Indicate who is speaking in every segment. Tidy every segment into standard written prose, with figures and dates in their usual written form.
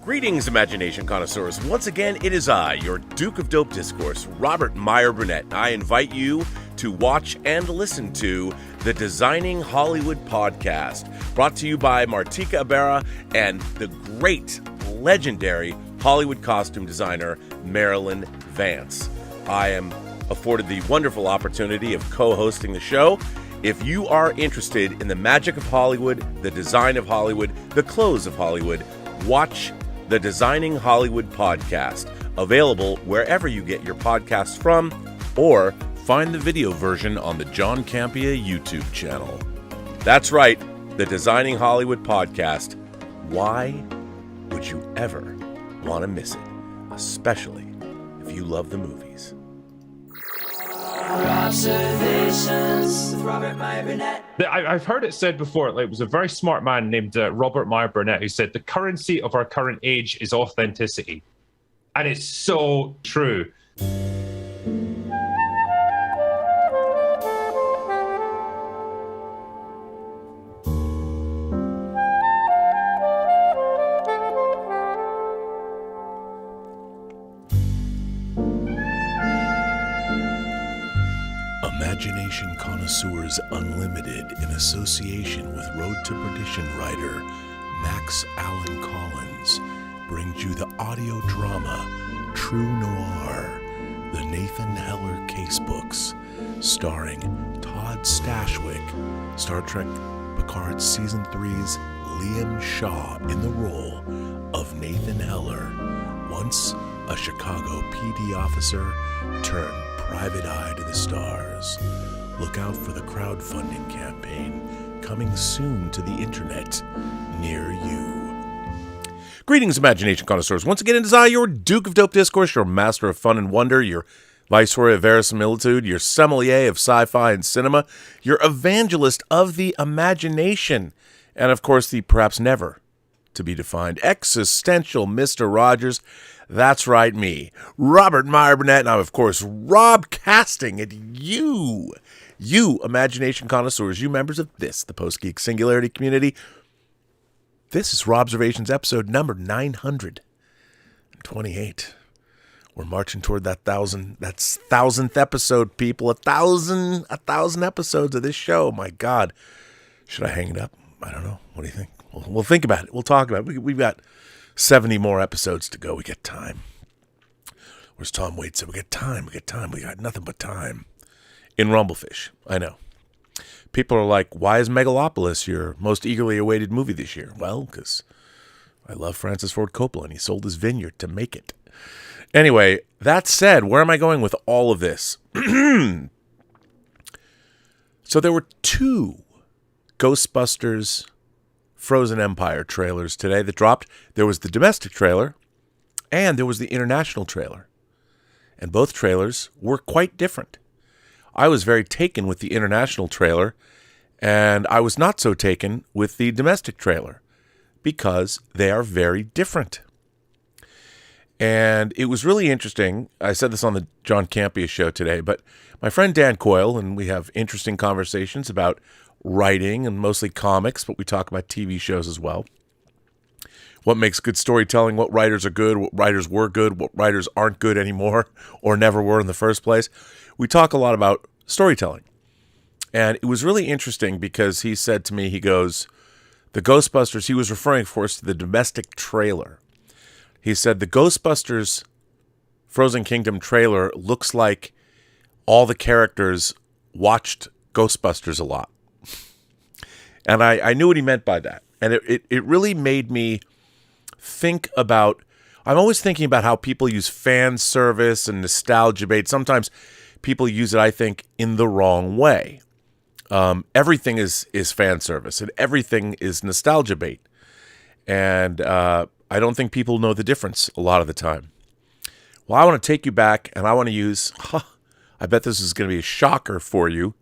Speaker 1: Greetings, imagination connoisseurs. Once again, it is I, your Duke of Dope Discourse, Robert Meyer Burnett. I invite you to watch and listen to the Designing Hollywood podcast, brought to you by Martika Ibarra and the great, legendary Hollywood costume designer, Marilyn Vance. I am afforded the wonderful opportunity of co-hosting the show. If you are interested in the magic of Hollywood, the design of Hollywood, the clothes of Hollywood, watch the Designing Hollywood podcast, available wherever you get your podcasts from, or find the video version on the John Campea YouTube channel. That's right, the Designing Hollywood podcast. Why would you ever want to miss it, especially if you love the movies?
Speaker 2: Observations with Robert Meyer Burnett.
Speaker 3: I've heard it said before, like, it was a very smart man named Robert Meyer Burnett who said the currency of our current age is authenticity. And it's so true.
Speaker 4: Imagination Connoisseurs Unlimited, in association with Road to Perdition writer Max Allan Collins, brings you the audio drama True Noir, the Nathan Heller Casebooks, starring Todd Stashwick, Star Trek Picard Season 3's Liam Shaw in the role of Nathan Heller, once a Chicago PD officer turned private eye to the stars. Look out for the crowdfunding campaign coming soon to the internet near you.
Speaker 1: Greetings, imagination connoisseurs. Once again, it is I, your Duke of Dope Discourse, your master of fun and wonder, your viceroy of verisimilitude, your sommelier of sci-fi and cinema, your evangelist of the imagination, and of course the perhaps never to be defined existential Mr. Rogers. That's right, me, Robert Meyer Burnett, and I'm, of course, Rob casting at you imagination connoisseurs, you members of this, the Post-Geek Singularity community. This is Robservations episode number 928. We're marching toward that thousandth episode, people. A thousand episodes of this show. My God. Should I hang it up? I don't know. What do you think? We'll think about it. We'll talk about it. We've got 70 more episodes to go. We get time. Where's Tom Waits? We got time. We got nothing but time. In Rumblefish, I know. People are like, why is Megalopolis your most eagerly awaited movie this year? Well, because I love Francis Ford Coppola, and he sold his vineyard to make it. Anyway, that said, where am I going with all of this? So there were two Ghostbusters Frozen Empire trailers today that dropped. There was the domestic trailer, and there was the international trailer. And both trailers were quite different. I was very taken with the international trailer, and I was not so taken with the domestic trailer, because they are very different. And it was really interesting. I said this on the John Campea show today, but my friend Dan Coyle, and we have interesting conversations about writing and mostly comics, but we talk about TV shows as well. What makes good storytelling, what writers are good, what writers were good, what writers aren't good anymore or never were in the first place. We talk a lot about storytelling. And it was really interesting because he said to me, he goes, the Ghostbusters, he was referring, of course, to the domestic trailer. He said the Ghostbusters Frozen Kingdom trailer looks like all the characters watched Ghostbusters a lot. And I knew what he meant by that. And it really made me think about, I'm always thinking about how people use fan service and nostalgia bait. Sometimes people use it, I think, in the wrong way. Everything is fan service, and everything is nostalgia bait. And I don't think people know the difference a lot of the time. Well, I want to take you back, and I want to use, I bet this is going to be a shocker for you,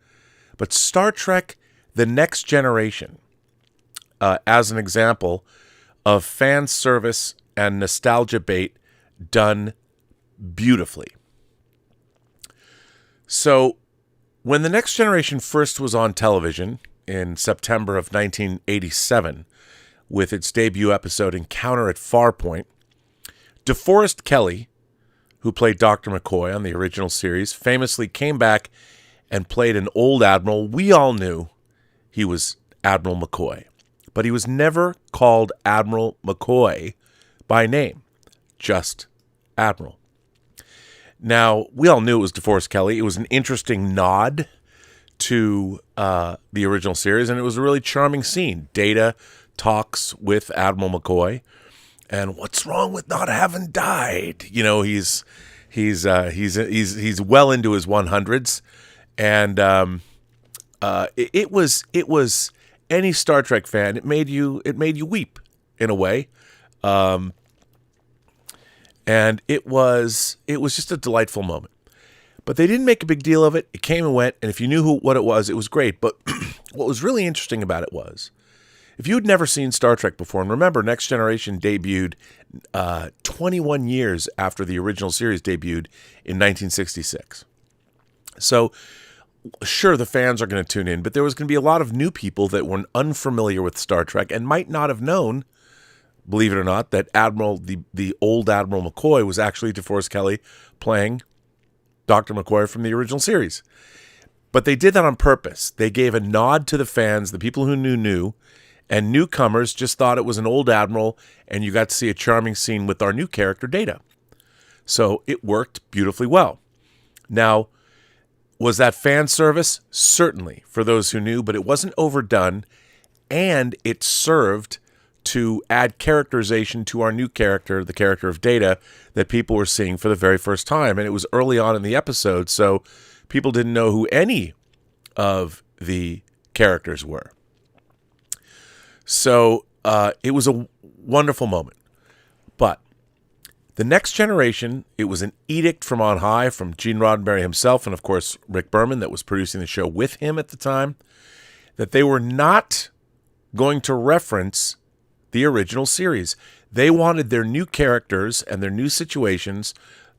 Speaker 1: but Star Trek The Next Generation as an example of fan service and nostalgia bait done beautifully. So when The Next Generation first was on television in September of 1987, with its debut episode Encounter at Farpoint, DeForest Kelley, who played Dr. McCoy on the original series, famously came back and played an old admiral. We all knew he was Admiral McCoy, but he was never called Admiral McCoy by name, just Admiral. Now, we all knew it was DeForest Kelley. It was an interesting nod to the original series, and it was a really charming scene. Data talks with Admiral McCoy, and what's wrong with not having died? You know, he's well into his 100s, and it was any Star Trek fan. It made you weep in a way. And it was just a delightful moment. But they didn't make a big deal of it. It came and went, and if you knew what it was great. But what was really interesting about it was, if you had never seen Star Trek before, and remember, Next Generation debuted 21 years after the original series debuted in 1966. So, sure, the fans are going to tune in, but there was going to be a lot of new people that were unfamiliar with Star Trek and might not have known, believe it or not, that the old Admiral McCoy was actually DeForest Kelley playing Dr. McCoy from the original series. But they did that on purpose. They gave a nod to the fans, the people who knew, and newcomers just thought it was an old admiral, and you got to see a charming scene with our new character, Data. So it worked beautifully well. Now, was that fan service? Certainly, for those who knew, but it wasn't overdone, and it served to add characterization to our new character, the character of Data, that people were seeing for the very first time. And it was early on in the episode, so people didn't know who any of the characters were. So it was a wonderful moment. But the Next Generation, it was an edict from on high from Gene Roddenberry himself and, of course, Rick Berman, that was producing the show with him at the time, that they were not going to reference the original series. They wanted their new characters and their new situations.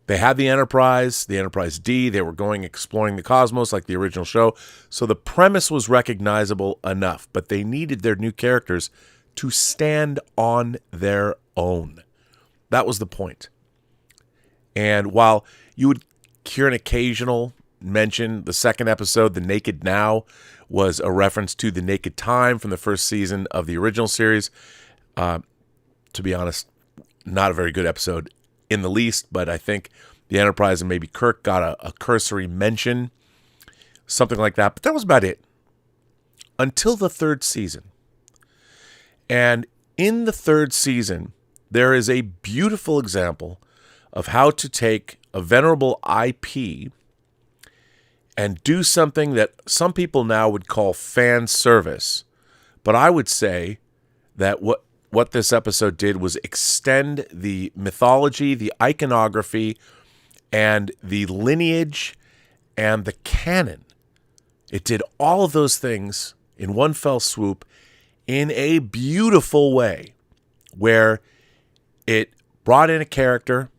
Speaker 1: They had the Enterprise D. They were going exploring the cosmos like the original show. So the premise was recognizable enough, but they needed their new characters to stand on their own. That was the point. And while you would hear an occasional mention, the second episode, The Naked Now, was a reference to The Naked Time from the first season of the original series. To be honest, not a very good episode in the least, but I think the Enterprise and maybe Kirk got a cursory mention, something like that. But that was about it until the third season. And in the third season, there is a beautiful example of how to take a venerable IP and do something that some people now would call fan service. But I would say that what this episode did was extend the mythology, the iconography, and the lineage and the canon. It did all of those things in one fell swoop in a beautiful way, where it brought in a character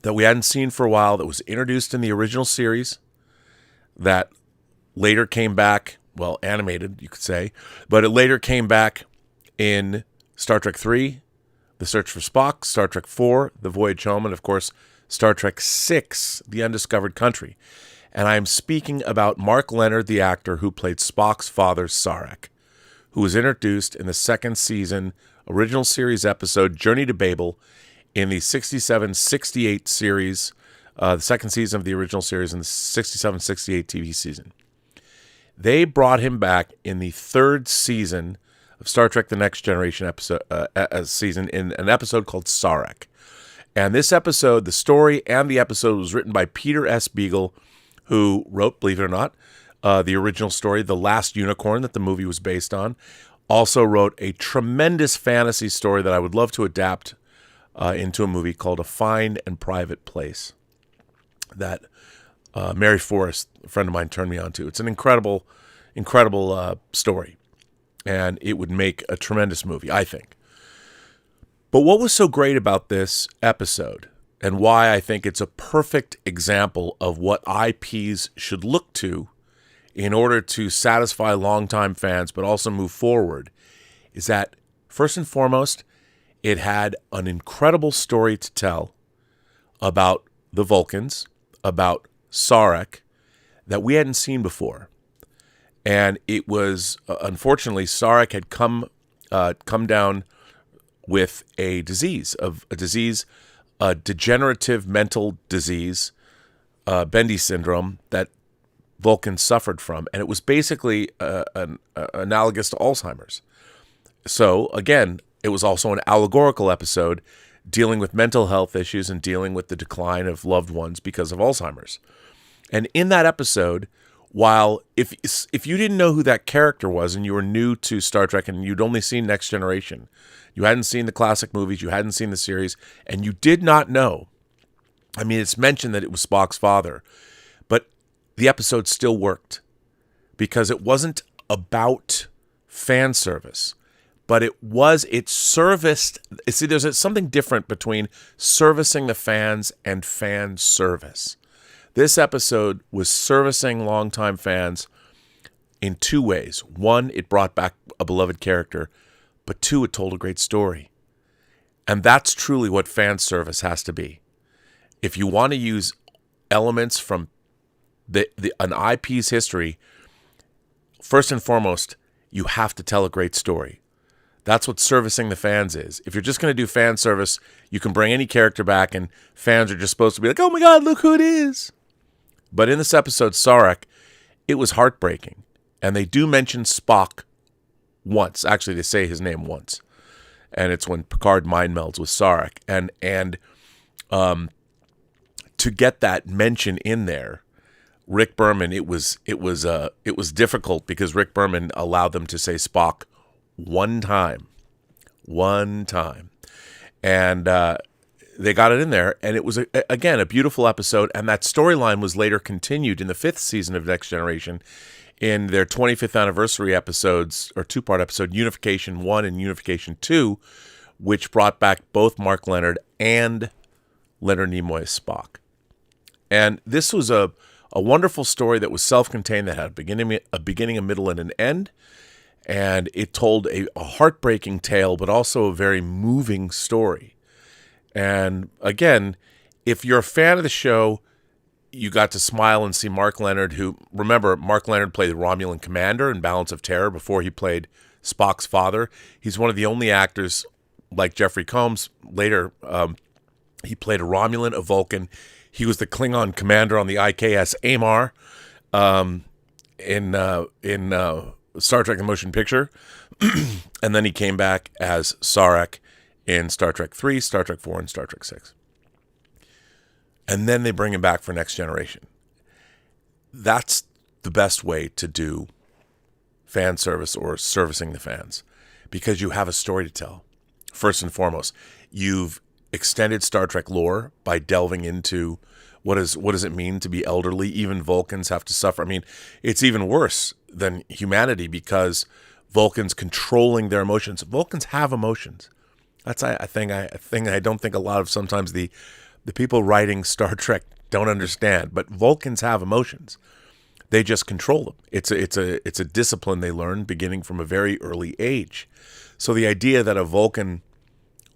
Speaker 1: that we hadn't seen for a while, that was introduced in the original series, that later came back, well, animated, you could say, but it later came back in Star Trek 3, The Search for Spock, Star Trek 4, The Voyage Home, and of course, Star Trek 6, The Undiscovered Country. And I'm speaking about Mark Leonard, the actor who played Spock's father, Sarek, who was introduced in the second season, original series episode, Journey to Babel, in the 67-68 series, the second season of the original series, and the 67-68 TV season. They brought him back in the third season of Star Trek The Next Generation season in an episode called Sarek. And this episode, the story and the episode, was written by Peter S. Beagle, who wrote, believe it or not, the original story, The Last Unicorn, that the movie was based on. Also wrote a tremendous fantasy story that I would love to adapt into a movie called A Fine and Private Place, that Mary Forrest, a friend of mine, turned me on to. It's an incredible story, and it would make a tremendous movie, I think. But what was so great about this episode, and why I think it's a perfect example of what IPs should look to in order to satisfy longtime fans but also move forward, is that, first and foremost, It had an incredible story to tell about the Vulcans, about Sarek, that we hadn't seen before. And it was, unfortunately, Sarek had come down with a degenerative mental disease, Bendy syndrome, that Vulcans suffered from. And it was basically analogous to Alzheimer's. So, again, it was also an allegorical episode dealing with mental health issues and dealing with the decline of loved ones because of Alzheimer's. And in that episode, while if you didn't know who that character was and you were new to Star Trek and you'd only seen Next Generation, you hadn't seen the classic movies, you hadn't seen the series, and you did not know, I mean, it's mentioned that it was Spock's father, but the episode still worked because it wasn't about fan service, but it serviced, see, there's something different between servicing the fans and fan service. This episode was servicing longtime fans in two ways. One, it brought back a beloved character, but two, it told a great story. And that's truly what fan service has to be. If you want to use elements from an IP's history, first and foremost, you have to tell a great story. That's what servicing the fans is. If you're just going to do fan service, you can bring any character back and fans are just supposed to be like, oh my God, look who it is. But in this episode, Sarek, it was heartbreaking. And they do mention Spock once. Actually, they say his name once. And it's when Picard mind melds with Sarek. And to get that mention in there, Rick Berman, it was difficult because Rick Berman allowed them to say Spock one time. And they got it in there, and it was, again, a beautiful episode, and that storyline was later continued in the 5th season of Next Generation in their 25th anniversary episodes, or two-part episode, Unification 1 and Unification 2, which brought back both Mark Leonard and Leonard Nimoy as Spock. And this was a wonderful story that was self-contained, that had a beginning, a middle, and an end, and it told a heartbreaking tale, but also a very moving story. And again, if you're a fan of the show, you got to smile and see Mark Leonard, who, remember, Mark Leonard played the Romulan commander in Balance of Terror before he played Spock's father. He's one of the only actors, like Jeffrey Combs, later he played a Romulan, a Vulcan. He was the Klingon commander on the IKS Amar in Star Trek: The Motion Picture. And then he came back as Sarek in Star Trek 3, Star Trek 4, and Star Trek 6. And then they bring him back for Next Generation. That's the best way to do fan service or servicing the fans, because you have a story to tell. First and foremost, you've extended Star Trek lore by delving into what does it mean to be elderly. Even Vulcans have to suffer. I mean, it's even worse than humanity because Vulcans controlling their emotions. Vulcans have emotions. That's a thing I don't think a lot of sometimes the people writing Star Trek don't understand. But Vulcans have emotions. They just control them. It's a discipline they learn beginning from a very early age. So the idea that a Vulcan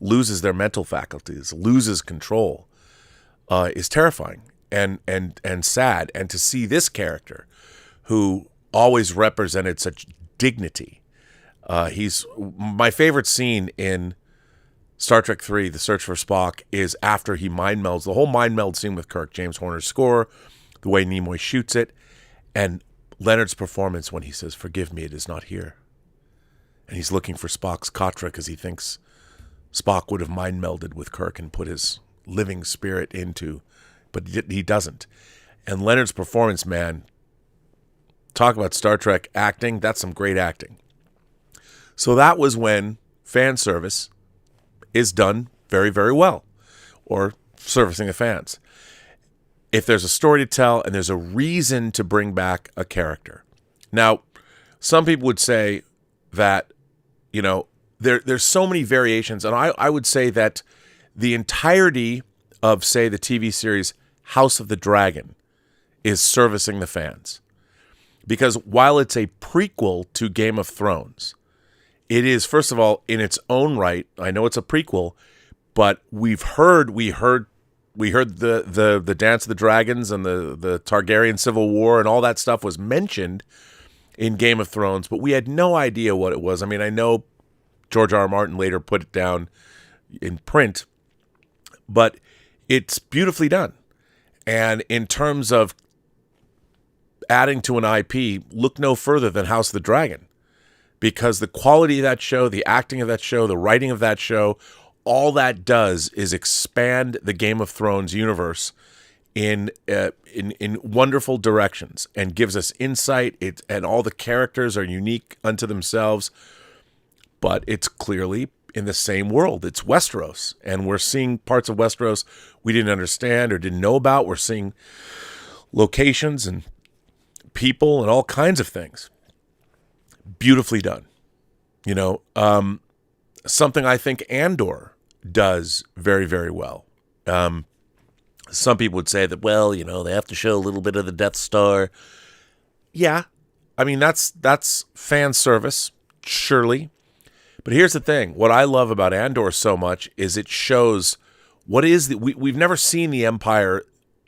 Speaker 1: loses their mental faculties, loses control, is terrifying and sad. And to see this character, who always represented such dignity, he's my favorite scene in Star Trek 3, The Search for Spock, is after he mind melds. The whole mind meld scene with Kirk, James Horner's score, the way Nimoy shoots it, and Leonard's performance when he says, "Forgive me, it is not here." And he's looking for Spock's Katra because he thinks Spock would have mind melded with Kirk and put his living spirit into, but he doesn't. And Leonard's performance, man, talk about Star Trek acting, that's some great acting. So that was when fan service is done very, very well, or servicing the fans. If there's a story to tell and there's a reason to bring back a character. Now, some people would say that, you know, there's so many variations, and I would say that the entirety of, say, the TV series House of the Dragon is servicing the fans. Because while it's a prequel to Game of Thrones, It is, first of all, in its own right. I know it's a prequel, but we heard the Dance of the Dragons and the Targaryen Civil War and all that stuff was mentioned in Game of Thrones, but we had no idea what it was. I mean, I know George R. R. Martin later put it down in print, but it's beautifully done. And in terms of adding to an IP, look no further than House of the Dragon, because the quality of that show, the acting of that show, the writing of that show, all that does is expand the Game of Thrones universe in wonderful directions and gives us insight. And all the characters are unique unto themselves, but it's clearly in the same world. It's Westeros, and we're seeing parts of Westeros we didn't understand or didn't know about. We're seeing locations and people and all kinds of things. Beautifully done. You know, something I think Andor does very, very well. Some people would say that, well, you know, they have to show a little bit of the Death Star. Yeah, I mean, that's fan service, surely. But here's the thing. What I love about Andor so much is it shows what is we've never seen the Empire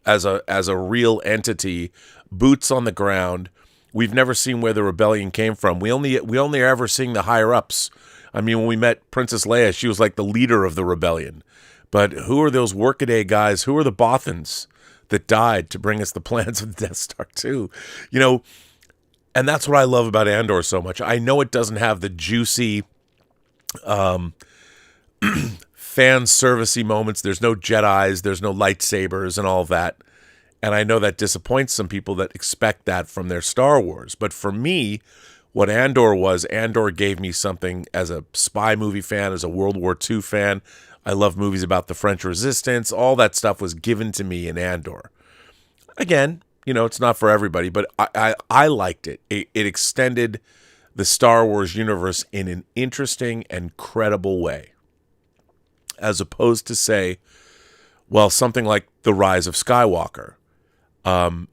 Speaker 1: as a real entity, boots on the ground. We've never seen where the rebellion came from. We only are ever seeing the higher ups. I mean, when we met Princess Leia, she was like the leader of the rebellion. But who are those workaday guys? Who are the Bothans that died to bring us the plans of the Death Star 2? You know, and that's what I love about Andor so much. I know it doesn't have the juicy fan servicey moments. There's no Jedis, there's no lightsabers and all of that. And I know that disappoints some people that expect that from their Star Wars. But for me, what Andor gave me something as a spy movie fan, as a World War II fan. I love movies about the French Resistance. All that stuff was given to me in Andor. Again, you know, it's not for everybody, but I liked it. It extended the Star Wars universe in an interesting and credible way, as opposed to, say, well, something like The Rise of Skywalker. I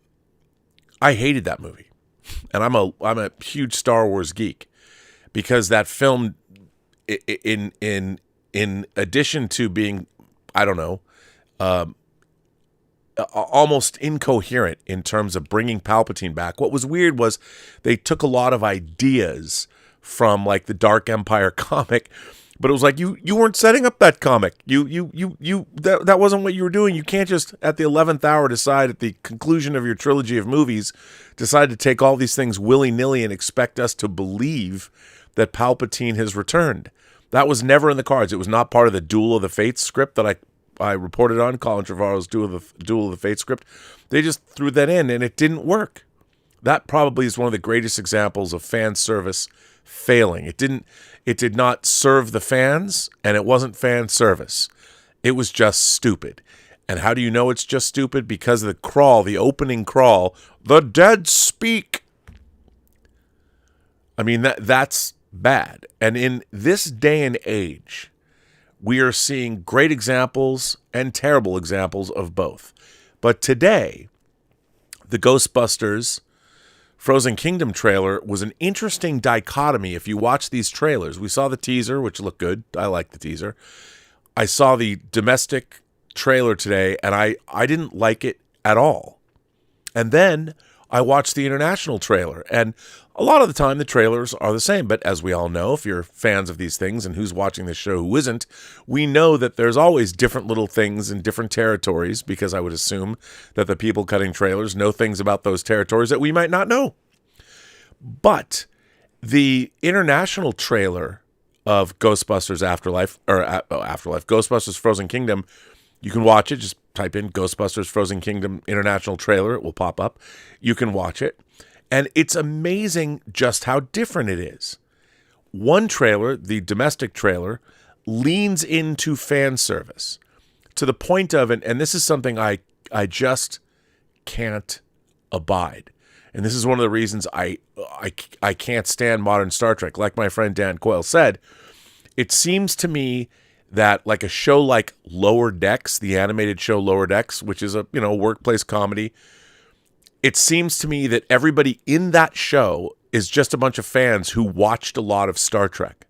Speaker 1: hated that movie, and I'm a huge Star Wars geek, because that film, in addition to being, I don't know, almost incoherent in terms of bringing Palpatine back. What was weird was they took a lot of ideas from like the Dark Empire comic, but it was like you weren't setting up that comic. That wasn't what you were doing. You can't just at the 11th hour decide at the conclusion of your trilogy of movies decide to take all these things willy-nilly and expect us to believe that Palpatine has returned. That was never in the cards. It was not part of the Duel of the Fates script that I reported on, Colin Trevorrow's Duel of the Fates script. They just threw that in, and it didn't work. That probably is one of the greatest examples of fan service failing. It did not serve the fans, and it wasn't fan service. It was just stupid. And how do you know it's just stupid? Because of the crawl, the opening crawl, the dead speak. I mean, that's bad. And in this day and age, we are seeing great examples and terrible examples of both. But today, the Ghostbusters Frozen Kingdom trailer was an interesting dichotomy. If you watch these trailers, we saw the teaser, which looked good. I like the teaser. I saw the domestic trailer today, and I didn't like it at all. And then I watched the international trailer, and a lot of the time the trailers are the same. But as we all know, if you're fans of these things and who's watching this show who isn't, we know that there's always different little things in different territories, because I would assume that the people cutting trailers know things about those territories that we might not know. But the international trailer of Ghostbusters Ghostbusters Frozen Kingdom, you can watch it. Just type in Ghostbusters Frozen Kingdom international trailer. It will pop up. You can watch it. And it's amazing just how different it is. One trailer, the domestic trailer, leans into fan service to the point of, and this is something I just can't abide. And this is one of the reasons I can't stand modern Star Trek. Like my friend Dan Coyle said, it seems to me that like a show like Lower Decks, the animated show Lower Decks, which is a workplace comedy, it seems to me that everybody in that show is just a bunch of fans who watched a lot of Star Trek.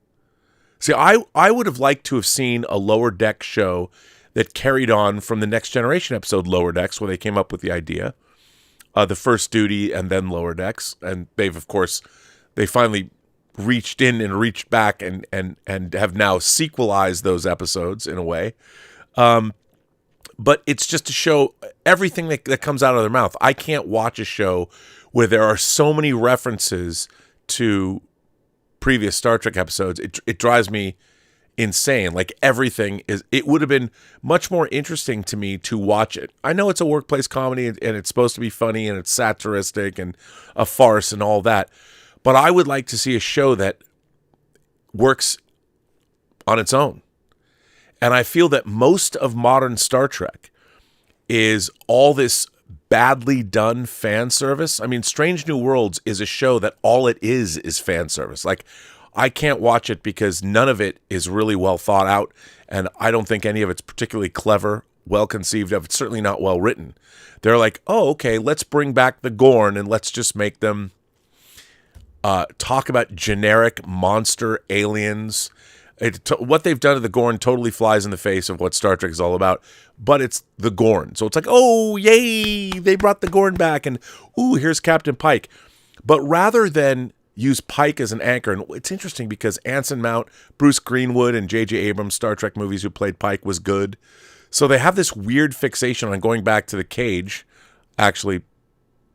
Speaker 1: See, I would have liked to have seen a Lower Deck show that carried on from the Next Generation episode Lower Decks, where they came up with the idea, the First Duty and then Lower Decks. And they've, of course, they finally reached in and reached back and have now sequelized those episodes in a way. But it's just to show everything that comes out of their mouth. I can't watch a show where there are so many references to previous Star Trek episodes. It drives me insane. Like everything is, it would have been much more interesting to me to watch it. I know it's a workplace comedy and it's supposed to be funny and it's satiristic and a farce and all that. But I would like to see a show that works on its own. And I feel that most of modern Star Trek is all this badly done fan service. I mean, Strange New Worlds is a show that all it is fan service. Like, I can't watch it because none of it is really well thought out, and I don't think any of it's particularly clever, well conceived of. It's certainly not well written. They're like, oh, okay, let's bring back the Gorn and let's just make them talk about generic monster aliens. What they've done to the Gorn totally flies in the face of what Star Trek is all about, but it's the Gorn. So it's like, oh, yay, they brought the Gorn back, and ooh, here's Captain Pike. But rather than use Pike as an anchor, and it's interesting because Anson Mount, Bruce Greenwood, and J.J. Abrams' Star Trek movies who played Pike was good. So they have this weird fixation on going back to the cage, actually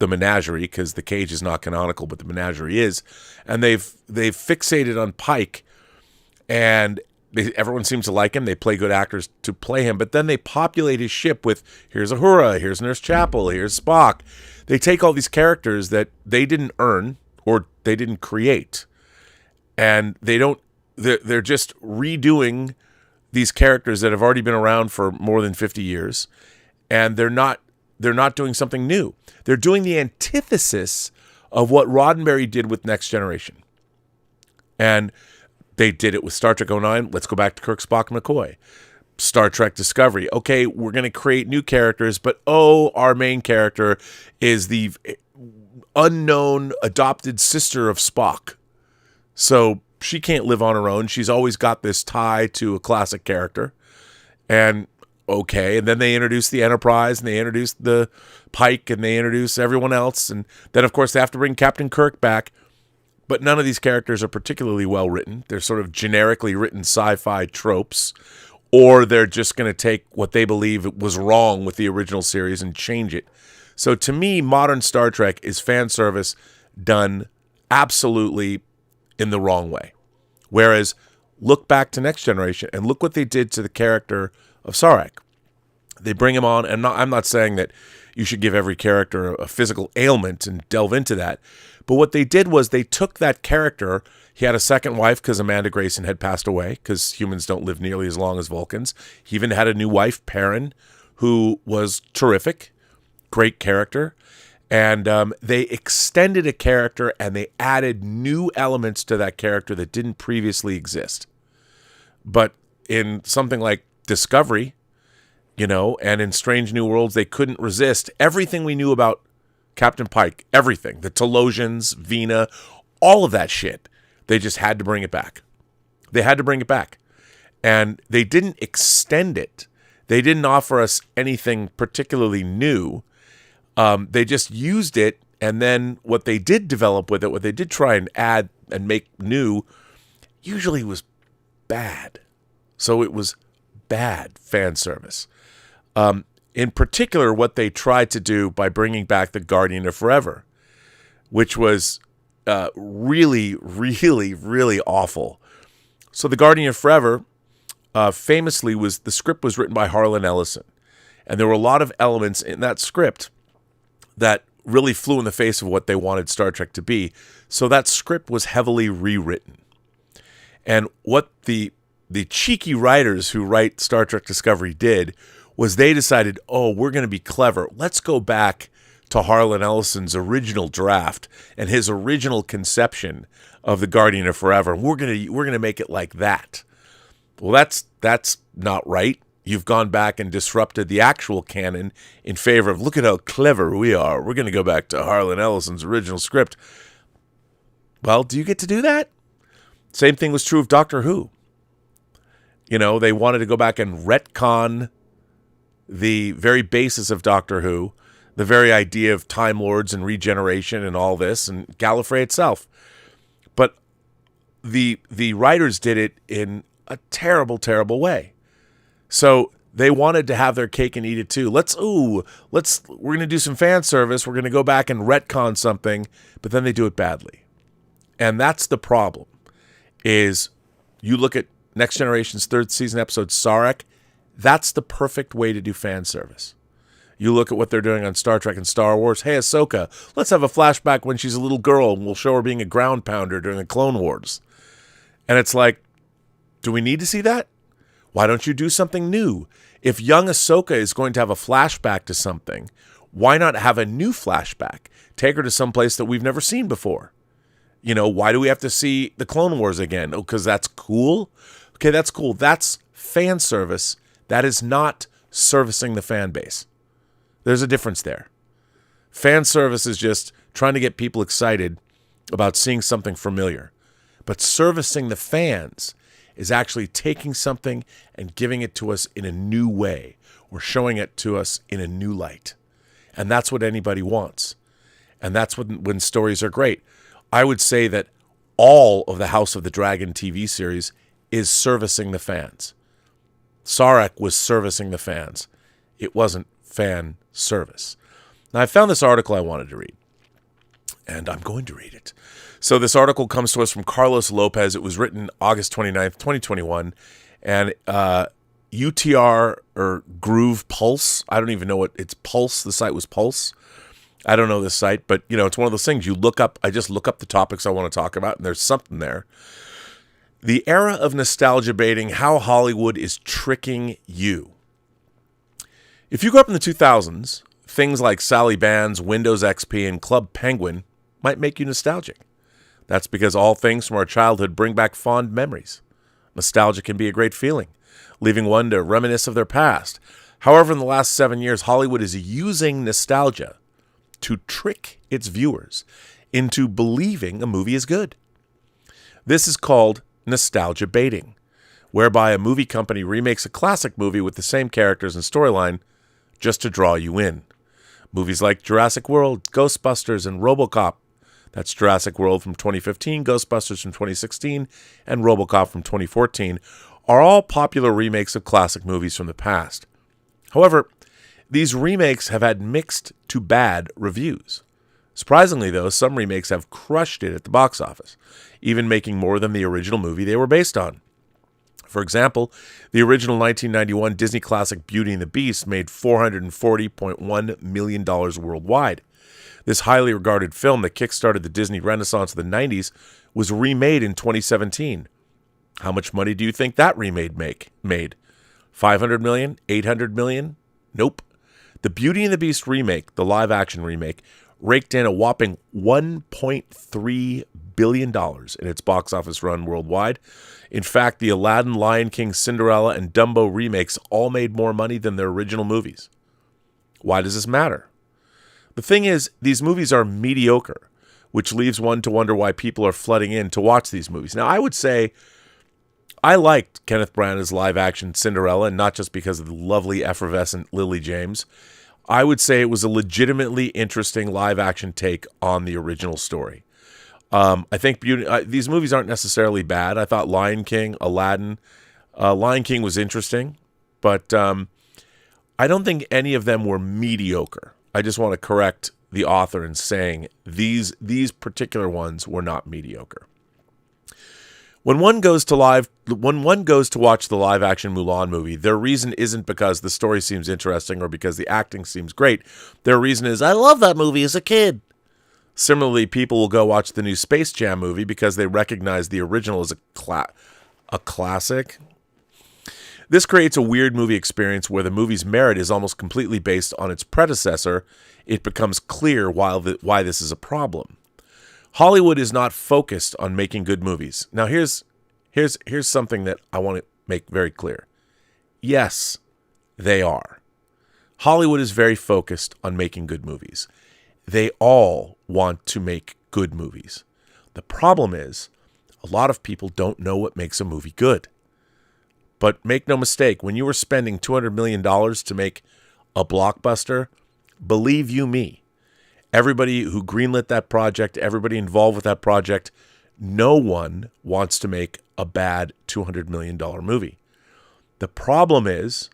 Speaker 1: the menagerie, because the cage is not canonical, but the menagerie is, and they've fixated on Pike. And everyone seems to like him. They play good actors to play him. But then they populate his ship with, here's Uhura, here's Nurse Chapel, here's Spock. They take all these characters that they didn't earn or they didn't create. And they're just redoing these characters that have already been around for more than 50 years. And they're not doing something new. They're doing the antithesis of what Roddenberry did with Next Generation. And they did it with Star Trek 09. Let's go back to Kirk, Spock, and McCoy. Star Trek Discovery. Okay, we're going to create new characters, but our main character is the unknown adopted sister of Spock. So she can't live on her own. She's always got this tie to a classic character. And okay, and then they introduce the Enterprise, and they introduce the Pike, and they introduce everyone else. And then, of course, they have to bring Captain Kirk back. But none of these characters are particularly well written. They're sort of generically written sci-fi tropes, or they're just going to take what they believe was wrong with the original series and change it. So to me, modern Star Trek is fan service done absolutely in the wrong way. Whereas look back to Next Generation and look what they did to the character of Sarek. They bring him on, and I'm not saying that you should give every character a physical ailment and delve into that. But what they did was they took that character. He had a second wife because Amanda Grayson had passed away, because humans don't live nearly as long as Vulcans. He even had a new wife, Perrin, who was terrific, great character. And they extended a character and they added new elements to that character that didn't previously exist. But in something like Discovery, and in Strange New Worlds, they couldn't resist everything we knew about Captain Pike, everything, the Telosians, Vina, all of that shit. They just had to bring it back. They had to bring it back. And they didn't extend it. They didn't offer us anything particularly new. They just used it, and then what they did develop with it, what they did try and add and make new, usually was bad. So it was bad fan service. In particular, what they tried to do by bringing back the Guardian of Forever, which was really, really, really awful. So the Guardian of Forever, famously, the script was written by Harlan Ellison. And there were a lot of elements in that script that really flew in the face of what they wanted Star Trek to be. So that script was heavily rewritten. And what the cheeky writers who write Star Trek Discovery did was they decided, we're going to be clever. Let's go back to Harlan Ellison's original draft and his original conception of the Guardian of Forever. And we're going to make it like that. Well, that's not right. You've gone back and disrupted the actual canon in favor of, look at how clever we are. We're going to go back to Harlan Ellison's original script. Well, do you get to do that? Same thing was true of Doctor Who. You know, they wanted to go back and retcon the very basis of Doctor Who, the very idea of Time Lords and regeneration and all this, and Gallifrey itself. But the writers did it in a terrible, terrible way. So they wanted to have their cake and eat it too. We're going to do some fan service. We're going to go back and retcon something, but then they do it badly. And that's the problem, is you look at Next Generation's 3rd season episode, Sarek, that's the perfect way to do fan service. You look at what they're doing on Star Trek and Star Wars. Hey, Ahsoka, let's have a flashback when she's a little girl and we'll show her being a ground pounder during the Clone Wars. And it's like, do we need to see that? Why don't you do something new? If young Ahsoka is going to have a flashback to something, why not have a new flashback? Take her to some place that we've never seen before. You know, why do we have to see the Clone Wars again? Oh, because that's cool? Okay, that's cool. That's fan service. That is not servicing the fan base. There's a difference there. Fan service is just trying to get people excited about seeing something familiar. But servicing the fans is actually taking something and giving it to us in a new way, or showing it to us in a new light. And that's what anybody wants. And that's when stories are great. I would say that all of the House of the Dragon TV series is servicing the fans. Sarek was servicing the fans. It wasn't fan service. Now, I found this article I wanted to read, and I'm going to read it. So this article comes to us from Carlos Lopez. It was written August 29th, 2021, and UTR or Groove Pulse. I don't even know what it's Pulse. The site was Pulse. I don't know this site, but you know, it's one of those things you look up. I just look up the topics I want to talk about, and there's something there. The era of nostalgia baiting, how Hollywood is tricking you. If you grew up in the 2000s, things like Sally Band's Windows XP and Club Penguin might make you nostalgic. That's because all things from our childhood bring back fond memories. Nostalgia can be a great feeling, leaving one to reminisce of their past. However, in the last 7 years, Hollywood is using nostalgia to trick its viewers into believing a movie is good. This is called nostalgia baiting, whereby a movie company remakes a classic movie with the same characters and storyline just to draw you in. Movies like Jurassic World, Ghostbusters, and RoboCop, that's Jurassic World from 2015, Ghostbusters from 2016, and RoboCop from 2014, are all popular remakes of classic movies from the past. However, these remakes have had mixed to bad reviews. Surprisingly, though, some remakes have crushed it at the box office, even making more than the original movie they were based on. For example, the original 1991 Disney classic Beauty and the Beast made $440.1 million worldwide. This highly regarded film that kickstarted the Disney Renaissance of the 90s was remade in 2017. How much money do you think that remade made? 500 million? 800 million? Nope. The Beauty and the Beast remake, the live-action remake, raked in a whopping $1.3 billion in its box office run worldwide. In fact, the Aladdin, Lion King, Cinderella, and Dumbo remakes all made more money than their original movies. Why does this matter? The thing is, these movies are mediocre, which leaves one to wonder why people are flooding in to watch these movies. Now, I would say I liked Kenneth Branagh's live-action Cinderella, and not just because of the lovely, effervescent Lily James. I would say it was a legitimately interesting live-action take on the original story. I think these movies aren't necessarily bad. I thought Lion King, Aladdin, Lion King was interesting, but I don't think any of them were mediocre. I just want to correct the author in saying these particular ones were not mediocre. When one goes to watch the live-action Mulan movie, their reason isn't because the story seems interesting or because the acting seems great. Their reason is, I love that movie as a kid. Similarly, people will go watch the new Space Jam movie because they recognize the original as a classic. This creates a weird movie experience where the movie's merit is almost completely based on its predecessor. It becomes clear why this is a problem. Hollywood is not focused on making good movies. Now, here's something that I want to make very clear. Yes, they are. Hollywood is very focused on making good movies. They all want to make good movies. The problem is, a lot of people don't know what makes a movie good. But make no mistake, when you were spending $200 million to make a blockbuster, believe you me, everybody who greenlit that project, everybody involved with that project, no one wants to make a bad $200 million movie. The problem is,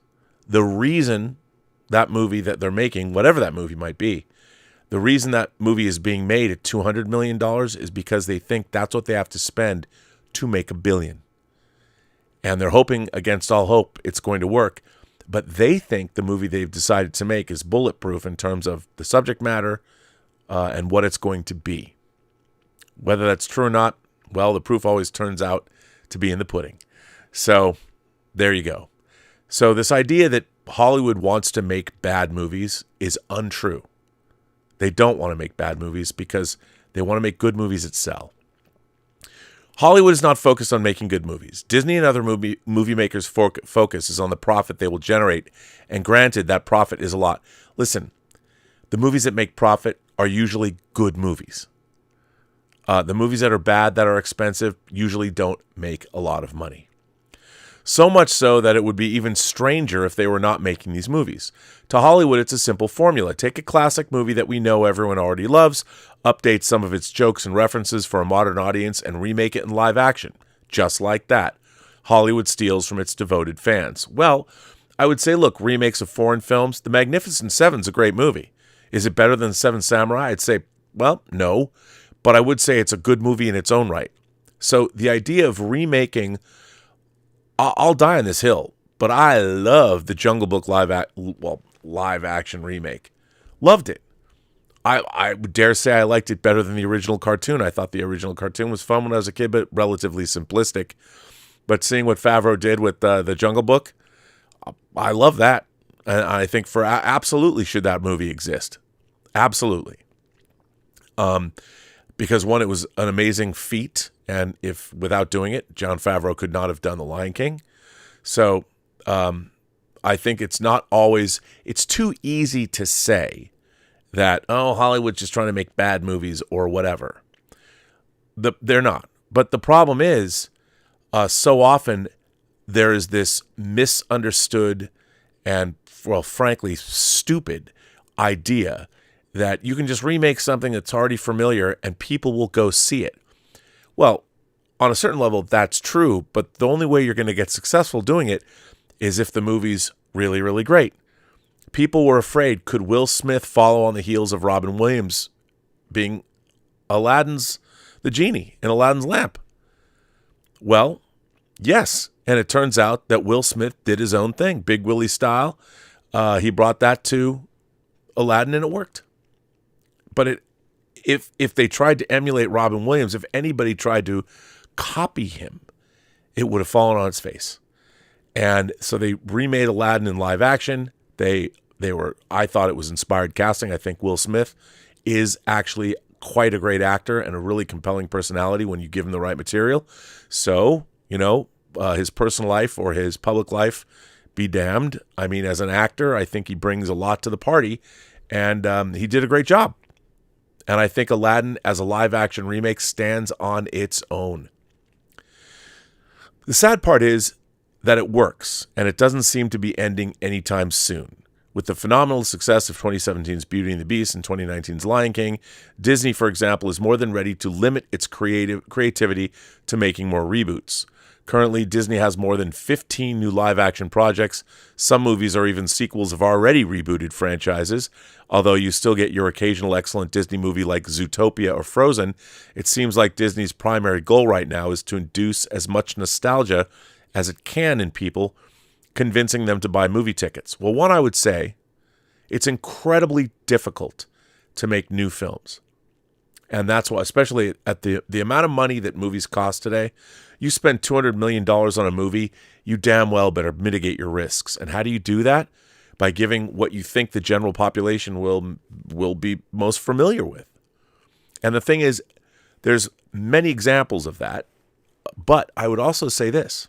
Speaker 1: the reason that movie that they're making, whatever that movie might be, the reason that movie is being made at $200 million is because they think that's what they have to spend to make $1 billion. And they're hoping against all hope it's going to work. But they think the movie they've decided to make is bulletproof in terms of the subject matter and what it's going to be. Whether that's true or not, well, the proof always turns out to be in the pudding. So there you go. So this idea that Hollywood wants to make bad movies is untrue. They don't want to make bad movies because they want to make good movies that sell. Hollywood is not focused on making good movies. Disney and other movie makers' focus is on the profit they will generate, and granted, that profit is a lot. Listen, the movies that make profit are usually good movies. The movies that are bad, that are expensive, usually don't make a lot of money. So much so that it would be even stranger if they were not making these movies. To Hollywood, it's a simple formula. Take a classic movie that we know everyone already loves, update some of its jokes and references for a modern audience, and remake it in live action. Just like that. Hollywood steals from its devoted fans. Well, I would say, look, remakes of foreign films. The Magnificent Seven's a great movie. Is it better than Seven Samurai? I'd say, well, no. But I would say it's a good movie in its own right. So the idea of remaking... I'll die on this hill, but I love the Jungle Book live action remake. Loved it. I would dare say I liked it better than the original cartoon. I thought the original cartoon was fun when I was a kid, but relatively simplistic. But seeing what Favreau did with the Jungle Book, I love that. And I think absolutely should that movie exist. Absolutely. Because one, it was an amazing feat. And if without doing it, Jon Favreau could not have done The Lion King. So I think it's too easy to say that, oh, Hollywood's just trying to make bad movies or whatever. They're not. But the problem is, so often there is this misunderstood and, well, frankly, stupid idea that you can just remake something that's already familiar and people will go see it. Well, on a certain level, that's true, but the only way you're going to get successful doing it is if the movie's really, really great. People were afraid, could Will Smith follow on the heels of Robin Williams being the genie in Aladdin's lamp? Well, yes, and it turns out that Will Smith did his own thing, Big Willie style. He brought that to Aladdin and it worked. But if they tried to emulate Robin Williams, if anybody tried to copy him, it would have fallen on its face. And so they remade Aladdin in live action. I thought it was inspired casting. I think Will Smith is actually quite a great actor and a really compelling personality when you give him the right material. So, his personal life or his public life, be damned. I mean, as an actor, I think he brings a lot to the party, and he did a great job. And I think Aladdin as a live-action remake stands on its own. The sad part is that it works, and it doesn't seem to be ending anytime soon. With the phenomenal success of 2017's Beauty and the Beast and 2019's Lion King, Disney, for example, is more than ready to limit its creativity to making more reboots. Currently, Disney has more than 15 new live-action projects. Some movies are even sequels of already rebooted franchises. Although you still get your occasional excellent Disney movie like Zootopia or Frozen, it seems like Disney's primary goal right now is to induce as much nostalgia as it can in people, convincing them to buy movie tickets. Well, one, I would say, it's incredibly difficult to make new films. And that's why, especially at the amount of money that movies cost today, you spend $200 million on a movie, you damn well better mitigate your risks. And how do you do that? By giving what you think the general population will be most familiar with. And the thing is, there's many examples of that. But I would also say this.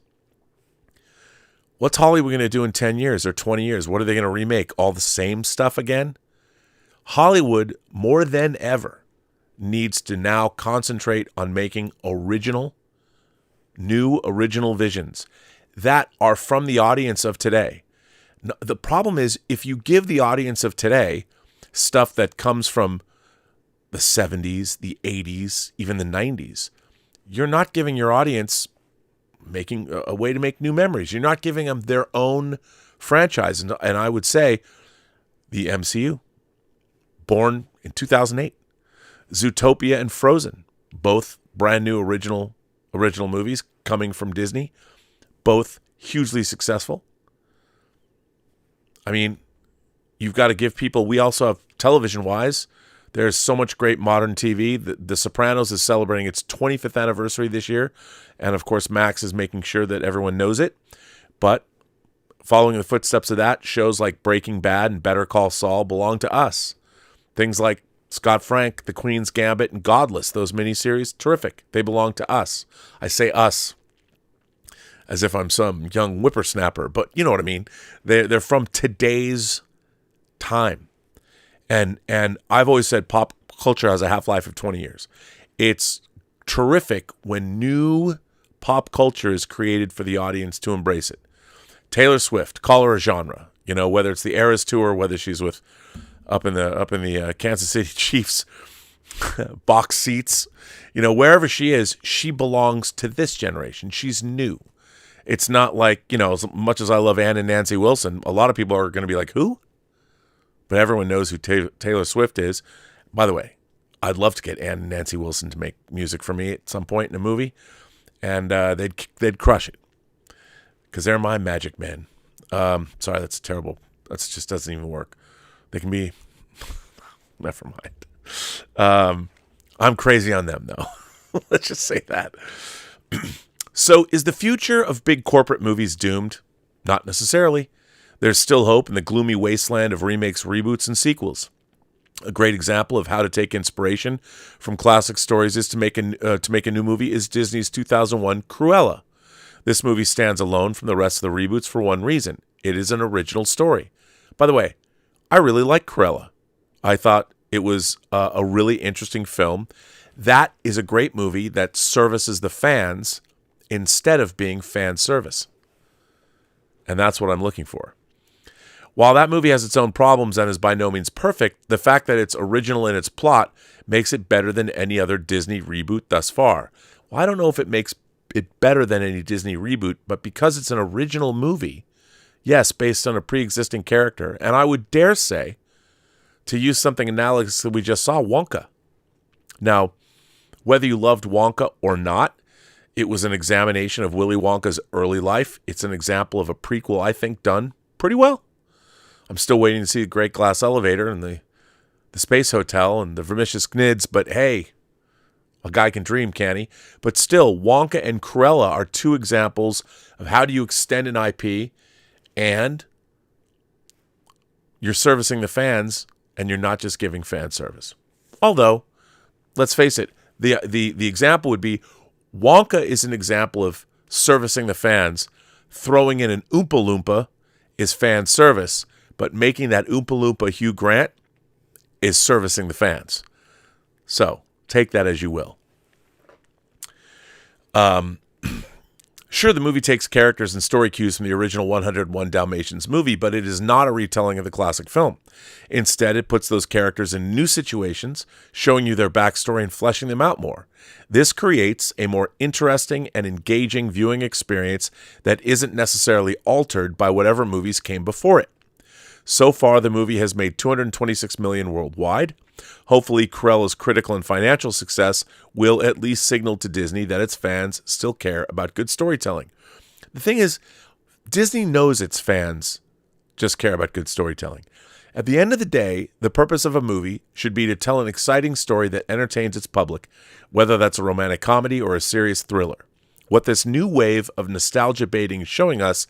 Speaker 1: What's Hollywood going to do in 10 years or 20 years? What are they going to remake? All the same stuff again? Hollywood, more than ever, needs to now concentrate on making new original visions. that are from the audience of today. The problem is, if you give the audience of today stuff that comes from the 70s, the 80s, even the 90s, you're not giving your audience making a way to make new memories. You're not giving them their own franchise. And I would say the MCU, born in 2008, Zootopia and Frozen, both brand new original movies coming from Disney, both hugely successful. I mean, you've got to give people, we also have television-wise, there's so much great modern TV. The Sopranos is celebrating its 25th anniversary this year. And of course, Max is making sure that everyone knows it. But following the footsteps of that, shows like Breaking Bad and Better Call Saul belong to us. Things like Scott Frank, The Queen's Gambit, and Godless, those miniseries, terrific. They belong to us. I say us as if I'm some young whippersnapper, but you know what I mean. They're from today's time. And I've always said pop culture has a half-life of 20 years. It's terrific when new pop culture is created for the audience to embrace it. Taylor Swift, call her a genre. You know, whether it's the Eras Tour, whether she's with up in the Kansas City Chiefs box seats, you know, wherever she is, she belongs to this generation. She's new. It's not like, you know, as much as I love Ann and Nancy Wilson, a lot of people are going to be like, who? But everyone knows who Taylor Swift is. By the way, I'd love to get Ann and Nancy Wilson to make music for me at some point in a movie, and they'd crush it because they're my magic men. Sorry, that's terrible. That just doesn't even work. They can be. Never mind. I'm crazy on them though. Let's just say that. So, is the future of big corporate movies doomed? Not necessarily. There's still hope in the gloomy wasteland of remakes, reboots, and sequels. A great example of how to take inspiration from classic stories is to make a new movie is Disney's 2001 Cruella. This movie stands alone from the rest of the reboots for one reason. It is an original story. By the way, I really like Cruella. I thought it was a really interesting film. That is a great movie that services the fans instead of being fan service. And that's what I'm looking for. While that movie has its own problems and is by no means perfect, the fact that it's original in its plot makes it better than any other Disney reboot thus far. Well, I don't know if it makes it better than any Disney reboot, but because it's an original movie, yes, based on a pre-existing character, and I would dare say, to use something analogous that we just saw, Wonka. Now, whether you loved Wonka or not, it was an examination of Willy Wonka's early life. It's an example of a prequel, I think, done pretty well. I'm still waiting to see the Great Glass Elevator and the Space Hotel and the Vermicious Knids, but hey, a guy can dream, can he? But still, Wonka and Cruella are two examples of how do you extend an IP and you're servicing the fans and you're not just giving fan service. Although, let's face it, the example would be Wonka is an example of servicing the fans. Throwing in an Oompa Loompa is fan service, but making that Oompa Loompa Hugh Grant is servicing the fans. So, take that as you will. Sure, the movie takes characters and story cues from the original 101 Dalmatians movie, but it is not a retelling of the classic film. Instead, it puts those characters in new situations, showing you their backstory and fleshing them out more. This creates a more interesting and engaging viewing experience that isn't necessarily altered by whatever movies came before it. So far, the movie has made $226 million worldwide. Hopefully, Cruella's critical and financial success will at least signal to Disney that its fans still care about good storytelling. The thing is, Disney knows its fans just care about good storytelling. At the end of the day, the purpose of a movie should be to tell an exciting story that entertains its public, whether that's a romantic comedy or a serious thriller. What this new wave of nostalgia baiting is showing us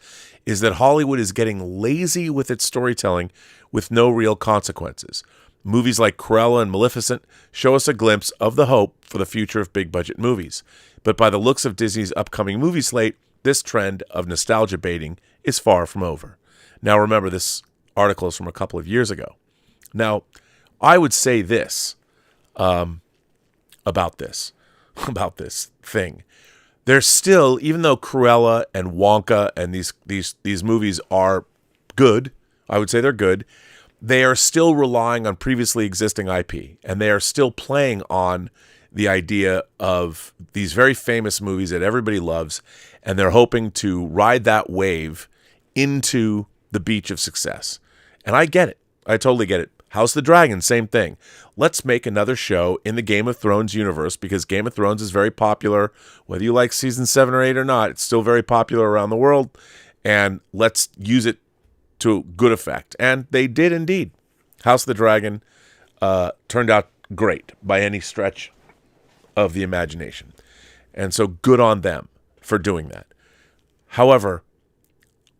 Speaker 1: is that Hollywood is getting lazy with its storytelling with no real consequences. Movies like Cruella and Maleficent show us a glimpse of the hope for the future of big-budget movies. But by the looks of Disney's upcoming movie slate, this trend of nostalgia baiting is far from over. Now remember, this article is from a couple of years ago. Now, I would say this about this thing. There's still, even though Cruella and Wonka and these movies are good, I would say they're good, they are still relying on previously existing IP, and they are still playing on the idea of these very famous movies that everybody loves, and they're hoping to ride that wave into the beach of success. And I get it. I totally get it. House of the Dragon, same thing. Let's make another show in the Game of Thrones universe, because Game of Thrones is very popular. Whether you like season 7 or 8 or not, it's still very popular around the world, and let's use it to good effect. And they did indeed. House of the Dragon turned out great by any stretch of the imagination. And so good on them for doing that. However,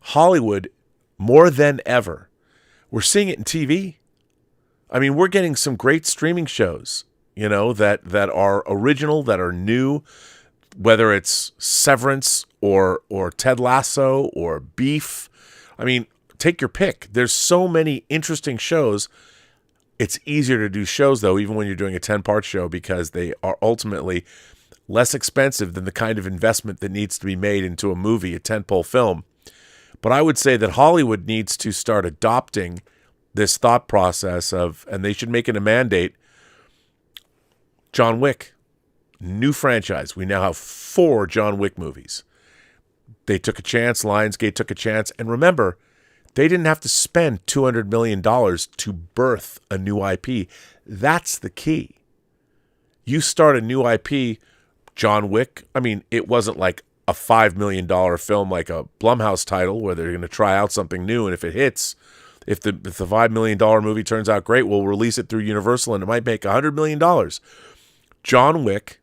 Speaker 1: Hollywood, more than ever, we're seeing it in TV. I mean, we're getting some great streaming shows, that are original, that are new, whether it's Severance or Ted Lasso or Beef. I mean, take your pick. There's so many interesting shows. It's easier to do shows, though, even when you're doing a 10-part show, because they are ultimately less expensive than the kind of investment that needs to be made into a movie, a tentpole film. But I would say that Hollywood needs to start adopting this thought process and they should make it a mandate. John Wick, new franchise. We now have 4 John Wick movies. They took a chance. Lionsgate took a chance. And remember, they didn't have to spend $200 million to birth a new IP. That's the key. You start a new IP, John Wick. I mean, it wasn't like a $5 million film like a Blumhouse title where they're going to try out something new. And if it hits, if the $5 million movie turns out great, we'll release it through Universal and it might make $100 million. John Wick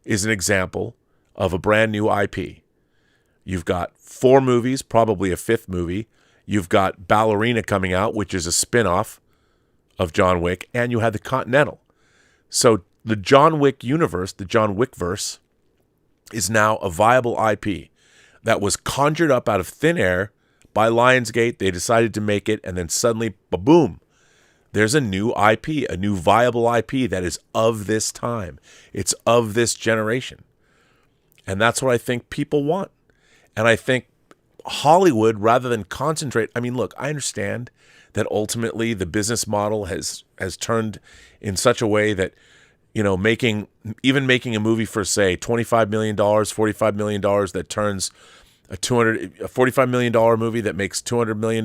Speaker 1: is an example of a brand new IP. You've got 4 movies, probably a 5th movie. You've got Ballerina coming out, which is a spin-off of John Wick, and you had The Continental. So the John Wick universe, the John Wickverse, is now a viable IP that was conjured up out of thin air by Lionsgate. They decided to make it, and then suddenly, boom, there's a new IP, a new viable IP that is of this time. It's of this generation. And that's what I think people want. And I think Hollywood, rather than concentrate, I mean, look, I understand that ultimately the business model has turned in such a way that, making a movie for, say, $25 million, $45 million that turns a $45 million movie that makes $200 million,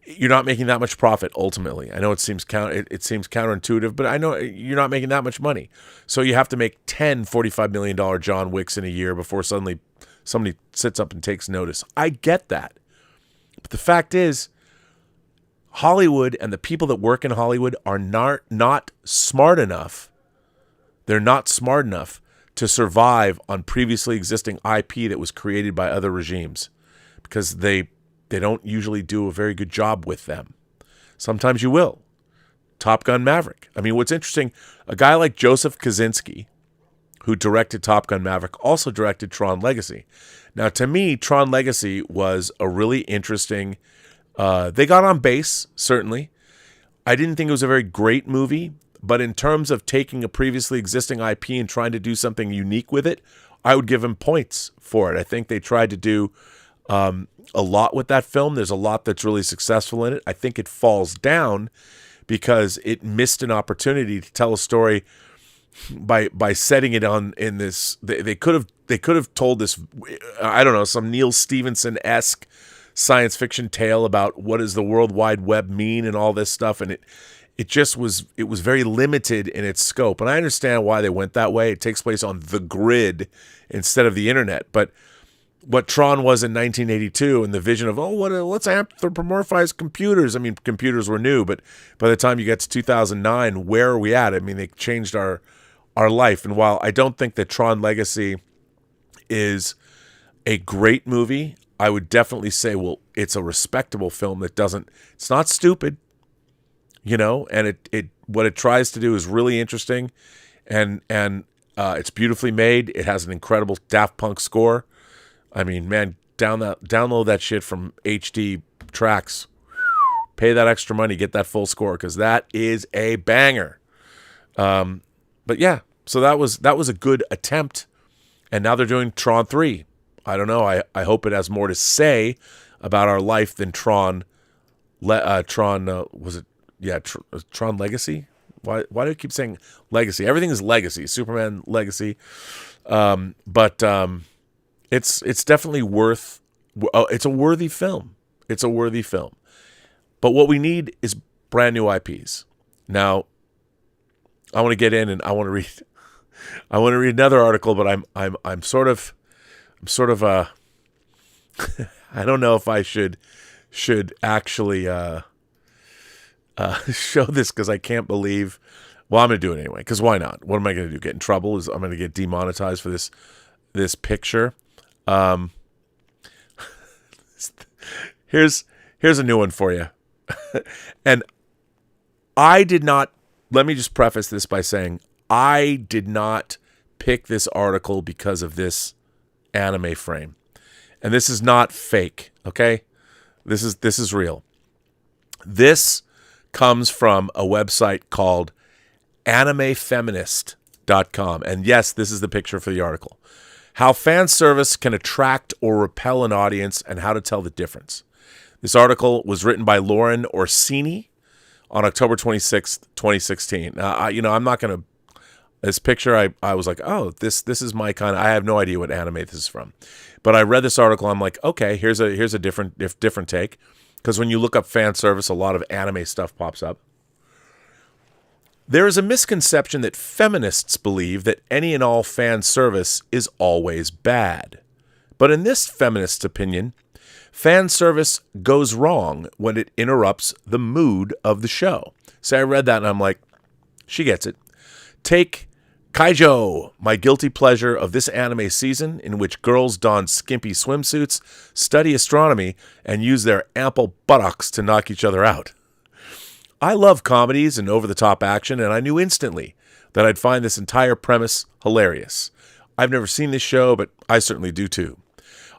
Speaker 1: you're not making that much profit ultimately. I know it seems counterintuitive, but I know you're not making that much money. So you have to make 10 $45 million John Wicks in a year before suddenly somebody sits up and takes notice. I get that. But the fact is, Hollywood and the people that work in Hollywood are not smart enough. They're not smart enough to survive on previously existing IP that was created by other regimes, because they don't usually do a very good job with them. Sometimes you will. Top Gun Maverick. I mean, what's interesting, a guy like Joseph Kosinski, who directed Top Gun Maverick, also directed Tron Legacy. Now, to me, Tron Legacy was a really interesting... they got on base, certainly. I didn't think it was a very great movie, but in terms of taking a previously existing IP and trying to do something unique with it, I would give them points for it. I think they tried to do a lot with that film. There's a lot that's really successful in it. I think it falls down because it missed an opportunity to tell a story by setting it on in this. They could have told this, I don't know, some Neil Stephenson-esque science fiction tale about what does the World Wide Web mean and all this stuff, and it was very limited in its scope. And I understand why they went that way. It takes place on the grid instead of the internet. But what Tron was in 1982 and the vision of, let's anthropomorphize computers. I mean, computers were new, but by the time you get to 2009, where are we at? I mean, they changed our life. And while I don't think that Tron Legacy is a great movie, I would definitely say, well, it's a respectable film it's not stupid, and it what it tries to do is really interesting, and it's beautifully made. It has an incredible Daft Punk score. I mean, man, download that shit from HD Tracks. Pay that extra money, get that full score, because that is a banger. But yeah, so that was a good attempt And now they're doing Tron 3. I don't know. I hope it has more to say about our life than Tron. Was it? Yeah, Tron Legacy. Why do I keep saying Legacy? Everything is Legacy. Superman Legacy. But it's definitely worth. It's a worthy film. It's a worthy film. But what we need is brand new IPs. Now, I want to get in and I want to read. I want to read another article, but I'm sort of I don't know if I should actually show this because I can't believe. Well, I'm going to do it anyway because why not? What am I going to do? Get in trouble? I'm going to get demonetized for this picture. Here's a new one for you, and I did not. Let me just preface this by saying I did not pick this article because of this anime frame. And this is not fake, okay? This is real. This comes from a website called animefeminist.com. And yes, this is the picture for the article. How fan service can attract or repel an audience and how to tell the difference. This article was written by Lauren Orsini on October 26th, 2016. Now, I'm not going to. This picture, I was like, oh, this is my kind of. I have no idea what anime this is from, but I read this article. I'm like, okay, here's a different take, because when you look up fan service, a lot of anime stuff pops up. There is a misconception that feminists believe that any and all fan service is always bad, but in this feminist's opinion, fan service goes wrong when it interrupts the mood of the show. So I read that and I'm like, she gets it. Take Kaijo, my guilty pleasure of this anime season, in which girls don skimpy swimsuits, study astronomy, and use their ample buttocks to knock each other out. I love comedies and over-the-top action, and I knew instantly that I'd find this entire premise hilarious. I've never seen this show, but I certainly do too.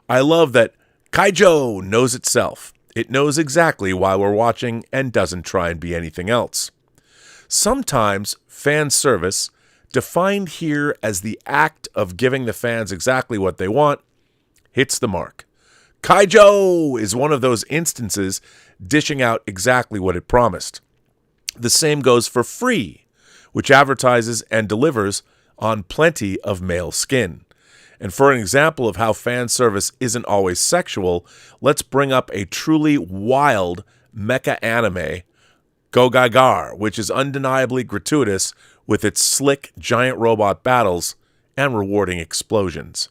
Speaker 1: I love that Kaijo knows itself. It knows exactly why we're watching and doesn't try and be anything else. Sometimes fan service, defined here as the act of giving the fans exactly what they want, hits the mark. Kaijo is one of those instances dishing out exactly what it promised. The same goes for Free, which advertises and delivers on plenty of male skin. And for an example of how fan service isn't always sexual, let's bring up a truly wild mecha anime, Gogaigar, which is undeniably gratuitous with its slick giant robot battles and rewarding explosions.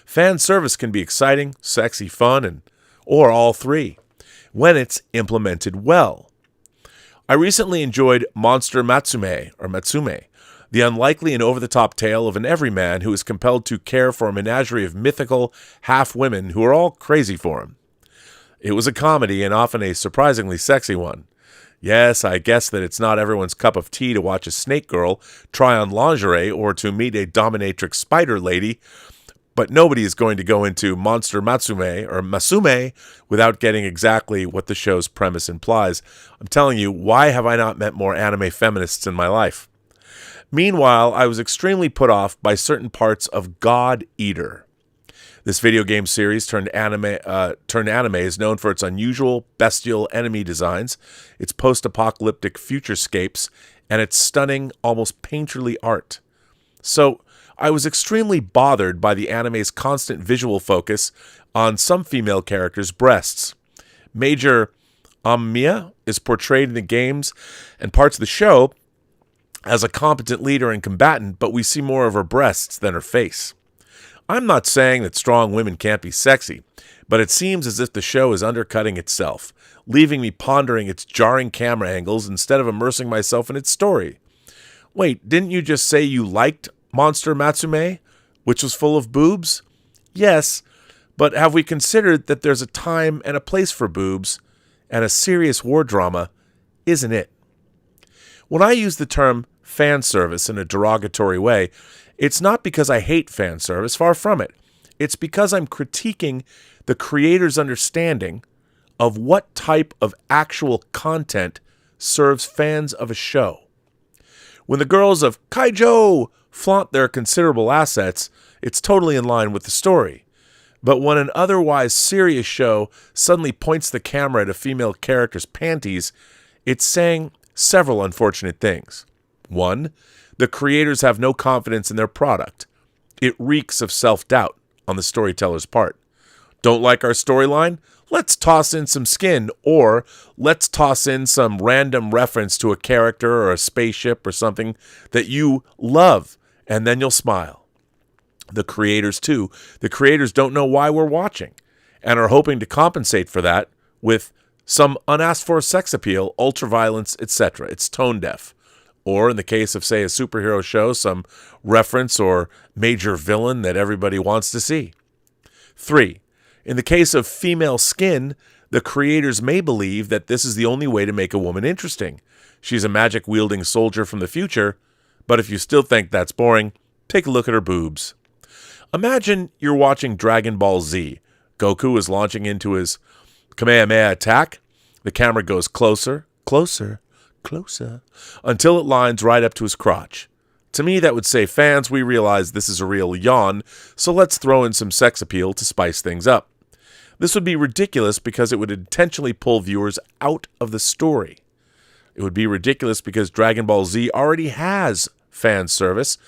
Speaker 1: Fan service can be exciting, sexy, fun, or all three, when it's implemented well. I recently enjoyed Monster Matsume, the unlikely and over-the-top tale of an everyman who is compelled to care for a menagerie of mythical half-women who are all crazy for him. It was a comedy and often a surprisingly sexy one. Yes, I guess that it's not everyone's cup of tea to watch a snake girl try on lingerie or to meet a dominatrix spider lady, but nobody is going to go into Monster Masume without getting exactly what the show's premise implies. I'm telling you, why have I not met more anime feminists in my life? Meanwhile, I was extremely put off by certain parts of God Eater. This video game series turned anime is known for its unusual, bestial enemy designs, its post-apocalyptic futurescapes, and its stunning, almost painterly art. So, I was extremely bothered by the anime's constant visual focus on some female characters' breasts. Major Ammiya is portrayed in the games and parts of the show as a competent leader and combatant, but we see more of her breasts than her face. I'm not saying that strong women can't be sexy, but it seems as if the show is undercutting itself, leaving me pondering its jarring camera angles instead of immersing myself in its story. Wait, didn't you just say you liked Monster Matsume, which was full of boobs? Yes, but have we considered that there's a time and a place for boobs, and a serious war drama isn't it? When I use the term fan service in a derogatory way, it's not because I hate fan service, far from it. It's because I'm critiquing the creator's understanding of what type of actual content serves fans of a show. When the girls of Kaijo flaunt their considerable assets, it's totally in line with the story. But when an otherwise serious show suddenly points the camera at a female character's panties, it's saying several unfortunate things. 1, the creators have no confidence in their product. It reeks of self-doubt on the storyteller's part. Don't like our storyline? Let's toss in some skin, or let's toss in some random reference to a character or a spaceship or something that you love, and then you'll smile. The creators, too. The creators don't know why we're watching and are hoping to compensate for that with some unasked-for sex appeal, ultraviolence, etc. It's tone deaf. Or in the case of, say, a superhero show, some reference or major villain that everybody wants to see. 3, in the case of female skin, the creators may believe that this is the only way to make a woman interesting. She's a magic-wielding soldier from the future, but if you still think that's boring, take a look at her boobs. Imagine you're watching Dragon Ball Z. Goku is launching into his Kamehameha attack. The camera goes closer, closer, closer, until it lines right up to his crotch. To me, that would say, fans, we realize this is a real yawn, so let's throw in some sex appeal to spice things up. This would be ridiculous because it would intentionally pull viewers out of the story. It would be ridiculous because Dragon Ball Z already has fan service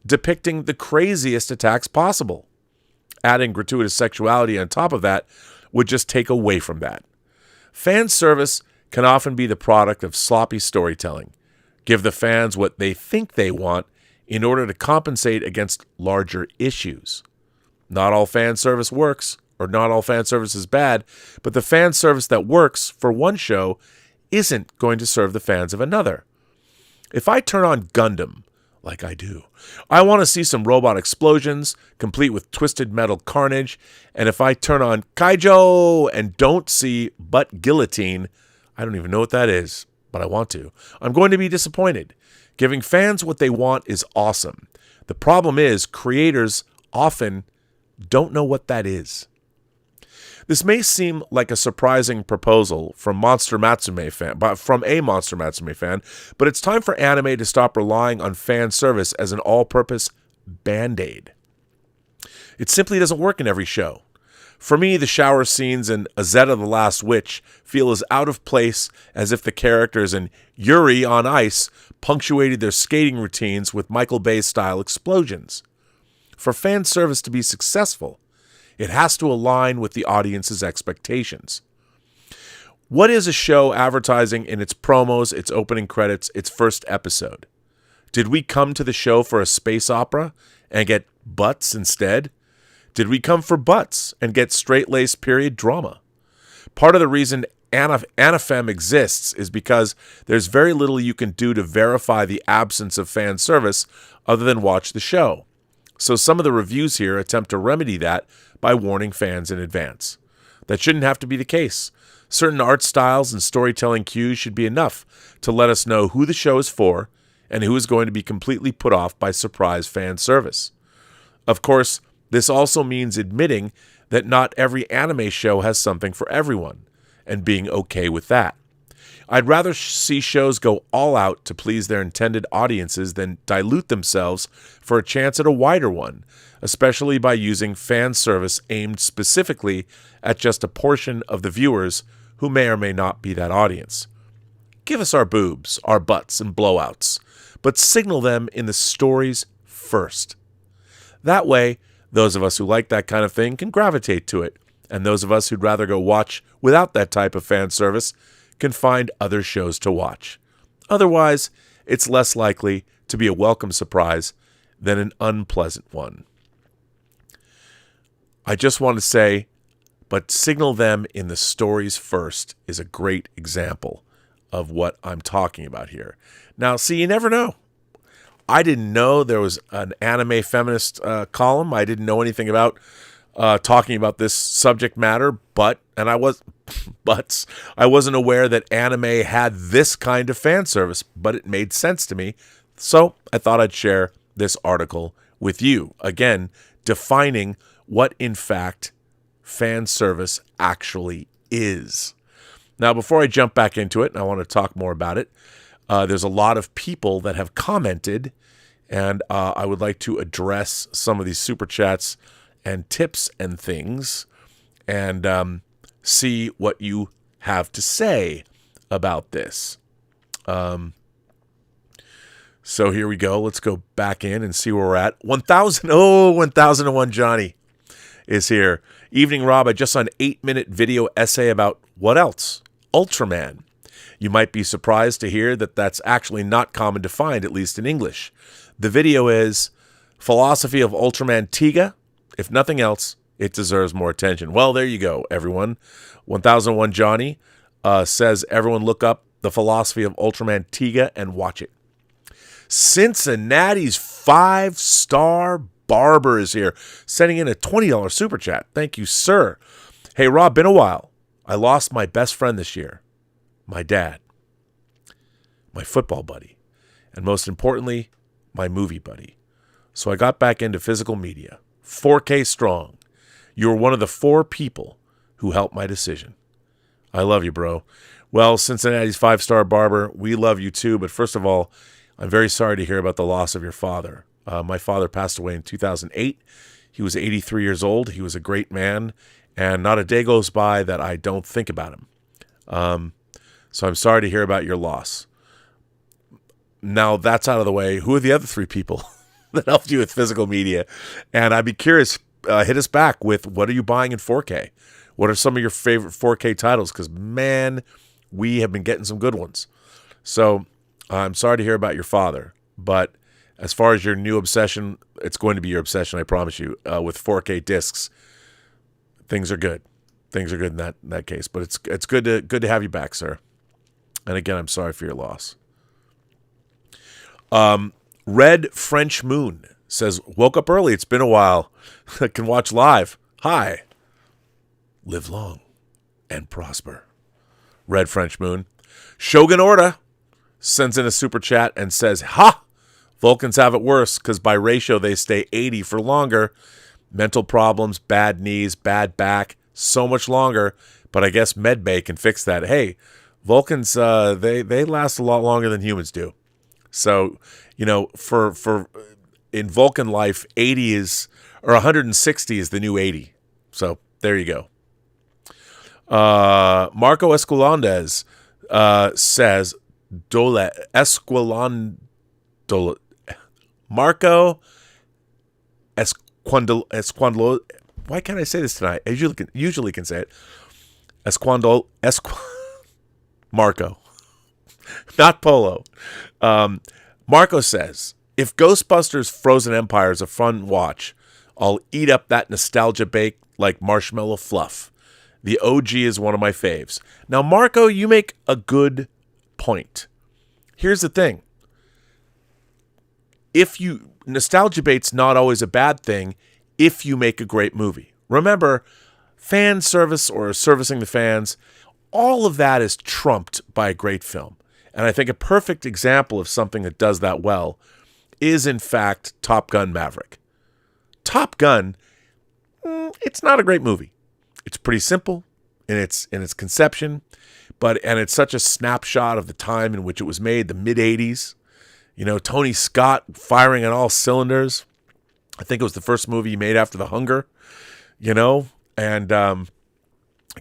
Speaker 1: depicting the craziest attacks possible. Adding gratuitous sexuality on top of that would just take away from that. Fan service can often be the product of sloppy storytelling. Give the fans what they think they want in order to compensate against larger issues. Not all fan service works, or not all fan service is bad, but the fan service that works for one show isn't going to serve the fans of another. If I turn on Gundam, like I do, I want to see some robot explosions, complete with twisted metal carnage, and if I turn on Kaijo and don't see butt guillotine, I don't even know what that is, but I want to, I'm going to be disappointed. Giving fans what they want is awesome. The problem is creators often don't know what that is. This may seem like a surprising proposal from a Monster Matsume fan, but it's time for anime to stop relying on fan service as an all-purpose Band-Aid. It simply doesn't work in every show. For me, the shower scenes in Azeta the Last Witch feel as out of place as if the characters in Yuri on Ice punctuated their skating routines with Michael Bay-style explosions. For fan service to be successful, it has to align with the audience's expectations. What is a show advertising in its promos, its opening credits, its first episode? Did we come to the show for a space opera and get butts instead? Did we come for butts and get straight-laced period drama? Part of the reason Anafem exists is because there's very little you can do to verify the absence of fan service other than watch the show. So some of the reviews here attempt to remedy that by warning fans in advance. That shouldn't have to be the case. Certain art styles and storytelling cues should be enough to let us know who the show is for and who is going to be completely put off by surprise fan service. Of course, this also means admitting that not every anime show has something for everyone, and being okay with that. I'd rather see shows go all out to please their intended audiences than dilute themselves for a chance at a wider one, especially by using fan service aimed specifically at just a portion of the viewers who may or may not be that audience. Give us our boobs, our butts, and blowouts, but signal them in the stories first. That way, those of us who like that kind of thing can gravitate to it, and those of us who'd rather go watch without that type of fan service can find other shows to watch. Otherwise, it's less likely to be a welcome surprise than an unpleasant one. I just want to say, but signal them in the stories first is a great example of what I'm talking about here. Now, see, you never know. I didn't know there was an anime feminist column. I didn't know anything about talking about this subject matter, but I wasn't aware that anime had this kind of fan service, but it made sense to me. So I thought I'd share this article with you. Again, defining what, in fact, fan service actually is. Now, before I jump back into it, and I want to talk more about it, there's a lot of people that have commented And I would like to address some of these super chats and tips and things and see what you have to say about this. So here we go. Let's go back in and see where we're at. 1001 Johnny is here. Evening, Rob. I just saw an 8-minute video essay about what else? Ultraman. You might be surprised to hear that that's actually not common to find, at least in English. The video is Philosophy of Ultraman Tiga. If nothing else, it deserves more attention. Well, there you go, everyone. 1001 Johnny says everyone look up the Philosophy of Ultraman Tiga and watch it. Cincinnati's 5-star Barber is here, sending in a $20 super chat. Thank you, sir. Hey, Rob, been a while. I lost my best friend this year, my dad, my football buddy, and most importantly, my movie buddy. So I got back into physical media, 4K strong. You were one of the 4 people who helped my decision. I love you, bro. Well, Cincinnati's 5-star Barber, we love you too, but first of all, I'm very sorry to hear about the loss of your father. My father passed away in 2008. He was 83 years old. He was a great man, and not a day goes by that I don't think about him. So I'm sorry to hear about your loss. Now that's out of the way. Who are the other 3 people that helped you with physical media? And I'd be curious, hit us back with what are you buying in 4K? What are some of your favorite 4K titles? Because, man, we have been getting some good ones. So I'm sorry to hear about your father, but as far as your new obsession, it's going to be your obsession, I promise you, with 4K discs. Things are good. Things are good in that case, but it's good to have you back, sir. And again, I'm sorry for your loss. Red French Moon says, woke up early. It's been a while. I can watch live. Hi. Live long and prosper. Red French Moon. Shogun Orta sends in a super chat and says, ha! Vulcans have it worse because by ratio they stay 80 for longer. Mental problems, bad knees, bad back, so much longer. But I guess MedBay can fix that. Hey, Vulcans, they last a lot longer than humans do. So, for in Vulcan life, 80 is, or 160 is the new 80. So there you go. Marco Esquilandes says, Marco Esquandlo. Why can't I say this tonight? I usually can say it. Marco, not Polo. Marco says, if Ghostbusters Frozen Empire is a fun watch, I'll eat up that nostalgia bake like marshmallow fluff. The OG is one of my faves. Now, Marco, you make a good point. Here's the thing. Nostalgia bait's not always a bad thing if you make a great movie. Remember, fan service or servicing the fans, all of that is trumped by a great film. And I think a perfect example of something that does that well is, in fact, Top Gun Maverick. Top Gun, it's not a great movie. It's pretty simple in its conception, and it's such a snapshot of the time in which it was made, the mid-'80s. Tony Scott firing on all cylinders. I think it was the first movie he made after The Hunger, and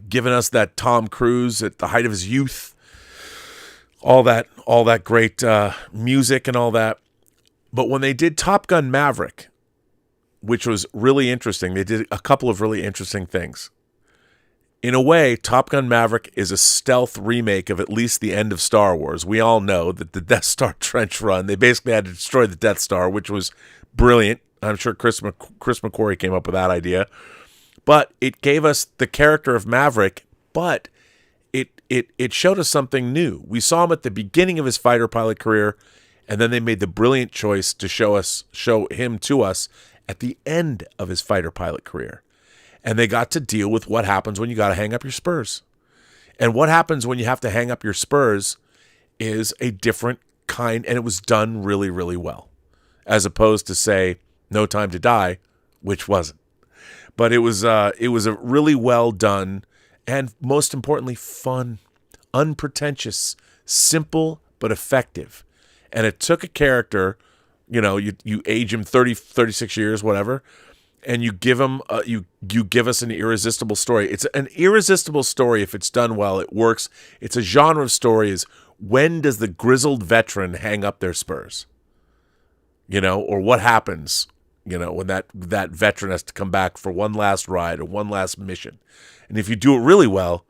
Speaker 1: giving us that Tom Cruise at the height of his youth, all that great music and all that. But when they did Top Gun Maverick, which was really interesting, they did a couple of really interesting things. In a way, Top Gun Maverick is a stealth remake of at least the end of Star Wars. We all know that the Death Star trench run, they basically had to destroy the Death Star, which was brilliant. I'm sure Chris McQuarrie came up with that idea. But it gave us the character of Maverick, but it showed us something new. We saw him at the beginning of his fighter pilot career, and then they made the brilliant choice to show him to us at the end of his fighter pilot career. And they got to deal with what happens when you got to hang up your spurs. And what happens when you have to hang up your spurs is a different kind, and it was done really, really well. As opposed to, say, No Time to Die, which wasn't. But it was a really well done, and most importantly, fun, unpretentious, simple, but effective. And it took a character You know, you age him 30, 36 years, whatever, and you give him you give us an irresistible story. It's an irresistible story if it's done well. It works. It's a genre of story. Is when does the grizzled veteran hang up their spurs? You know, or what happens? You know, when that veteran has to come back for one last ride or one last mission. And if you do it really well,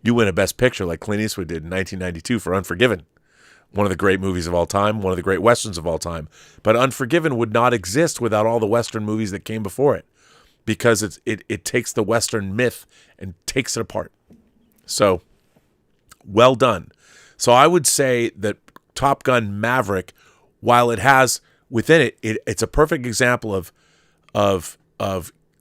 Speaker 1: you win a Best Picture like Clint Eastwood did in 1992 for Unforgiven. One of the great movies of all time, one of the great Westerns of all time. But Unforgiven would not exist without all the Western movies that came before it, because it takes the Western myth and takes it apart. So, well done. So I would say that Top Gun Maverick, while it has within it, it's a perfect example of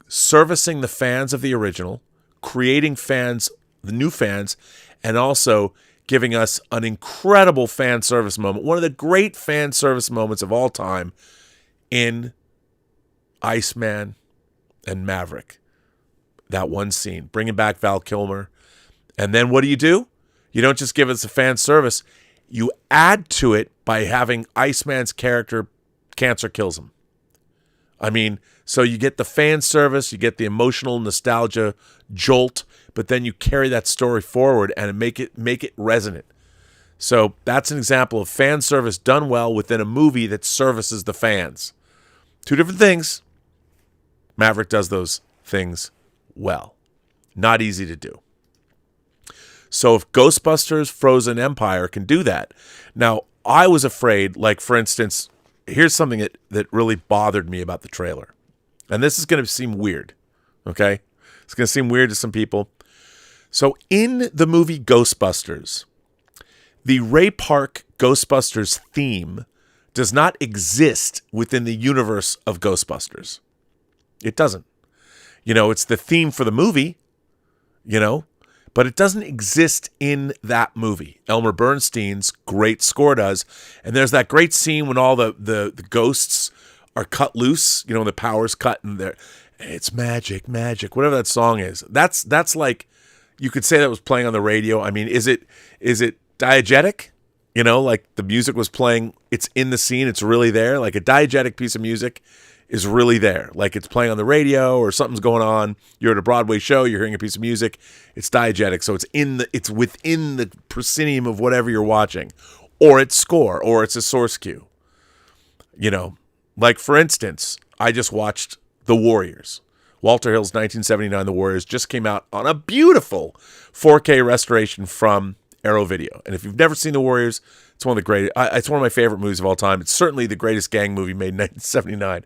Speaker 1: servicing the fans of the original, creating fans, the new fans, and also giving us an incredible fan service moment. One of the great fan service moments of all time in Iceman and Maverick. That one scene, bringing back Val Kilmer. And then what do? You don't just give us a fan service. You add to it by having Iceman's character, cancer kills him. I mean, so you get the fan service, you get the emotional nostalgia jolt, but then you carry that story forward and make it resonant. So that's an example of fan service done well within a movie that services the fans. Two different things. Maverick does those things well. Not easy to do. So if Ghostbusters Frozen Empire can do that. Now, I was afraid, like, for instance, here's something that really bothered me about the trailer. And this is going to seem weird, okay? It's going to seem weird to some people. So in the movie Ghostbusters, the Ray Park Ghostbusters theme does not exist within the universe of Ghostbusters. It doesn't. You know, it's the theme for the movie, you know, but it doesn't exist in that movie. Elmer Bernstein's great score does. And there's that great scene when all the ghosts are cut loose, you know, when the power's cut and it's magic, whatever that song is. That's like, you could say that was playing on the radio. I mean, is it diegetic? You know, like the music was playing, it's in the scene, it's really there. Like a diegetic piece of music is really there. Like it's playing on the radio or something's going on. You're at a Broadway show, you're hearing a piece of music, it's diegetic. So it's within the proscenium of whatever you're watching. Or it's score, or it's a source cue. You know, like for instance, I just watched The Warriors. Walter Hill's 1979 The Warriors just came out on a beautiful 4K restoration from Arrow Video. And if you've never seen The Warriors, it's one of the great. It's one of my favorite movies of all time. It's certainly the greatest gang movie made in 1979.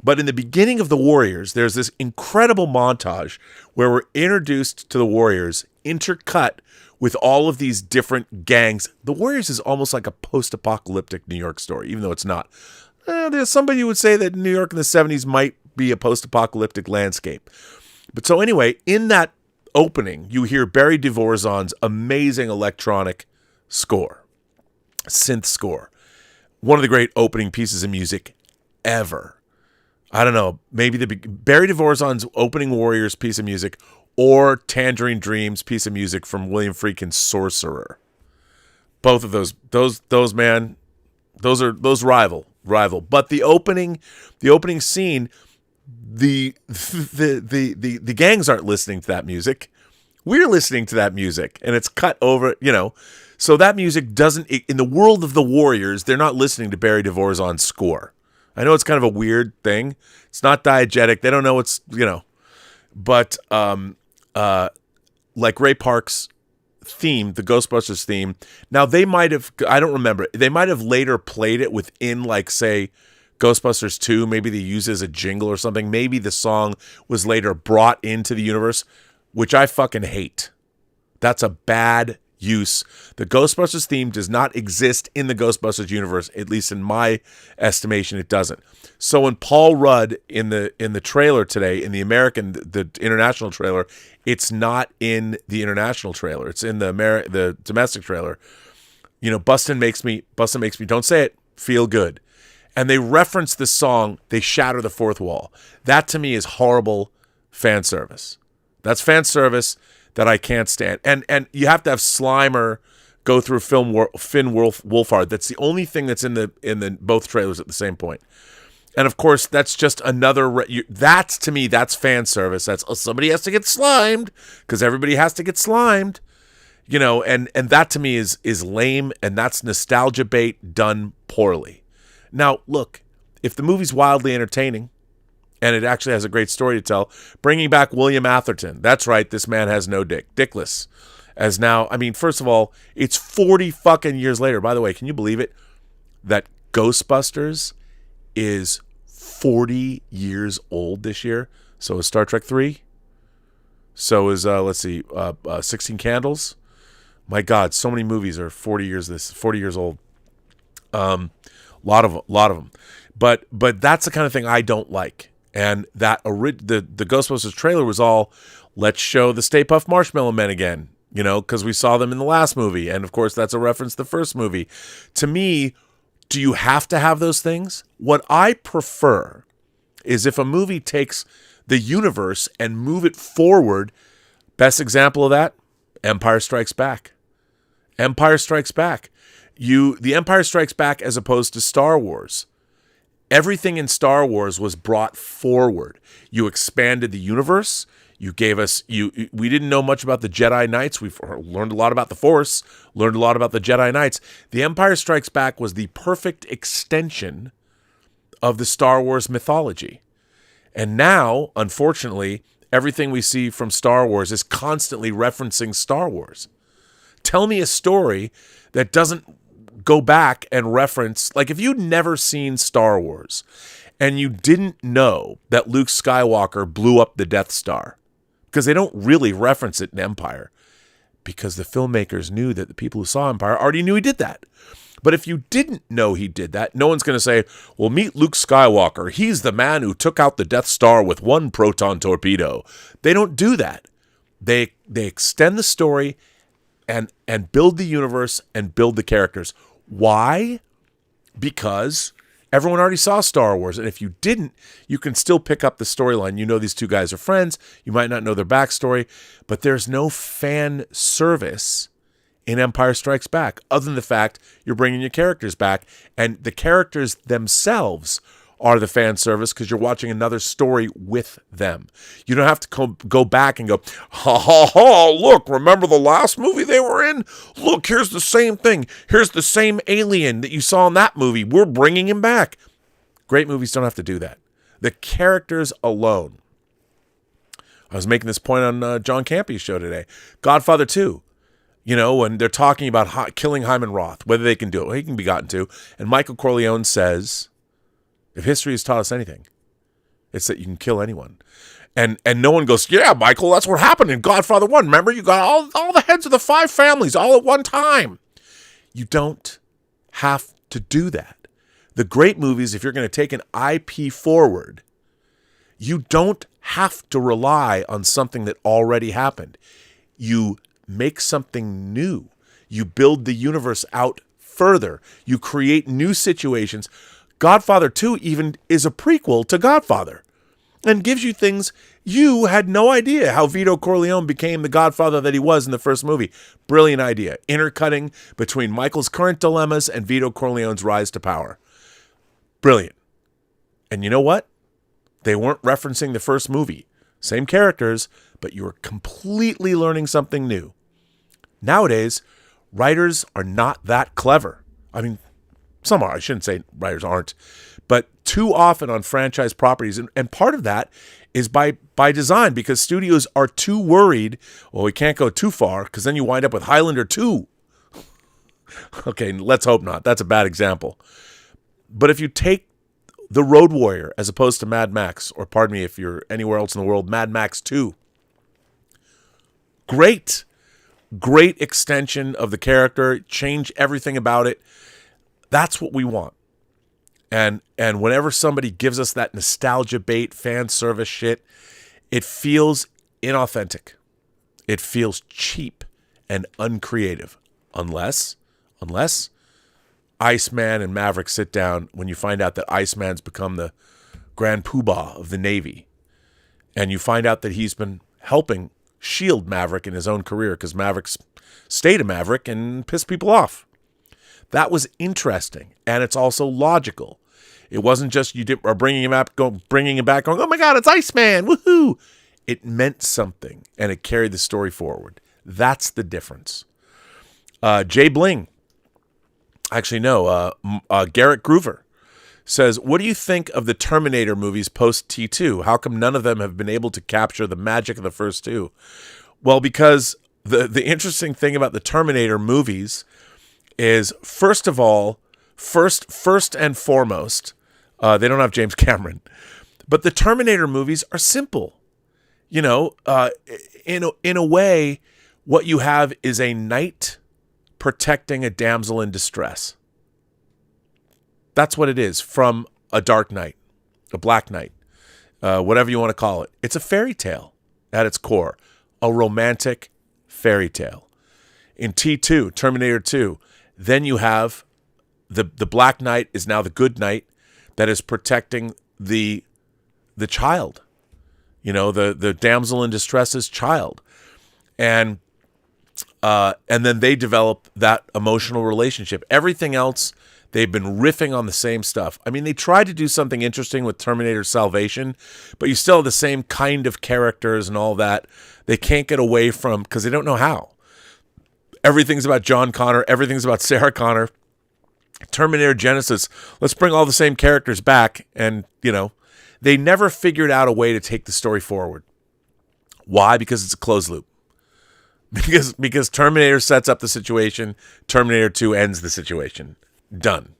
Speaker 1: But in the beginning of The Warriors, there's this incredible montage where we're introduced to the Warriors, intercut with all of these different gangs. The Warriors is almost like a post-apocalyptic New York story, even though it's not. There's somebody who would say that New York in the 70s might be a post-apocalyptic landscape. But so anyway, in that opening, you hear Barry Dvorak's amazing electronic score, synth score. One of the great opening pieces of music ever. I don't know, maybe Barry Dvorak's opening Warriors piece of music or Tangerine Dream's piece of music from William Friedkin's Sorcerer. Both of those man, those rival. But the opening scene, the gangs aren't listening to that music. We're listening to that music, and it's cut over, you know. So that music doesn't, in the world of the Warriors, they're not listening to Barry Dvorak's score. I know it's kind of a weird thing. It's not diegetic. They don't know it's, you know. But like Ray Park's theme, the Ghostbusters theme, now they might have, I don't remember, they might have later played it within, like, say, Ghostbusters 2. Maybe they use it as a jingle or something. Maybe the song was later brought into the universe, which I fucking hate. That's a bad use. The Ghostbusters theme does not exist in the Ghostbusters universe, at least in my estimation, it doesn't. So when Paul Rudd in the trailer today, in the international trailer, it's not in the international trailer. It's in the domestic trailer. You know, Bustin' makes me, don't say it, feel good. And they reference this song, they shatter the fourth wall. That to me is horrible fan service. That's fan service that I can't stand. And you have to have Slimer go through Finn Wolfhard. That's the only thing that's in the both trailers at the same point. And of course, that's just another. That's, to me, that's fan service. That's somebody has to get slimed because everybody has to get slimed, And that to me is lame, and that's nostalgia bait done poorly. Now, look, if the movie's wildly entertaining, and it actually has a great story to tell, bringing back William Atherton. That's right, this man has no dick, dickless. As now, I mean, first of all, it's 40 fucking years later. By the way, can you believe it? That Ghostbusters is 40 years old this year. So is Star Trek 3. So is 16 Candles. My God, so many movies are 40 years old. Lot of them. But that's the kind of thing I don't like. And that the Ghostbusters trailer was all, let's show the Stay Puft Marshmallow Men again, because we saw them in the last movie. And of course, that's a reference to the first movie. To me, do you have to have those things? What I prefer is if a movie takes the universe and move it forward. Best example of that, Empire Strikes Back. Empire Strikes Back. The Empire Strikes Back as opposed to Star Wars. Everything in Star Wars was brought forward. You expanded the universe. You gave us, we didn't know much about the Jedi Knights. We've learned a lot about the Force, learned a lot about the Jedi Knights. The Empire Strikes Back was the perfect extension of the Star Wars mythology. And now, unfortunately, everything we see from Star Wars is constantly referencing Star Wars. Tell me a story that doesn't go back and reference, like if you'd never seen Star Wars and you didn't know that Luke Skywalker blew up the Death Star, because they don't really reference it in Empire, because the filmmakers knew that the people who saw Empire already knew he did that. But if you didn't know he did that, no one's going to say, well, meet Luke Skywalker. He's the man who took out the Death Star with one proton torpedo. They don't do that. They extend the story and build the universe and build the characters. Why? Because everyone already saw Star Wars, and if you didn't, you can still pick up the storyline. You know these two guys are friends. You might not know their backstory, but there's no fan service in Empire Strikes Back, other than the fact you're bringing your characters back, and the characters themselves are the fan service because you're watching another story with them. You don't have to go back and go, ha ha ha, look, remember the last movie they were in? Look, here's the same thing. Here's the same alien that you saw in that movie. We're bringing him back. Great movies don't have to do that. The characters alone. I was making this point on John Campy's show today. Godfather 2. When they're talking about killing Hyman Roth, whether they can do it, well, he can be gotten to. And Michael Corleone says, if history has taught us anything, it's that you can kill anyone. And no one goes, yeah, Michael, that's what happened in Godfather 1. Remember, you got all the heads of the 5 families all at one time. You don't have to do that. The great movies, if you're going to take an IP forward, you don't have to rely on something that already happened. You make something new. You build the universe out further. You create new situations. Godfather 2 even is a prequel to Godfather and gives you things you had no idea how Vito Corleone became the Godfather that he was in the first movie. Brilliant idea. Intercutting between Michael's current dilemmas and Vito Corleone's rise to power. Brilliant. And you know what? They weren't referencing the first movie. Same characters, but you were completely learning something new. Nowadays, writers are not that clever. I mean, some are. I shouldn't say writers aren't. But too often on franchise properties, and part of that is by design, because studios are too worried, well, we can't go too far, because then you wind up with Highlander 2. Okay, let's hope not. That's a bad example. But if you take The Road Warrior as opposed to Mad Max, or pardon me if you're anywhere else in the world, Mad Max 2. Great extension of the character, change everything about it. That's what we want. And whenever somebody gives us that nostalgia bait, fan service shit, it feels inauthentic. It feels cheap and uncreative. Unless Iceman and Maverick sit down when you find out that Iceman's become the Grand Poobah of the Navy. And you find out that he's been helping shield Maverick in his own career because Maverick's stayed a Maverick and pissed people off. That was interesting, and it's also logical. It wasn't just bringing him back, going, oh my God, it's Iceman, woohoo! It meant something, and it carried the story forward. That's the difference. Jay Bling, actually no, Garrett Groover says, what do you think of the Terminator movies post T2? How come none of them have been able to capture the magic of the first two? Well, because the interesting thing about the Terminator movies is, first of all, first and foremost, they don't have James Cameron, but the Terminator movies are simple. You know, in a way, what you have is a knight protecting a damsel in distress. That's what it is, from a Dark Knight, a Black Knight, whatever you want to call it. It's a fairy tale at its core, a romantic fairy tale. In T2, Terminator 2, then you have the Black Knight is now the good knight that is protecting the child, you know, the damsel in distress's child. And then they develop that emotional relationship. Everything else, they've been riffing on the same stuff. I mean, they tried to do something interesting with Terminator Salvation, but you still have the same kind of characters and all that. They can't get away from, because they don't know how. Everything's about John Connor. Everything's about Sarah Connor. Terminator Genesis, let's bring all the same characters back. And, you know, they never figured out a way to take the story forward. Why? Because it's a closed loop. Because Terminator sets up the situation, Terminator 2 ends the situation. Done.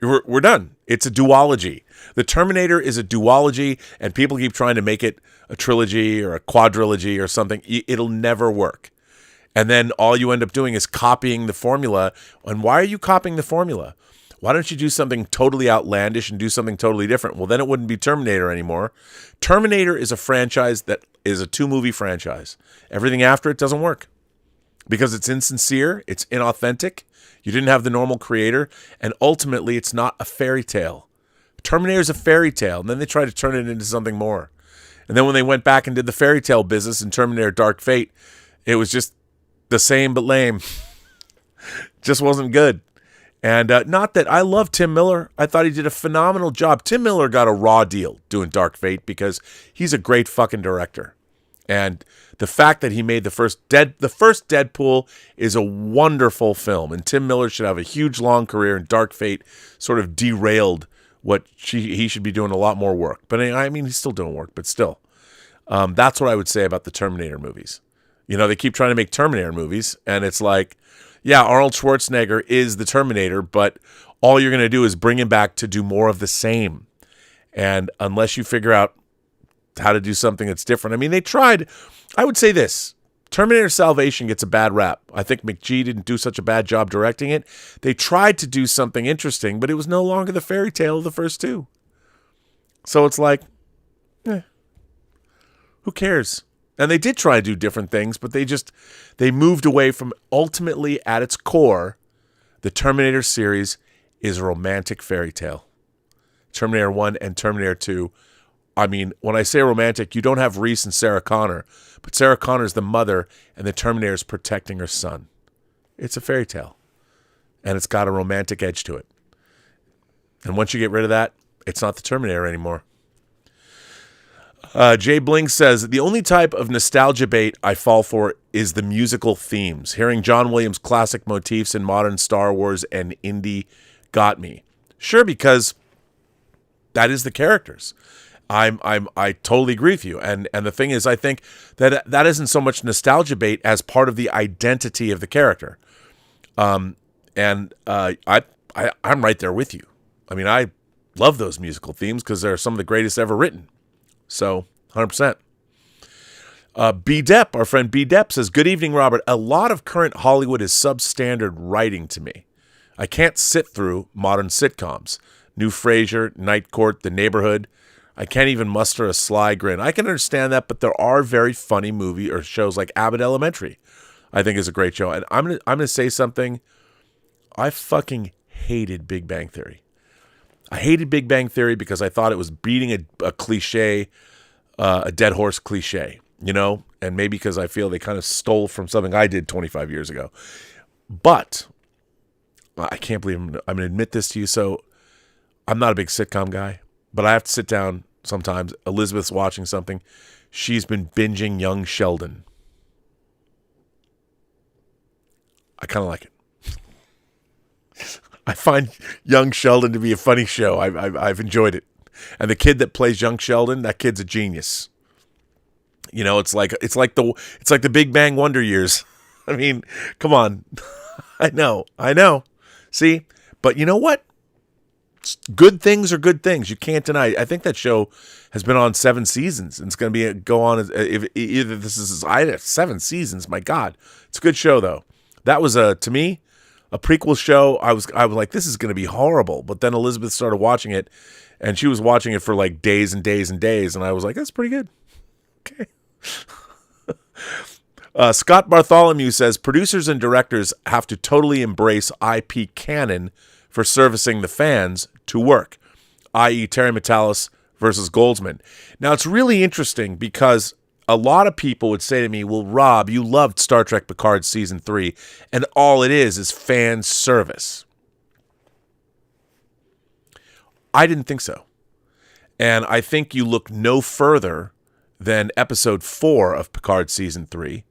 Speaker 1: We're done. It's a duology. The Terminator is a duology, and people keep trying to make it a trilogy or a quadrilogy or something. It'll never work. And then all you end up doing is copying the formula. And why are you copying the formula? Why don't you do something totally outlandish and do something totally different? Well, then it wouldn't be Terminator anymore. Terminator is a franchise that is a 2-movie franchise. Everything after it doesn't work because it's insincere, it's inauthentic. You didn't have the normal creator, and ultimately it's not a fairy tale. Terminator is a fairy tale, and then they tried to turn it into something more. And then when they went back and did the fairy tale business in Terminator Dark Fate, it was just the same but lame. Just wasn't good. And not that I love Tim Miller. I thought he did a phenomenal job. Tim Miller got a raw deal doing Dark Fate because he's a great fucking director. And the fact that he made the first Deadpool is a wonderful film. And Tim Miller should have a huge, long career. And Dark Fate sort of derailed what he should be doing a lot more work. But I mean, he's still doing work, but still. That's what I would say about the Terminator movies. You know, they keep trying to make Terminator movies, and it's like, yeah, Arnold Schwarzenegger is the Terminator, but all you're going to do is bring him back to do more of the same. And unless you figure out how to do something that's different. I mean, they tried. I would say this. Terminator Salvation gets a bad rap. I think McGee didn't do such a bad job directing it. They tried to do something interesting, but it was no longer the fairy tale of the first two. So it's like, who cares? And they did try to do different things, but they moved away from, ultimately at its core, the Terminator series is a romantic fairy tale. Terminator 1 and Terminator 2. I mean, when I say romantic, you don't have Reese and Sarah Connor, but Sarah Connor's the mother and the Terminator's protecting her son. It's a fairy tale. And it's got a romantic edge to it. And once you get rid of that, it's not the Terminator anymore. Jay Bling says, the only type of nostalgia bait I fall for is the musical themes. Hearing John Williams' classic motifs in modern Star Wars and indie got me. Sure, because that is the characters. I totally agree with you. And the thing is, I think that isn't so much nostalgia bait as part of the identity of the character. I'm right there with you. I mean, I love those musical themes because they're some of the greatest ever written. So, 100%. B. Depp, our friend B. Depp says, good evening, Robert. A lot of current Hollywood is substandard writing to me. I can't sit through modern sitcoms. New Frasier, Night Court, The Neighborhood. I can't even muster a sly grin. I can understand that, but there are very funny movie or shows like Abbott Elementary, I think is a great show. And I'm gonna say something. I fucking hated Big Bang Theory. I hated Big Bang Theory because I thought it was beating a cliche, a dead horse cliche. and maybe because I feel they kind of stole from something I did 25 years ago. But I can't believe I'm going to admit this to you. So I'm not a big sitcom guy, but I have to sit down sometimes. Elizabeth's watching something. She's been binging Young Sheldon. I kind of like it. I find Young Sheldon to be a funny show. I've enjoyed it. And the kid that plays Young Sheldon, that kid's a genius. It's like the Big Bang Wonder years. I mean, come on. I know. See? But you know what? Good things are good things. You can't deny it. I think that show has been on 7 seasons, and it's going to go on if either this is 7 seasons. My God, it's a good show though. That was to me a prequel show. I was like, this is going to be horrible. But then Elizabeth started watching it, and she was watching it for like days and days and days, and I was like, that's pretty good. Okay. Scott Bartholomew says producers and directors have to totally embrace IP canon for servicing the fans to work, i.e. Terry Metalis versus Goldsman. Now, it's really interesting because a lot of people would say to me, well, Rob, you loved Star Trek Picard Season 3, and all it is fan service. I didn't think so. And I think you look no further than Episode 4 of Picard Season 3.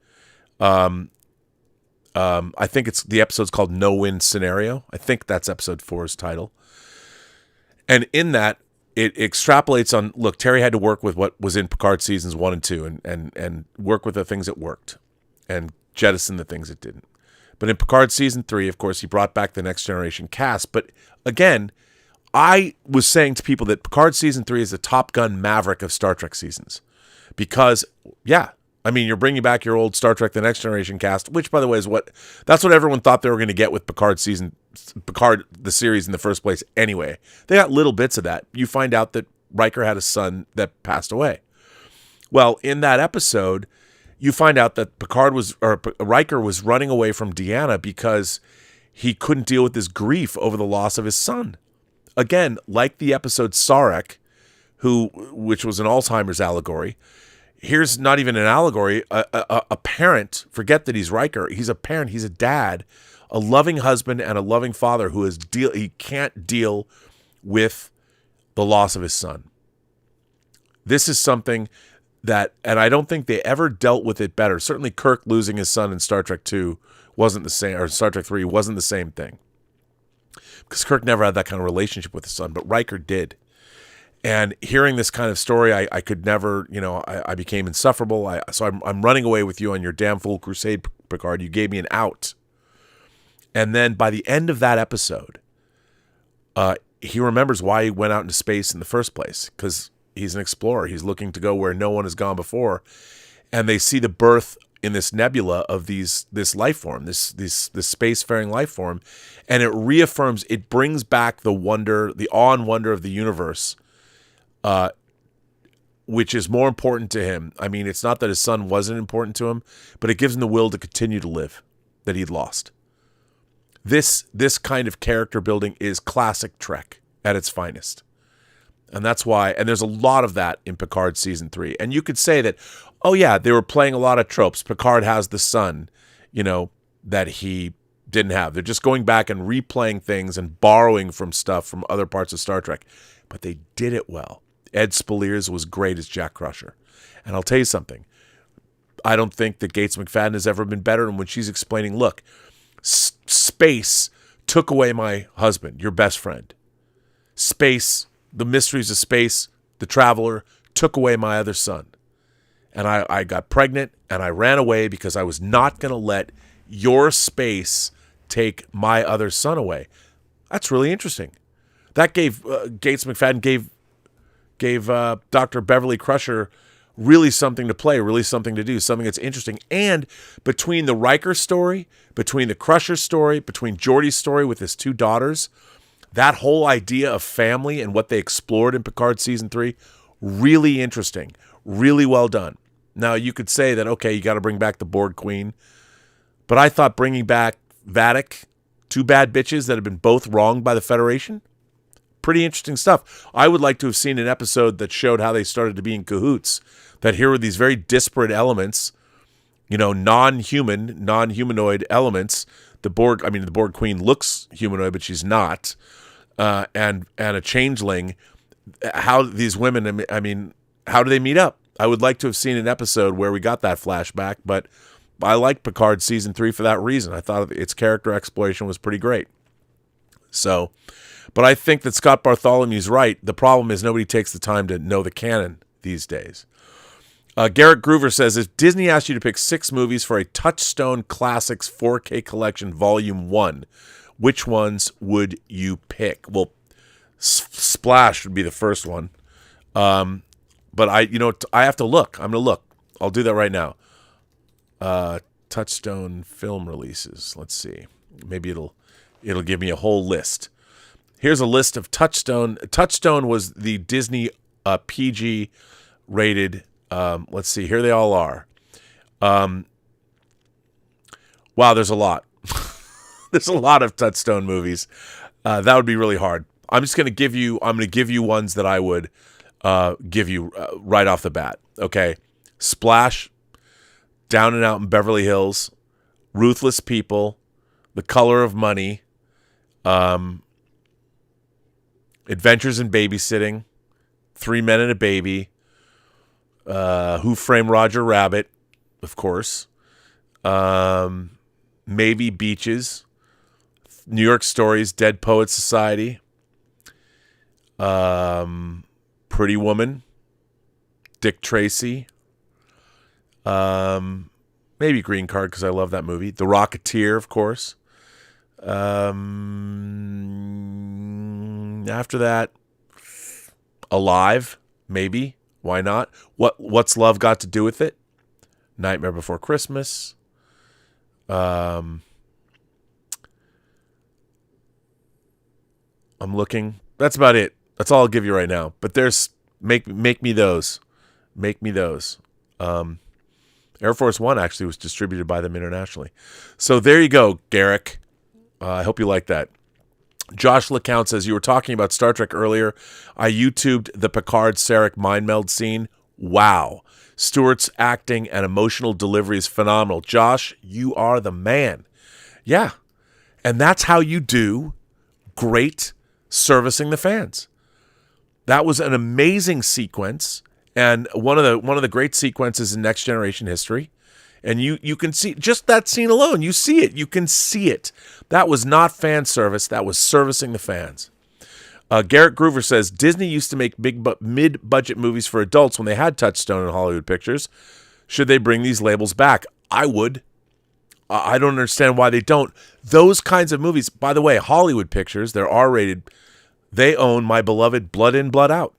Speaker 1: I think the episode's called No Win Scenario. I think that's Episode 4's title. And in that, it extrapolates on, look, Terry had to work with what was in Picard Seasons 1 and 2 and work with the things that worked and jettison the things that didn't. But in Picard Season 3, of course, he brought back the Next Generation cast. But again, I was saying to people that Picard Season 3 is the Top Gun Maverick of Star Trek seasons. Because, yeah, I mean, you're bringing back your old Star Trek The Next Generation cast, which, by the way, that's what everyone thought they were going to get with Picard, the series in the first place anyway. They got little bits of that. You find out that Riker had a son that passed away. Well, in that episode, you find out that Riker was running away from Deanna because he couldn't deal with his grief over the loss of his son. Again, like the episode Sarek, which was an Alzheimer's allegory. Here's not even an allegory. A parent, forget that he's Riker. He's a parent. He's a dad, a loving husband and a loving father he can't deal with the loss of his son. This is something that, and I don't think they ever dealt with it better. Certainly Kirk losing his son in Star Trek 2 wasn't the same, or Star Trek 3 wasn't the same thing. Because Kirk never had that kind of relationship with his son, but Riker did. And hearing this kind of story, I could never, I became insufferable. So I'm running away with you on your damn fool crusade, Picard. You gave me an out. And then by the end of that episode, he remembers why he went out into space in the first place, because he's an explorer. He's looking to go where no one has gone before. And they see the birth in this nebula of this life form, this spacefaring life form. And it reaffirms, it brings back the wonder, the awe and wonder of the universe, which is more important to him. I mean, it's not that his son wasn't important to him, but it gives him the will to continue to live that he'd lost. This kind of character building is classic Trek at its finest. And that's why, and there's a lot of that in Picard Season 3. And you could say that, oh yeah, they were playing a lot of tropes. Picard has the son, that he didn't have. They're just going back and replaying things and borrowing from stuff from other parts of Star Trek. But they did it well. Ed Spaliers was great as Jack Crusher. And I'll tell you something. I don't think that Gates McFadden has ever been better. And when she's explaining, look, space took away my husband, your best friend. Space, the mysteries of space, the traveler, took away my other son. And I got pregnant and I ran away because I was not going to let your space take my other son away. That's really interesting. That gave Gates McFadden gave Dr. Beverly Crusher really something to play, really something to do, something that's interesting. And between the Riker story, between the Crusher story, between Geordi's story with his 2 daughters, that whole idea of family and what they explored in Picard Season 3, really interesting, really well done. Now, you could say that, okay, you got to bring back the Borg Queen, but I thought bringing back Vadic, 2 bad bitches that had been both wronged by the Federation, pretty interesting stuff. I would like to have seen an episode that showed how they started to be in cahoots, that here were these very disparate elements, non-humanoid elements. The Borg Queen looks humanoid, but she's not. And a changeling. How these women, how do they meet up? I would like to have seen an episode where we got that flashback, but I like Picard season 3 for that reason. I thought its character exploration was pretty great. So, but I think that Scott Bartholomew's right. The problem is nobody takes the time to know the canon these days. Garrett Groover says, if Disney asked you to pick 6 movies for a Touchstone Classics 4K Collection Volume 1, which ones would you pick? Well, Splash would be the first one. But I have to look. I'm going to look. I'll do that right now. Touchstone film releases. Let's see. Maybe it'll give me a whole list. Here's a list of Touchstone. Touchstone was the Disney PG rated. Let's see. Here they all are. Wow, there's a lot. There's a lot of Touchstone movies. That would be really hard. I'm going to give you ones that I would give you right off the bat. Okay. Splash, Down and Out in Beverly Hills, Ruthless People, The Color of Money, Adventures in Babysitting, 3 Men and a Baby, Who Framed Roger Rabbit, of course, maybe Beaches, New York Stories, Dead Poets Society, Pretty Woman, Dick Tracy, maybe Green Card because I love that movie. The Rocketeer, of course. After that, Alive, maybe. Why not? What's Love Got to Do with It? Nightmare Before Christmas. I'm looking. That's about it. That's all I'll give you right now. But there's make me those. Make me those. Air Force One actually was distributed by them internationally. So there you go, Garrick. I hope you like that. Josh LeCount says, you were talking about Star Trek earlier. I YouTubed the Picard-Sarek mind meld scene. Wow. Stewart's acting and emotional delivery is phenomenal. Josh, you are the man. Yeah. And that's how you do great servicing the fans. That was an amazing sequence, and one of the great sequences in Next Generation history. And you can see just that scene alone. You see it. You can see it. That was not fan service. That was servicing the fans. Garrett Groover says, Disney used to make mid-budget movies for adults when they had Touchstone in Hollywood Pictures. Should they bring these labels back? I would. I don't understand why they don't. Those kinds of movies, by the way, Hollywood Pictures, they're R-rated. They own my beloved Blood In, Blood Out.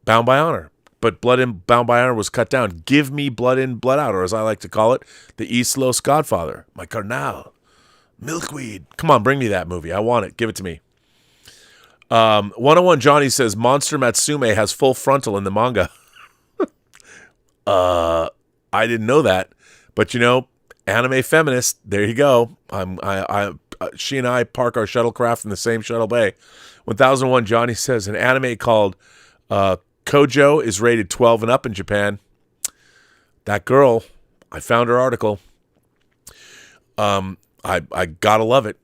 Speaker 1: Bound by Honor. But Bound by Honor was cut down. Give me Blood In, Blood Out, or as I like to call it, the East Los Godfather. My carnal. Milkweed. Come on, bring me that movie. I want it. Give it to me. 101 Johnny says, Monster Matsume has full frontal in the manga. I didn't know that. But, anime feminist, there you go. She and I park our shuttlecraft in the same shuttle bay. 1001 Johnny says, an anime called Kojo is rated 12 and up in Japan. That girl, I found her article. I gotta love it.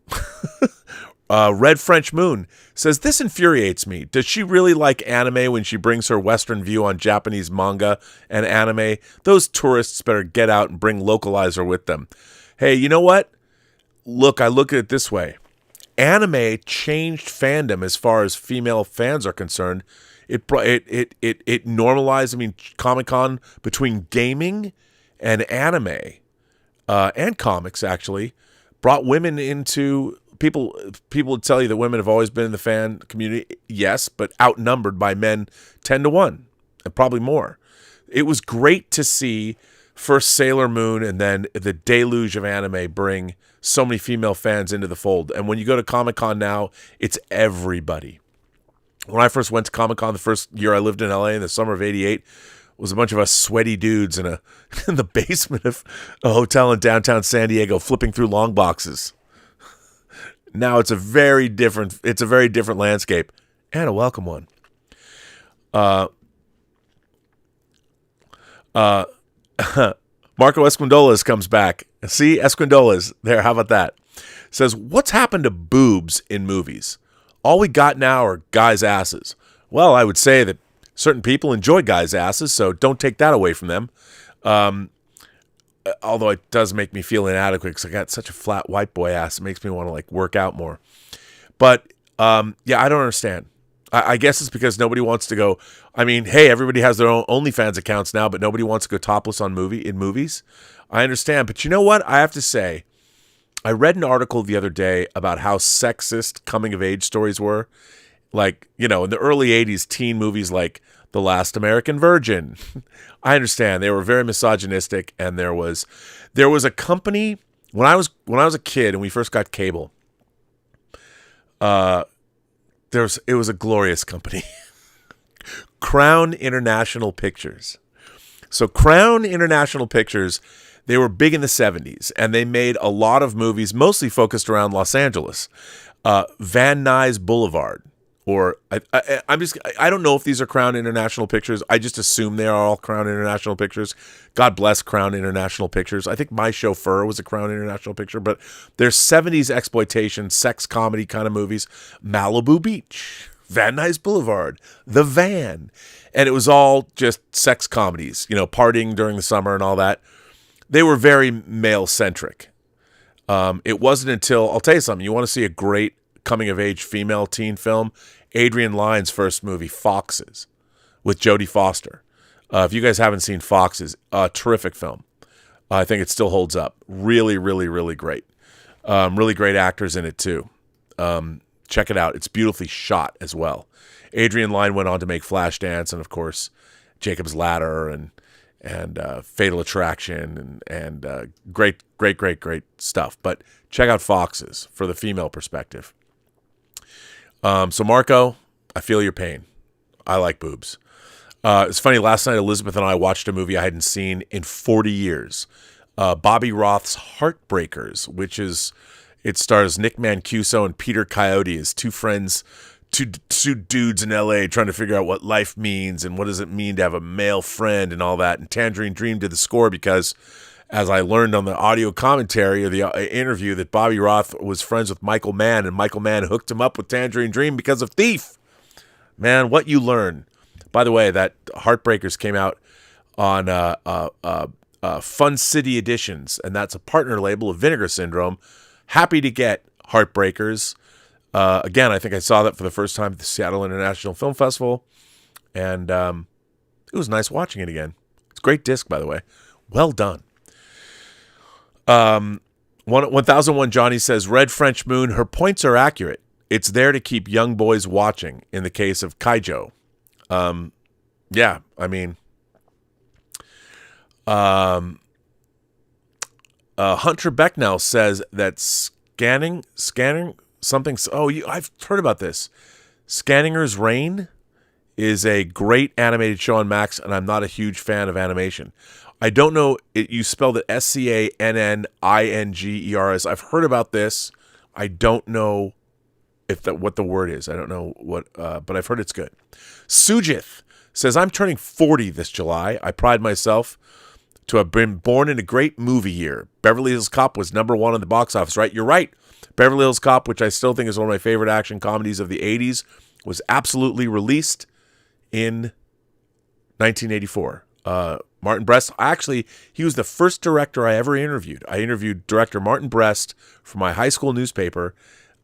Speaker 1: Red French Moon says, this infuriates me. Does she really like anime when she brings her Western view on Japanese manga and anime? Those tourists better get out and bring localizer with them. Hey, you know what? Look, I look at it this way. Anime changed fandom as far as female fans are concerned. It normalized, Comic-Con between gaming and anime and comics actually brought women into people would tell you that women have always been in the fan community. Yes, but outnumbered by men 10-1 and probably more. It was great to see first Sailor Moon and then the deluge of anime bring so many female fans into the fold. And when you go to Comic-Con now, it's everybody. When I first went to Comic-Con the first year I lived in LA in the summer of '88, was a bunch of us sweaty dudes in the basement of a hotel in downtown San Diego flipping through long boxes. Now it's a very different landscape, and a welcome one. Marco Esquindolas comes back. See, Esquindolas there. How about that? Says, what's happened to boobs in movies? All we got now are guys' asses. Well, I would say that certain people enjoy guys' asses, so don't take that away from them. Although it does make me feel inadequate because I got such a flat white boy ass. It makes me want to like work out more. But yeah, I don't understand. I guess it's because nobody wants to go. I mean, hey, everybody has their own OnlyFans accounts now, but nobody wants to go topless in movies. I understand, but you know what? I have to say, I read an article the other day about how sexist coming-of-age stories were. Like, you know, in the early 80s, teen movies like The Last American Virgin. I understand. They were very misogynistic, and there was a company, when I was a kid and we first got cable, it was a glorious company. Crown International Pictures. So Crown International Pictures, they were big in the 70s, and they made a lot of movies, mostly focused around Los Angeles. Van Nuys Boulevard, or I don't know if these are Crown International Pictures. I just assume they are all Crown International Pictures. God bless Crown International Pictures. I think My Chauffeur was a Crown International Picture, but they're 70s exploitation, sex comedy kind of movies. Malibu Beach, Van Nuys Boulevard, The Van, and it was all just sex comedies, you know, partying during the summer and all that. They were very male-centric. It wasn't until, I'll tell you something, you want to see a great coming-of-age female teen film? Adrian Lyne's first movie, Foxes, with Jodie Foster. If you guys haven't seen Foxes, a terrific film. I think it still holds up. Really, really, really great. Really great actors in it, too. Check it out. It's beautifully shot as well. Adrian Lyne went on to make Flashdance and, of course, Jacob's Ladder and Fatal Attraction and great stuff. But check out Foxes for the female perspective. So Marco, I feel your pain. I like boobs. It's funny, last night Elizabeth and I watched a movie I hadn't seen in 40 years. Bobby Roth's Heartbreakers, it stars Nick Mancuso and Peter Coyote as two friends, two dudes in LA trying to figure out what life means and what does it mean to have a male friend and all that. And Tangerine Dream did the score because, as I learned on the audio commentary or the interview, that Bobby Roth was friends with Michael Mann, and Michael Mann hooked him up with Tangerine Dream because of Thief. Man, what you learn. By the way, that Heartbreakers came out on Fun City Editions, and that's a partner label of Vinegar Syndrome. Happy to get Heartbreakers. Again, I think I saw that for the first time at the Seattle International Film Festival, and it was nice watching it again. It's a great disc, by the way. Well done. 1001 Johnny says, Red French Moon, her points are accurate. It's there to keep young boys watching in the case of Kaijo. Yeah, I mean, Hunter Becknell says that scanning something. Oh, I've heard about this. Scanninger's Reign is a great animated show on Max, and I'm not a huge fan of animation. I don't know. You spelled it Scanningers. I've heard about this. I don't know what the word is. I don't know what, but I've heard it's good. Sujith says, I'm turning 40 this July. I pride myself to have been born in a great movie year. Beverly Hills Cop was number one on the box office, right? You're right. Beverly Hills Cop, which I still think is one of my favorite action comedies of the 80s, was absolutely released in 1984. Martin Brest, he was the first director I ever interviewed. I interviewed director Martin Brest for my high school newspaper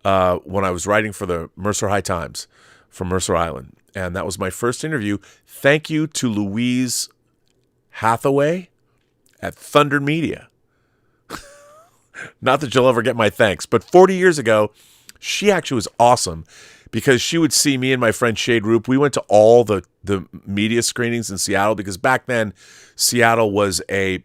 Speaker 1: when I was writing for the Mercer High Times from Mercer Island. And that was my first interview. Thank you to Louise Hathaway at Thunder Media. Not that you'll ever get my thanks, but 40 years ago, she actually was awesome because she would see me and my friend Shade Roop. We went to all the media screenings in Seattle because back then Seattle was a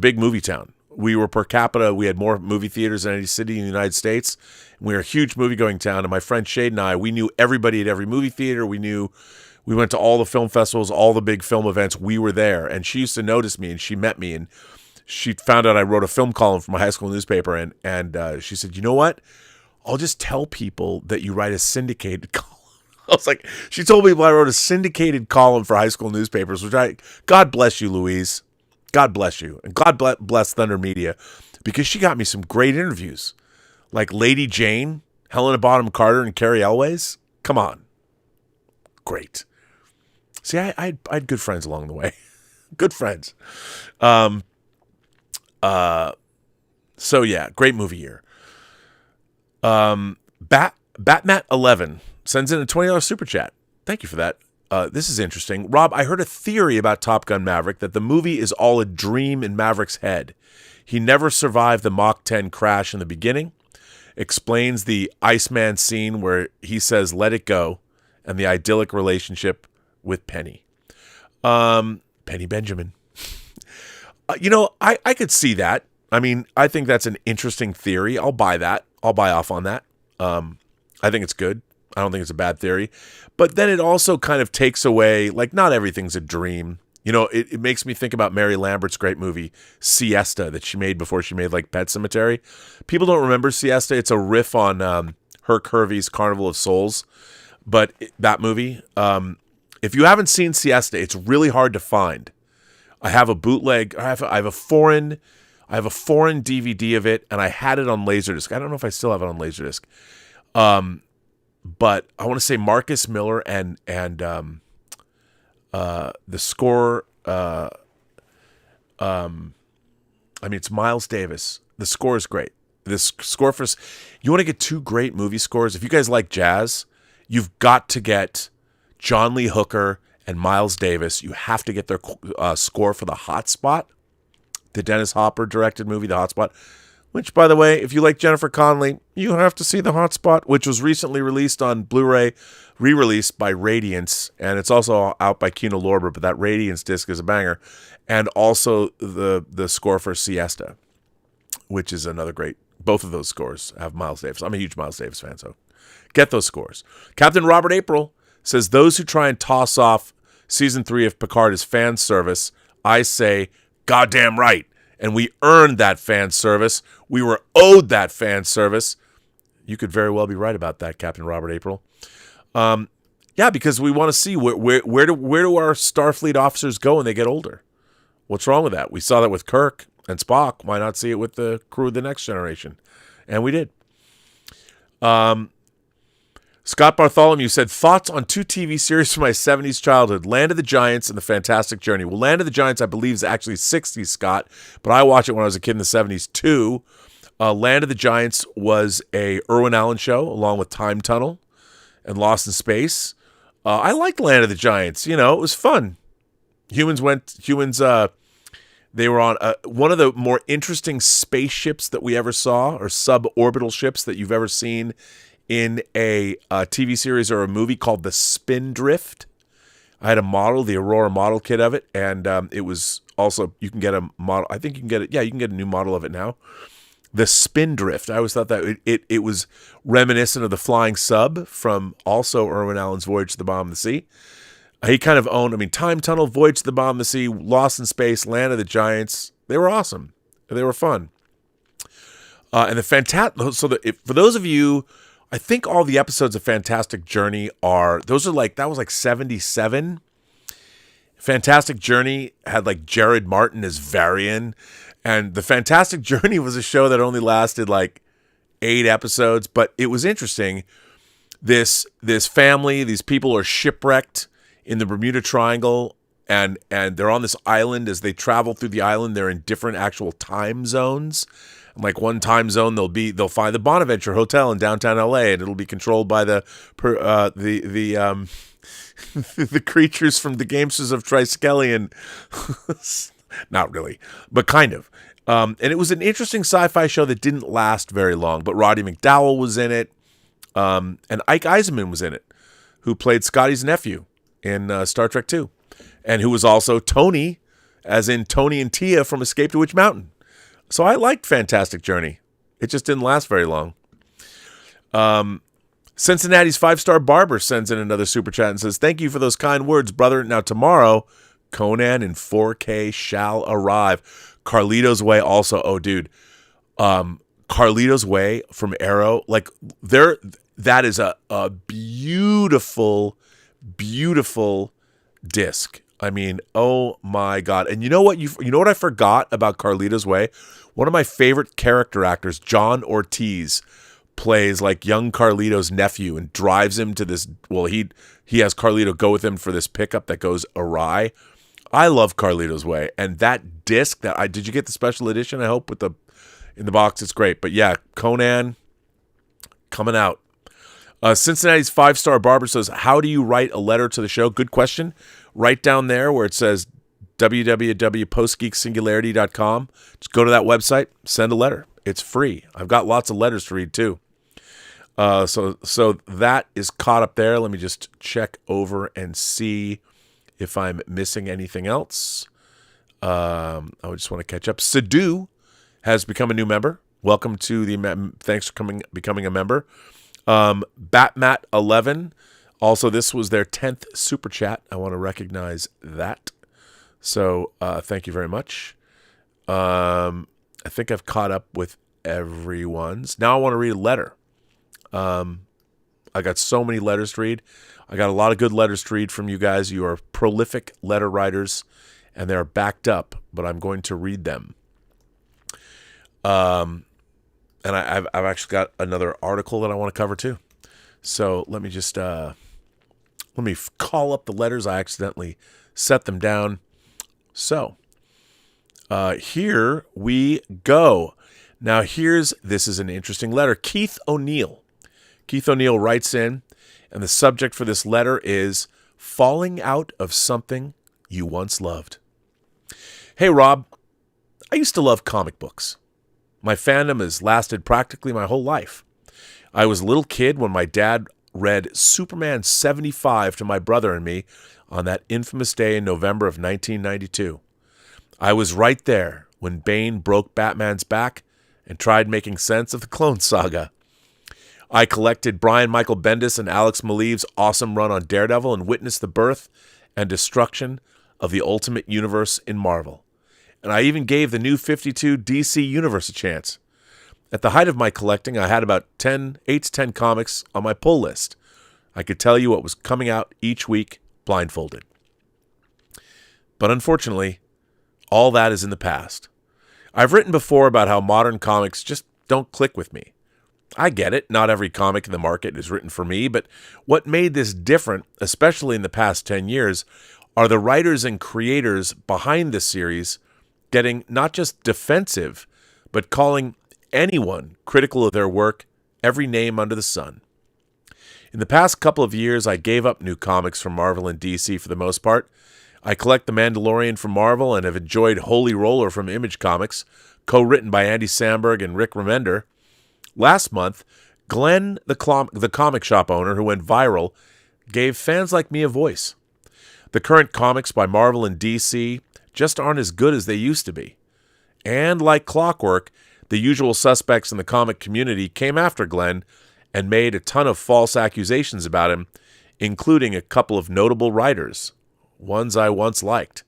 Speaker 1: big movie town. We were per capita. We had more movie theaters than any city in the United States. We were a huge movie-going town, and my friend Shade and I, we knew everybody at every movie theater. We went to all the film festivals, all the big film events. We were there, and she used to notice me, and she met me, and she found out I wrote a film column for my high school newspaper, and she said, you know what? I'll just tell people that you write a syndicated column. I was like, she told me I wrote a syndicated column for high school newspapers, God bless you, Louise. God bless you. And God bless Thunder Media, because she got me some great interviews. Like Lady Jane, Helena Bonham Carter, and Carrie Elways. Come on. Great. See, I had good friends along the way. Good friends. So yeah, great movie year. Batmat11 sends in a $20 super chat. Thank you for that. This is interesting. Rob, I heard a theory about Top Gun Maverick that the movie is all a dream in Maverick's head. He never survived the Mach 10 crash in the beginning. Explains the Iceman scene where he says, "Let it go," and the idyllic relationship with Penny. Penny Benjamin. I could see that. I mean, I think that's an interesting theory. I'll buy that. I'll buy off on that. I think it's good. I don't think it's a bad theory. But then it also kind of takes away, like, not everything's a dream. It makes me think about Mary Lambert's great movie, Siesta, that she made before she made, like, Pet Sematary. People don't remember Siesta. It's a riff on Herc Hervey's Carnival of Souls. But that movie, if you haven't seen Siesta, it's really hard to find. I have a bootleg. I have a foreign DVD of it, and I had it on Laserdisc. I don't know if I still have it on Laserdisc. But I want to say Marcus Miller and the score. It's Miles Davis. The score is great. This score you want to get two great movie scores. If you guys like jazz, you've got to get John Lee Hooker and Miles Davis. You have to get their score for The Hot Spot, the Dennis Hopper directed movie, The Hot Spot. Which, by the way, if you like Jennifer Connelly, you have to see The Hot Spot, which was recently released on Blu-ray, re-released by Radiance, and it's also out by Kino Lorber, but that Radiance disc is a banger. And also the score for Siesta, which is another great. Both of those scores have Miles Davis. I'm a huge Miles Davis fan, so get those scores. Captain Robert April says, those who try and toss off Season 3 of Picard as fan service, I say, goddamn right. And we earned that fan service. We were owed that fan service. You could very well be right about that, Captain Robert April. Yeah, because we want to see where do our Starfleet officers go when they get older? What's wrong with that? We saw that with Kirk and Spock. Why not see it with the crew of the Next Generation? And we did. Scott Bartholomew said, thoughts on two TV series from my 70s childhood, Land of the Giants and The Fantastic Journey. Well, Land of the Giants, I believe, is actually 60s, Scott, but I watched it when I was a kid in the 70s, too. Land of the Giants was a Irwin Allen show, along with Time Tunnel and Lost in Space. I liked Land of the Giants. It was fun. They were on one of the more interesting spaceships that we ever saw, or suborbital ships that you've ever seen in a TV series or a movie, called the Spindrift. I had a model, the Aurora model kit of it, and it was also, you can get a model. I think you can get it. Yeah, you can get a new model of it now. The Spindrift. I always thought that it was reminiscent of the Flying Sub from also Irwin Allen's Voyage to the Bottom of the Sea. He kind of owned, Time Tunnel, Voyage to the Bottom of the Sea, Lost in Space, Land of the Giants. They were awesome. They were fun. And the for those of you, I think all the episodes of Fantastic Journey that was like 77. Fantastic Journey had like Jared Martin as Varian, and the Fantastic Journey was a show that only lasted like 8 episodes, but it was interesting. This family, these people are shipwrecked in the Bermuda Triangle, and they're on this island. As they travel through the island, they're in different actual time zones. Like one time zone, they'll find the Bonaventure Hotel in downtown LA, and it'll be controlled by the creatures from the Gamesters of Triskelion. Not really, but kind of. And it was an interesting sci-fi show that didn't last very long. But Roddy McDowall was in it, and Ike Eisenman was in it, who played Scotty's nephew in Star Trek II, and who was also Tony, as in Tony and Tia from Escape to Witch Mountain. So I liked Fantastic Journey. It just didn't last very long. Cincinnati's 5-star barber sends in another super chat and says, thank you for those kind words, brother. Now tomorrow, Conan in 4K shall arrive. Carlito's Way also. Oh, dude. Carlito's Way from Arrow, like that is a beautiful, beautiful disc. I mean, oh my God. And you know what? You know what I forgot about Carlito's Way? One of my favorite character actors, John Ortiz, plays like young Carlito's nephew and drives him to this. Well, he has Carlito go with him for this pickup that goes awry. I love Carlito's Way, and that disc did you get the special edition? I hope in the box. It's great, but yeah, Conan coming out. Cincinnati's 5-Star Barber says, "How do you write a letter to the show?" Good question. Right down there where it says www.postgeeksingularity.com. Just go to that website, send a letter. It's free. I've got lots of letters to read too. So that is caught up there. Let me just check over and see if I'm missing anything else. I just want to catch up. Sadu has become a new member. Welcome to thanks for becoming a member. Batmat11. Also, this was their 10th super chat. I want to recognize that. So thank you very much. I think I've caught up with everyone's. Now I want to read a letter. I got so many letters to read. I got a lot of good letters to read from you guys. You are prolific letter writers, and they're backed up, but I'm going to read them. And I've actually got another article that I want to cover too. So let me just call up the letters. I accidentally set them down. So here we go. Now this is an interesting letter. Keith O'Neill writes in, and the subject for this letter is falling out of something you once loved. Hey, Rob, I used to love comic books. My fandom has lasted practically my whole life. I was a little kid when my dad read Superman 75 to my brother and me on that infamous day in November of 1992. I was right there when Bane broke Batman's back and tried making sense of the Clone Saga. I collected Brian Michael Bendis and Alex Maleev's awesome run on Daredevil and witnessed the birth and destruction of the Ultimate Universe in Marvel. And I even gave the new 52 DC Universe a chance. At the height of my collecting, I had about 8 to 10 comics on my pull list. I could tell you what was coming out each week blindfolded. But unfortunately, all that is in the past. I've written before about how modern comics just don't click with me. I get it, not every comic in the market is written for me, but what made this different, especially in the past 10 years, are the writers and creators behind this series getting not just defensive, but calling anyone critical of their work every name under the sun. In the past couple of years, I gave up new comics from Marvel and DC for the most part. I collect The Mandalorian from Marvel and have enjoyed Holy Roller from Image Comics, co-written by Andy Samberg and Rick Remender. Last month, Glenn, the comic shop owner who went viral, gave fans like me a voice. The current comics by Marvel and DC just aren't as good as they used to be. And like clockwork, the usual suspects in the comic community came after Glenn and made a ton of false accusations about him, including a couple of notable writers, ones I once liked.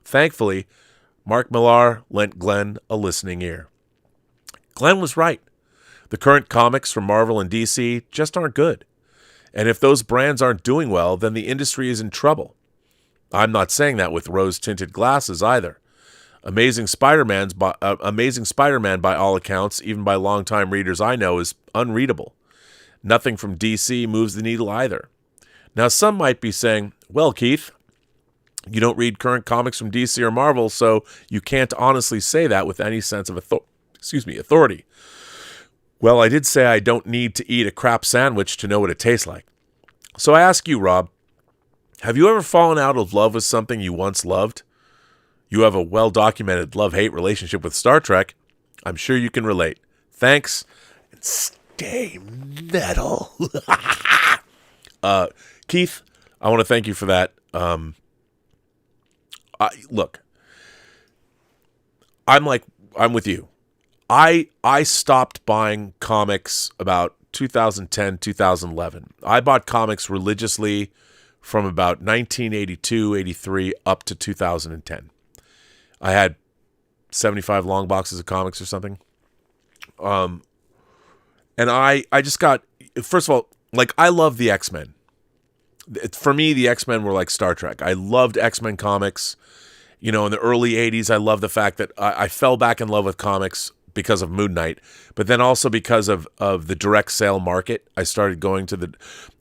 Speaker 1: Thankfully, Mark Millar lent Glenn a listening ear. Glenn was right. The current comics from Marvel and DC just aren't good. And if those brands aren't doing well, then the industry is in trouble. I'm not saying that with rose-tinted glasses either. Amazing Spider-Man by all accounts, even by longtime readers I know, is unreadable. Nothing from DC moves the needle either. Now some might be saying, well, Keith, you don't read current comics from DC or Marvel, so you can't honestly say that with any sense of authority. Well, I did say I don't need to eat a crap sandwich to know what it tastes like. So I ask you, Rob, have you ever fallen out of love with something you once loved? You have a well-documented love-hate relationship with Star Trek. I'm sure you can relate. Thanks, and stay metal. Keith, I want to thank you for that. Look, I'm with you. I stopped buying comics about 2010, 2011. I bought comics religiously from about 1982, 83 up to 2010. I had 75 long boxes of comics or something. And I just got, first of all, like, I love the X-Men. For me, the X-Men were like Star Trek. I loved X-Men comics. You know, in the early 80s, I loved the fact that I fell back in love with comics because of Moon Knight, but then also because of the direct sale market. I started going to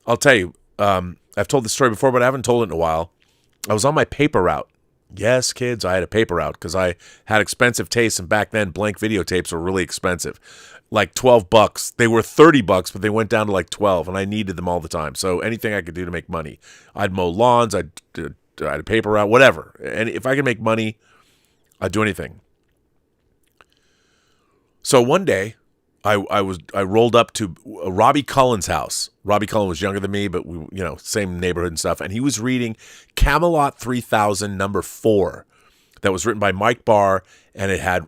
Speaker 1: I'll tell you, I've told this story before, but I haven't told it in a while. I was on my paper route. Yes, kids, I had a paper route because I had expensive tastes, and back then blank videotapes were really expensive. Like $12. They were $30, but they went down to like 12, and I needed them all the time. So anything I could do to make money. I'd mow lawns, I had a paper route, whatever. And if I could make money, I'd do anything. So one day, I rolled up to Robbie Cullen's house. Robbie Cullen was younger than me, but we, same neighborhood and stuff. And he was reading Camelot 3000 #4, that was written by Mike Barr, and it had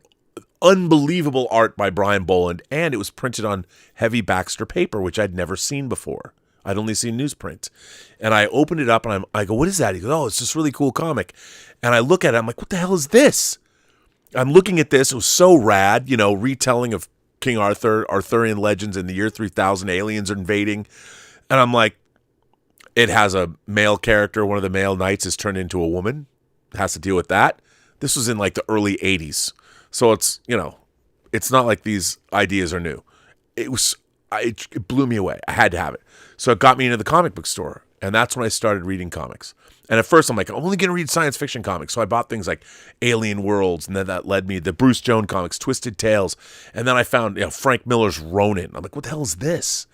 Speaker 1: unbelievable art by Brian Boland, and it was printed on heavy Baxter paper, which I'd never seen before. I'd only seen newsprint. And I opened it up, and I go, "What is that?" He goes, "Oh, it's this really cool comic." And I look at it, I'm like, "What the hell is this?" I'm looking at this. It was so rad, retelling of King Arthur, Arthurian legends in the year 3000, aliens are invading. And I'm like, it has a male character. One of the male knights is turned into a woman. It has to deal with that. This was in like the early 80s. So it's, it's not like these ideas are new. It blew me away. I had to have it. So it got me into the comic book store. And that's when I started reading comics. And at first I'm like, I'm only going to read science fiction comics. So I bought things like Alien Worlds, and then that led me to the Bruce Jones comics, Twisted Tales. And then I found Frank Miller's Ronin. I'm like, what the hell is this?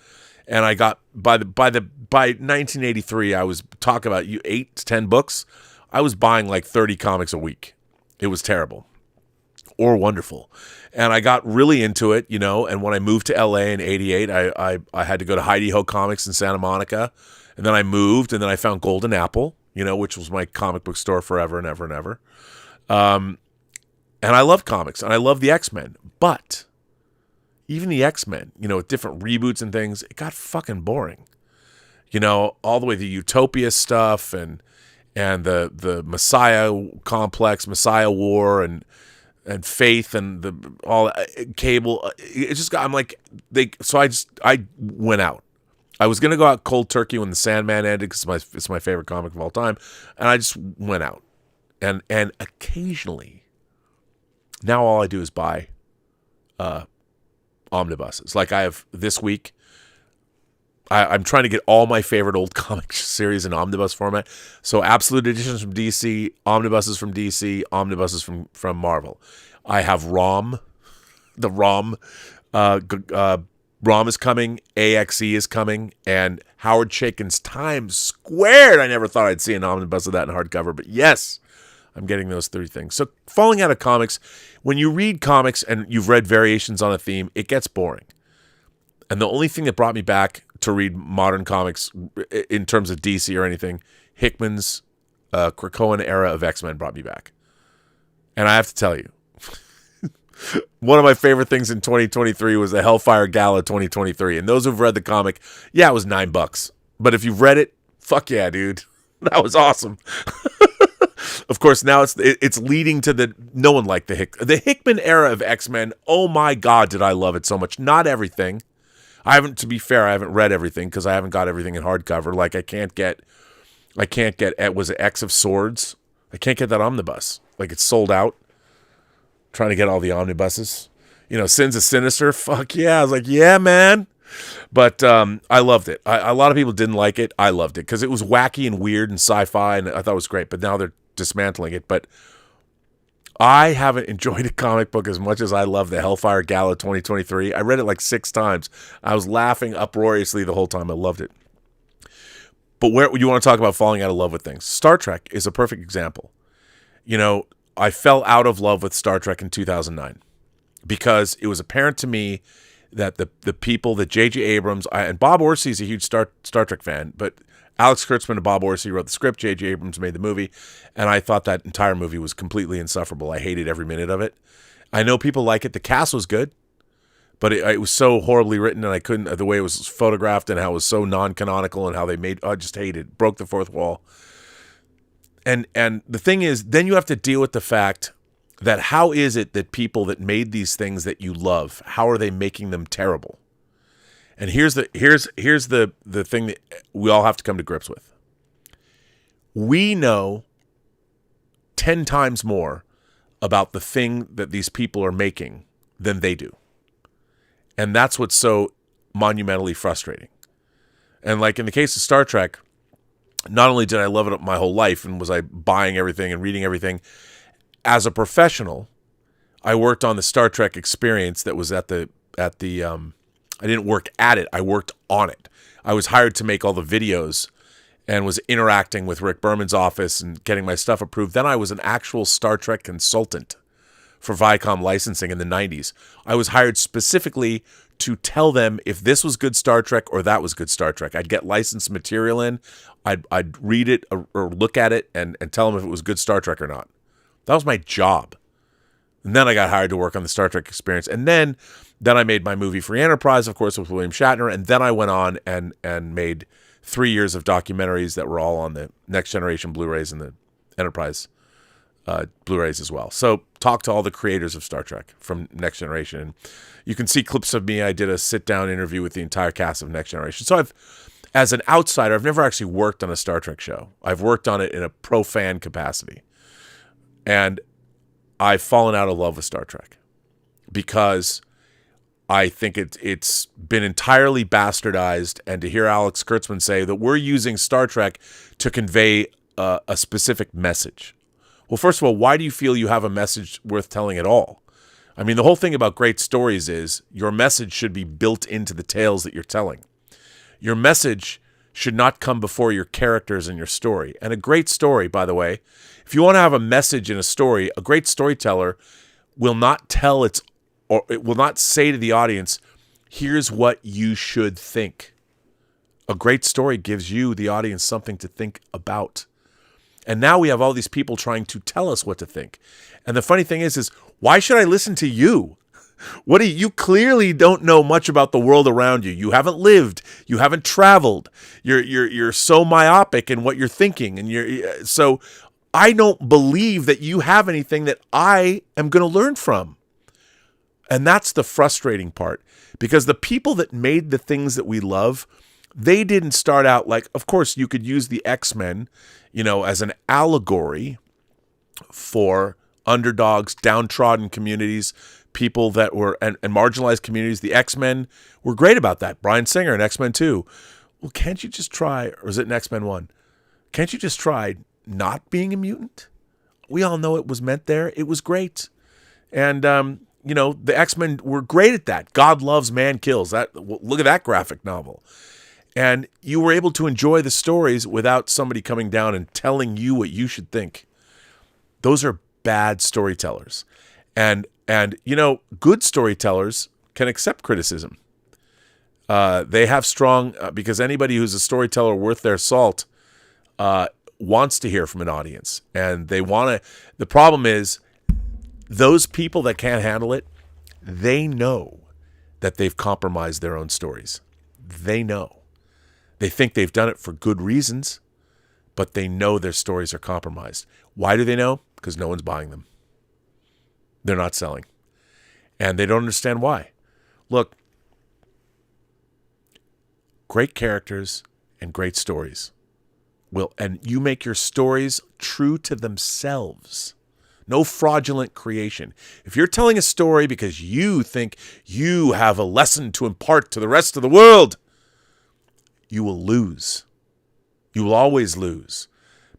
Speaker 1: And I got, by 1983, I was talking about 8 to 10 books. I was buying like 30 comics a week. It was terrible or wonderful. And I got really into it, and when I moved to LA in 88, I had to go to Heidi Ho Comics in Santa Monica. And then I moved, and then I found Golden Apple, which was my comic book store forever and ever and ever. And I love comics, and I love the X-Men. But even the X-Men, with different reboots and things, it got fucking boring. All the way to Utopia stuff and the Messiah complex, Messiah War, and Faith, and all Cable. It just got. I'm like I went out. I was gonna go out cold turkey when the Sandman ended because it's my favorite comic of all time, and I just went out. And occasionally, now all I do is buy omnibuses. Like I have this week. I'm trying to get all my favorite old comic series in omnibus format. So absolute editions from DC, omnibuses from DC, omnibuses from Marvel. I have ROM. The ROM. ROM is coming, AXE is coming, and Howard Chaykin's Times Squared. I never thought I'd see an omnibus of that in hardcover, but yes, I'm getting those 3 things. So falling out of comics, when you read comics and you've read variations on a theme, it gets boring. And the only thing that brought me back to read modern comics in terms of DC or anything, Hickman's Krakoan era of X-Men brought me back. And I have to tell you, one of my favorite things in 2023 was the Hellfire Gala 2023. And those who've read the comic, yeah, it was $9. But if you've read it, fuck yeah, dude. That was awesome. Of course, now it's leading to no one liked the Hickman era of X-Men. Oh my God, did I love it so much. Not everything. To be fair, I haven't read everything because I haven't got everything in hardcover. Like I can't get, was it X of Swords? I can't get that omnibus. Like it's sold out. Trying to get all the omnibuses. Sins of Sinister. Fuck yeah. I was like, yeah, man. But I loved it. A lot of people didn't like it. I loved it because it was wacky and weird and sci-fi, and I thought it was great. But now they're dismantling it. But I haven't enjoyed a comic book as much as I love the Hellfire Gala 2023. I read it like 6 times. I was laughing uproariously the whole time. I loved it. But where you want to talk about falling out of love with things? Star Trek is a perfect example. I fell out of love with Star Trek in 2009 because it was apparent to me that the people that J.J. Abrams, and Bob Orsi is a huge Star Trek fan, but Alex Kurtzman and Bob Orsi wrote the script, J.J. Abrams made the movie, and I thought that entire movie was completely insufferable. I hated every minute of it. I know people like it. The cast was good, but it was so horribly written, and I couldn't, the way it was photographed and how it was so non-canonical and how they I just hated it. Broke the fourth wall. And the thing is, then you have to deal with the fact that how is it that people that made these things that you love, how are they making them terrible? And here's the thing that we all have to come to grips with. We know 10 times more about the thing that these people are making than they do. And that's what's so monumentally frustrating. And like in the case of Star Trek, not only did I love it my whole life and was I buying everything and reading everything, as a professional, I worked on the Star Trek experience that was at the I didn't work at it, I worked on it. I was hired to make all the videos and was interacting with Rick Berman's office and getting my stuff approved. Then I was an actual Star Trek consultant for Viacom licensing in the 90s. I was hired specifically to tell them if this was good Star Trek or that was good Star Trek. I'd get licensed material in, I'd read it or look at it and tell them if it was good Star Trek or not. That was my job. And then I got hired to work on the Star Trek experience. And then I made my movie Free Enterprise, of course, with William Shatner. And then I went on and made 3 years of documentaries that were all on the Next Generation Blu-rays and the Enterprise Blu-rays as well. So talk to all the creators of Star Trek from Next Generation. And you can see clips of me. I did a sit-down interview with the entire cast of Next Generation. So as an outsider, I've never actually worked on a Star Trek show. I've worked on it in a pro-fan capacity. And I've fallen out of love with Star Trek because I think it's been entirely bastardized. And to hear Alex Kurtzman say that we're using Star Trek to convey a specific message. Well, first of all, why do you feel you have a message worth telling at all? I mean, the whole thing about great stories is your message should be built into the tales that you're telling. Your message should not come before your characters and your story. And a great story, by the way, if you want to have a message in a story, a great storyteller will not tell it will not say to the audience, here's what you should think. A great story gives you, the audience, something to think about. And now we have all these people trying to tell us what to think. And the funny thing is why should I listen to you? You clearly don't know much about the world around you. You haven't lived. You haven't traveled. You're so myopic in what you're thinking, and so I don't believe that you have anything that I am going to learn from. And that's the frustrating part, because the people that made the things that we love, they didn't start out like, of course, you could use the X-Men, as an allegory for underdogs, downtrodden communities, people that were and marginalized communities. The X-Men were great about that. Bryan Singer in X-Men 2. Well, can't you just try, or is it in X-Men 1? Can't you just try not being a mutant? We all know it was meant there. It was great. And, the X-Men were great at that. God loves, man kills. Look at that graphic novel. And you were able to enjoy the stories without somebody coming down and telling you what you should think. Those are bad storytellers. And good storytellers can accept criticism. They have strong, because anybody who's a storyteller worth their salt wants to hear from an audience. And they want to, the problem is, those people that can't handle it, they know that they've compromised their own stories. They know. They think they've done it for good reasons, but they know their stories are compromised. Why do they know? Because no one's buying them. They're not selling. And they don't understand why. Look, great characters and great stories and you make your stories true to themselves. No fraudulent creation. If you're telling a story because you think you have a lesson to impart to the rest of the world, you will lose. You will always lose.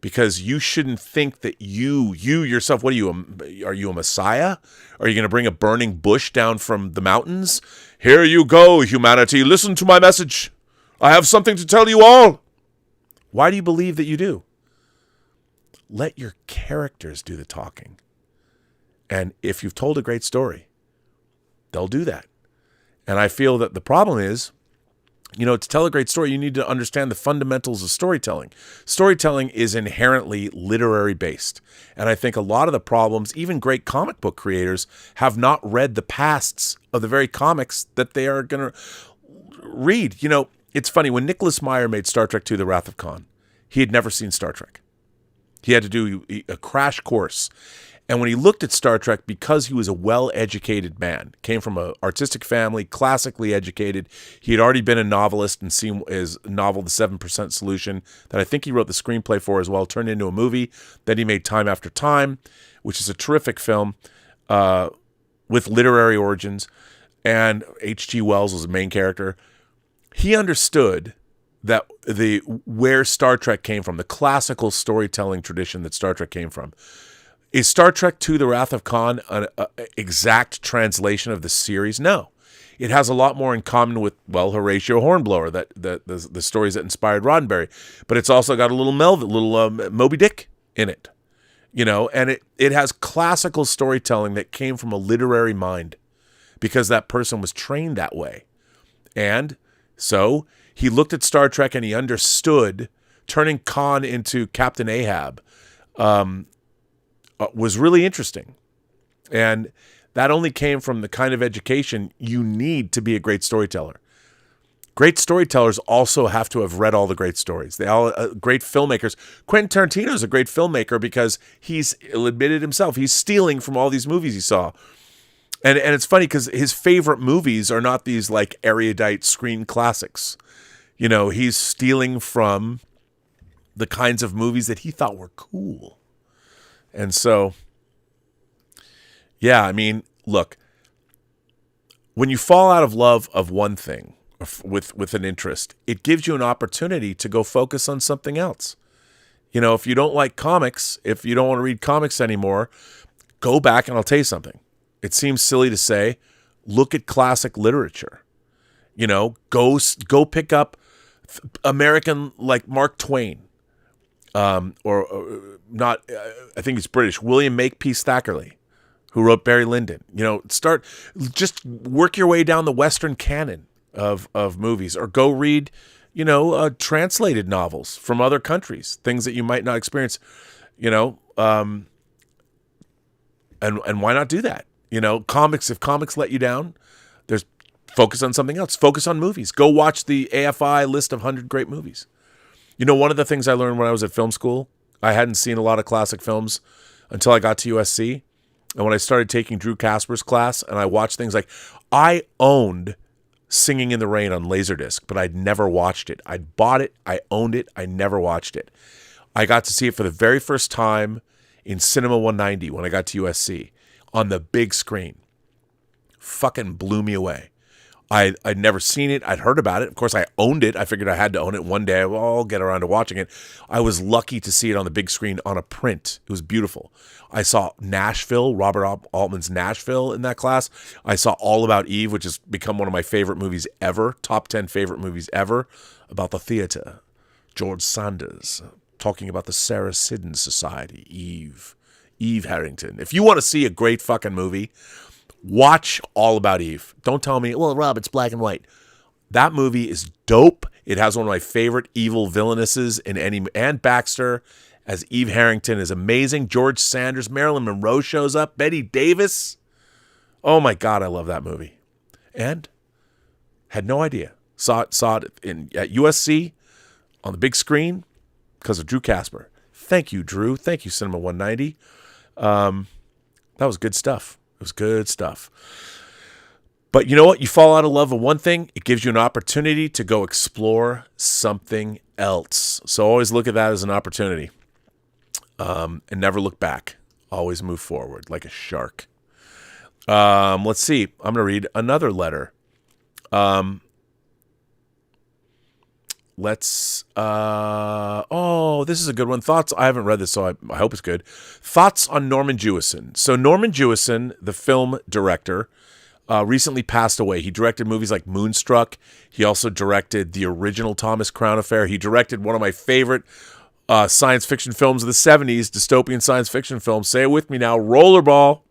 Speaker 1: Because you shouldn't think that you yourself, are you a messiah? Are you going to bring a burning bush down from the mountains? Here you go, humanity. Listen to my message. I have something to tell you all. Why do you believe that you do? Let your characters do the talking. And if you've told a great story, they'll do that. And I feel that the problem is, to tell a great story, you need to understand the fundamentals of storytelling. Storytelling is inherently literary based. And I think a lot of the problems, even great comic book creators, have not read the pasts of the very comics that they are going to read. It's funny, when Nicholas Meyer made Star Trek II, The Wrath of Khan, he had never seen Star Trek. He had to do a crash course. And when he looked at Star Trek, because he was a well-educated man, came from an artistic family, classically educated, he had already been a novelist and seen his novel, The 7% Solution, that I think he wrote the screenplay for as well, turned into a movie that he made Time After Time, which is a terrific film with literary origins, and H.G. Wells was the main character. He understood that where Star Trek came from, the classical storytelling tradition that Star Trek came from. Is Star Trek II: The Wrath of Khan an exact translation of the series? No. It has a lot more in common with, well, Horatio Hornblower, the stories that inspired Roddenberry. But it's also got a little Moby Dick in it. And it has classical storytelling that came from a literary mind because that person was trained that way. And so he looked at Star Trek and he understood turning Khan into Captain Ahab was really interesting. And that only came from the kind of education you need to be a great storyteller. Great storytellers also have to have read all the great stories. They all great filmmakers. Quentin Tarantino is a great filmmaker because he's admitted himself he's stealing from all these movies he saw. And it's funny because his favorite movies are not these like erudite screen classics. He's stealing from the kinds of movies that he thought were cool. And so, yeah, I mean, look, when you fall out of love of one thing with an interest, it gives you an opportunity to go focus on something else. If you don't like comics, if you don't want to read comics anymore, go back and I'll tell you something. It seems silly to say, look at classic literature. Go pick up American, like Mark Twain. Or not, I think he's British, William Makepeace Thackeray, who wrote Barry Lyndon. Just work your way down the Western canon of movies, or go read, translated novels from other countries, things that you might not experience, and why not do that? Comics, if comics let you down, there's focus on something else. Focus on movies. Go watch the AFI list of 100 great movies. One of the things I learned when I was at film school, I hadn't seen a lot of classic films until I got to USC. And when I started taking Drew Casper's class and I watched things like, I owned Singing in the Rain on Laserdisc, but I'd never watched it. I'd bought it. I owned it. I never watched it. I got to see it for the very first time in Cinema 190 when I got to USC on the big screen. Fucking blew me away. I'd never seen it. I'd heard about it. Of course, I owned it. I figured I had to own it one day. I'll get around to watching it. I was lucky to see it on the big screen on a print. It was beautiful. I saw Nashville, Robert Altman's Nashville in that class. I saw All About Eve, which has become one of my favorite movies ever, top 10 favorite movies ever, about the theater. George Sanders talking about the Sarah Siddons Society, Eve Harrington. If you want to see a great fucking movie, watch All About Eve. Don't tell me, well, Rob, it's black and white. That movie is dope. It has one of my favorite evil villainesses in Anne Baxter as Eve Harrington is amazing. George Sanders, Marilyn Monroe shows up. Betty Davis. Oh my God, I love that movie. And had no idea. Saw it at USC on the big screen because of Drew Casper. Thank you, Drew. Thank you, Cinema 190. That was good stuff. It was good stuff. But you know what? You fall out of love with one thing, it gives you an opportunity to go explore something else. So always look at that as an opportunity. And never look back. Always move forward like a shark. Let's see. I'm going to read another letter. This is a good one. Thoughts. I haven't read this, so I hope it's good. Thoughts on Norman Jewison. So Norman Jewison, the film director, recently passed away. He directed movies like Moonstruck. He also directed the original Thomas Crown Affair. He directed one of my favorite science fiction films of the 70s, dystopian science fiction films. Say it with me now, Rollerball.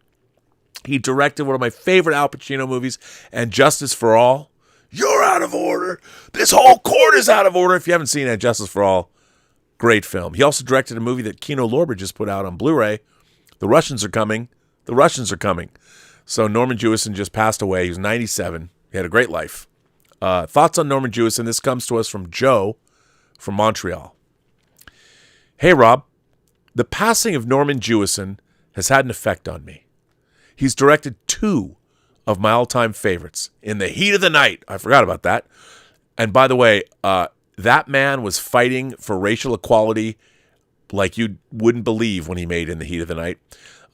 Speaker 1: He directed one of my favorite Al Pacino movies, And Justice for All. You're out of order. This whole court is out of order. If you haven't seen And Justice for All, great film. He also directed a movie that Kino Lorber just put out on Blu-ray. The Russians Are Coming. The Russians Are Coming. So Norman Jewison just passed away. He was 97. He had a great life. Thoughts on Norman Jewison. This comes to us from Joe from Montreal. Hey, Rob. The passing of Norman Jewison has had an effect on me. He's directed 2 of my all-time favorites, In the Heat of the Night. I forgot about that. And by the way, that man was fighting for racial equality like you wouldn't believe when he made In the Heat of the Night.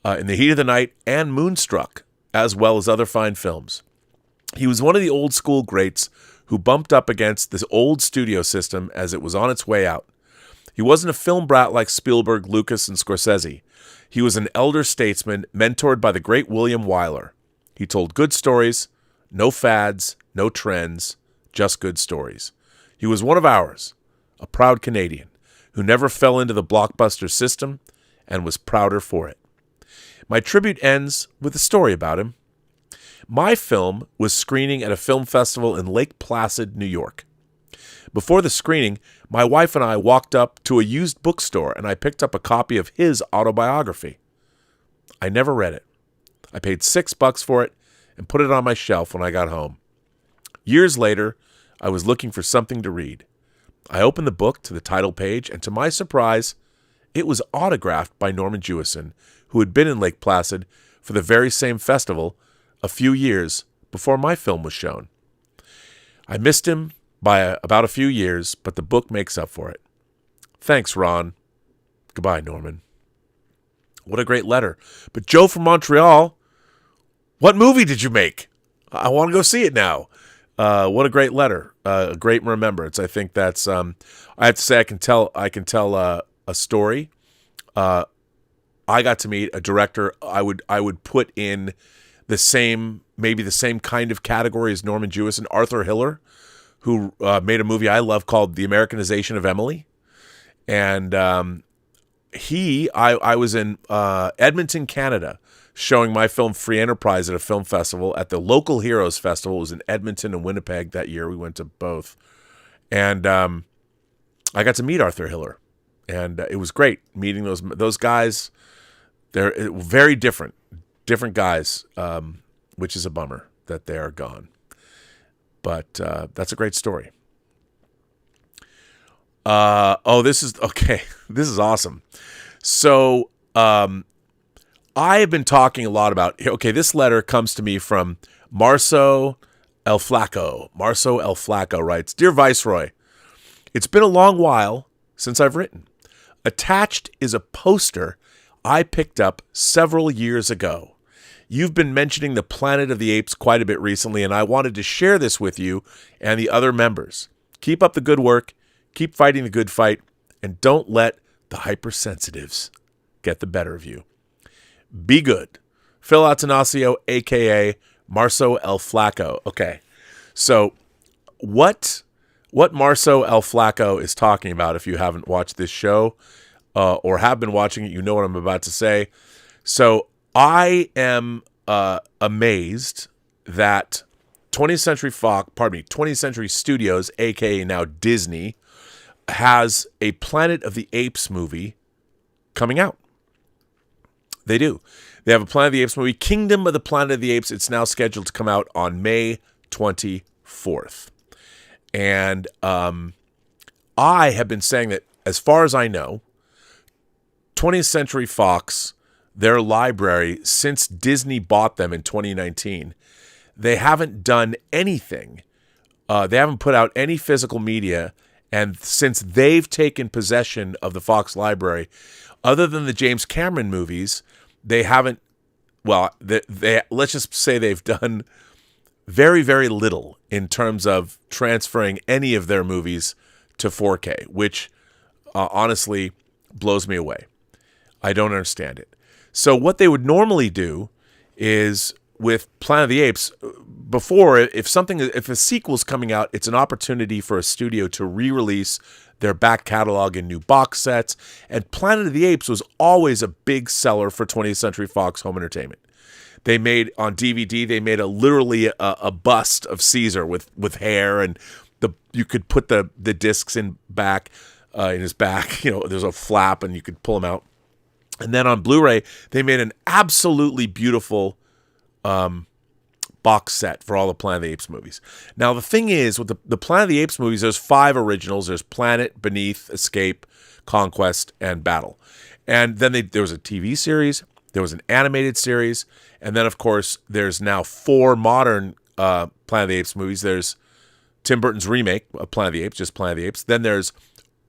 Speaker 1: In the Heat of the Night and Moonstruck, as well as other fine films. He was one of the old school greats who bumped up against this old studio system as it was on its way out. He wasn't a film brat like Spielberg, Lucas, and Scorsese. He was an elder statesman mentored by the great William Wyler. He told good stories, no fads, no trends, just good stories. He was one of ours, a proud Canadian who never fell into the blockbuster system and was prouder for it. My tribute ends with a story about him. My film was screening at a film festival in Lake Placid, New York. Before the screening, my wife and I walked up to a used bookstore and I picked up a copy of his autobiography. I never read it. I paid $6 for it and put it on my shelf when I got home. Years later, I was looking for something to read. I opened the book to the title page, and to my surprise, it was autographed by Norman Jewison, who had been in Lake Placid for the very same festival a few years before my film was shown. I missed him by about a few years, but the book makes up for it. Thanks, Ron. Goodbye, Norman. What a great letter. But Joe from Montreal, what movie did you make? I want to go see it now. What a great letter. A great remembrance. I think that's, I have to say, I can tell a story. I got to meet a director I would put in maybe the same kind of category as Norman Jewison, Arthur Hiller, who made a movie I love called The Americanization of Emily. And I was in Edmonton, Canada, showing my film Free Enterprise at a film festival at the Local Heroes Festival. It was in Edmonton and Winnipeg that year. We went to both. And I got to meet Arthur Hiller. And it was great meeting those guys. They're very different guys, which is a bummer that they are gone. But that's a great story. This is awesome. So I have been talking a lot about, this letter comes to me from Marceau El Flaco. Marceau El Flaco writes, Dear Viceroy, it's been a long while since I've written. Attached is a poster I picked up several years ago. You've been mentioning the Planet of the Apes quite a bit recently, and I wanted to share this with you and the other members. Keep up the good work, keep fighting the good fight, and don't let the hypersensitives get the better of you. Be good. Phil Atanasio, a.k.a. Marceau El Flaco. Okay, so what Marceau El Flaco is talking about, if you haven't watched this show or have been watching it, you know what I'm about to say. So I am amazed that 20th Century Studios, aka now Disney, has a Planet of the Apes movie coming out. They do. They have a Planet of the Apes movie, Kingdom of the Planet of the Apes. It's now scheduled to come out on May 24th. And I have been saying that, as far as I know, 20th Century Fox, their library, since Disney bought them in 2019, they haven't done anything. They haven't put out any physical media. And since they've taken possession of the Fox library, other than the James Cameron movies, they haven't, let's just say they've done very, very little in terms of transferring any of their movies to 4K, which honestly blows me away. I don't understand it. So what they would normally do is with Planet of the Apes, before, if a sequel's coming out, it's an opportunity for a studio to re-release their back catalog in new box sets. And Planet of the Apes was always a big seller for 20th Century Fox Home Entertainment. They made, on DVD, they made literally a bust of Caesar with hair, and you could put the discs in his back. There's a flap, and you could pull them out. And then on Blu-ray, they made an absolutely beautiful box set for all the Planet of the Apes movies. Now, the thing is, with the Planet of the Apes movies, there's 5 originals. There's Planet, Beneath, Escape, Conquest, and Battle. And then there was a TV series, There was an animated series. And then, of course, there's now 4 modern Planet of the Apes movies. There's Tim Burton's remake of Planet of the Apes, just Planet of the Apes. Then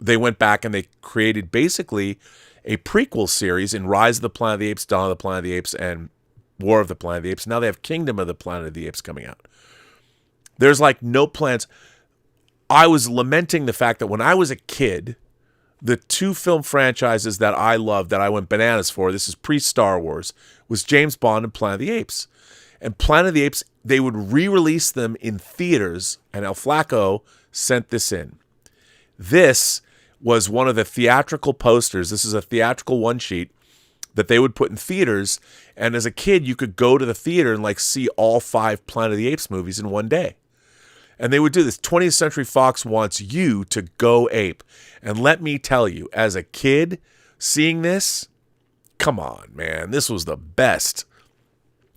Speaker 1: they went back and they created basically a prequel series in Rise of the Planet of the Apes, Dawn of the Planet of the Apes, and War of the Planet of the Apes. Now they have Kingdom of the Planet of the Apes coming out. There's like no plans. I was lamenting the fact that when I was a kid, the 2 film franchises that I loved, that I went bananas for, this is pre-Star Wars, was James Bond and Planet of the Apes. And Planet of the Apes, they would re-release them in theaters, and El Flaco sent this in. This was one of the theatrical posters. This is a theatrical one-sheet that they would put in theaters, and as a kid, you could go to the theater and like see all 5 Planet of the Apes movies in one day. And they would do this. 20th Century Fox wants you to go ape. And let me tell you, as a kid, seeing this, come on, man, this was the best.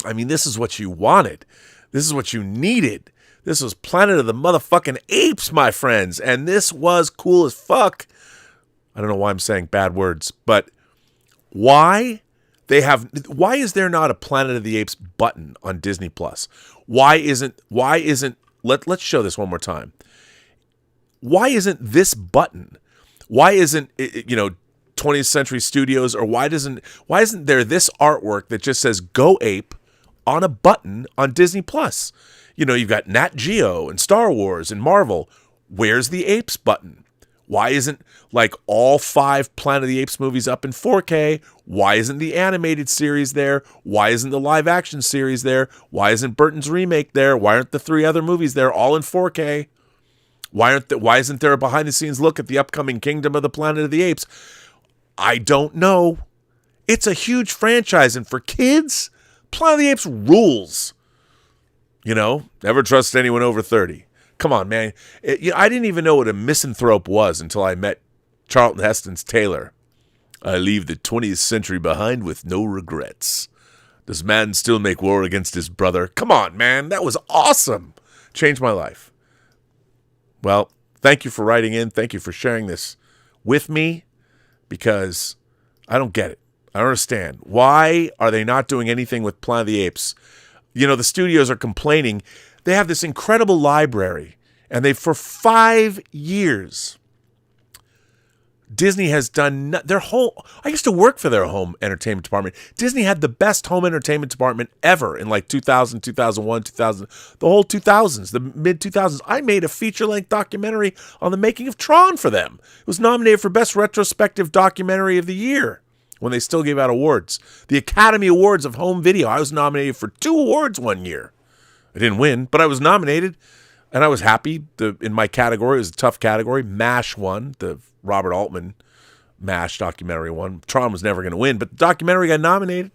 Speaker 1: I mean, this is what you wanted. This is what you needed. This was Planet of the motherfucking Apes, my friends. And this was cool as fuck. I don't know why I'm saying bad words, but why is there not a Planet of the Apes button on Disney Plus? Why isn't let's show this one more time. Why isn't this button? Why isn't 20th Century Studios, or why isn't there this artwork that just says Go Ape on a button on Disney Plus? You've got Nat Geo and Star Wars and Marvel. Where's the Apes button? Why isn't like all 5 Planet of the Apes movies up in 4K? Why isn't the animated series there? Why isn't the live action series there? Why isn't Burton's remake there? Why aren't the 3 other movies there all in 4K? Why isn't there a behind the scenes look at the upcoming Kingdom of the Planet of the Apes? I don't know. It's a huge franchise, and for kids, Planet of the Apes rules. Never trust anyone over 30. Come on, man. I didn't even know what a misanthrope was until I met Charlton Heston's Taylor. I leave the 20th century behind with no regrets. Does man still make war against his brother? Come on, man. That was awesome. Changed my life. Well, thank you for writing in. Thank you for sharing this with me, because I don't get it. I don't understand. Why are they not doing anything with Planet of the Apes? The studios are complaining. They have this incredible library, and for 5 years, Disney has done their whole. I used to work for their home entertainment department. Disney had the best home entertainment department ever in like 2000, 2001, 2000, the whole 2000s, the mid 2000s. I made a feature-length documentary on the making of Tron for them. It was nominated for Best Retrospective Documentary of the Year when they still gave out awards. The Academy Awards of Home Video. I was nominated for 2 awards one year. I didn't win, but I was nominated, and I was happy. In my category, it was a tough category. MASH won, the Robert Altman MASH documentary won. Tron was never going to win, but the documentary got nominated.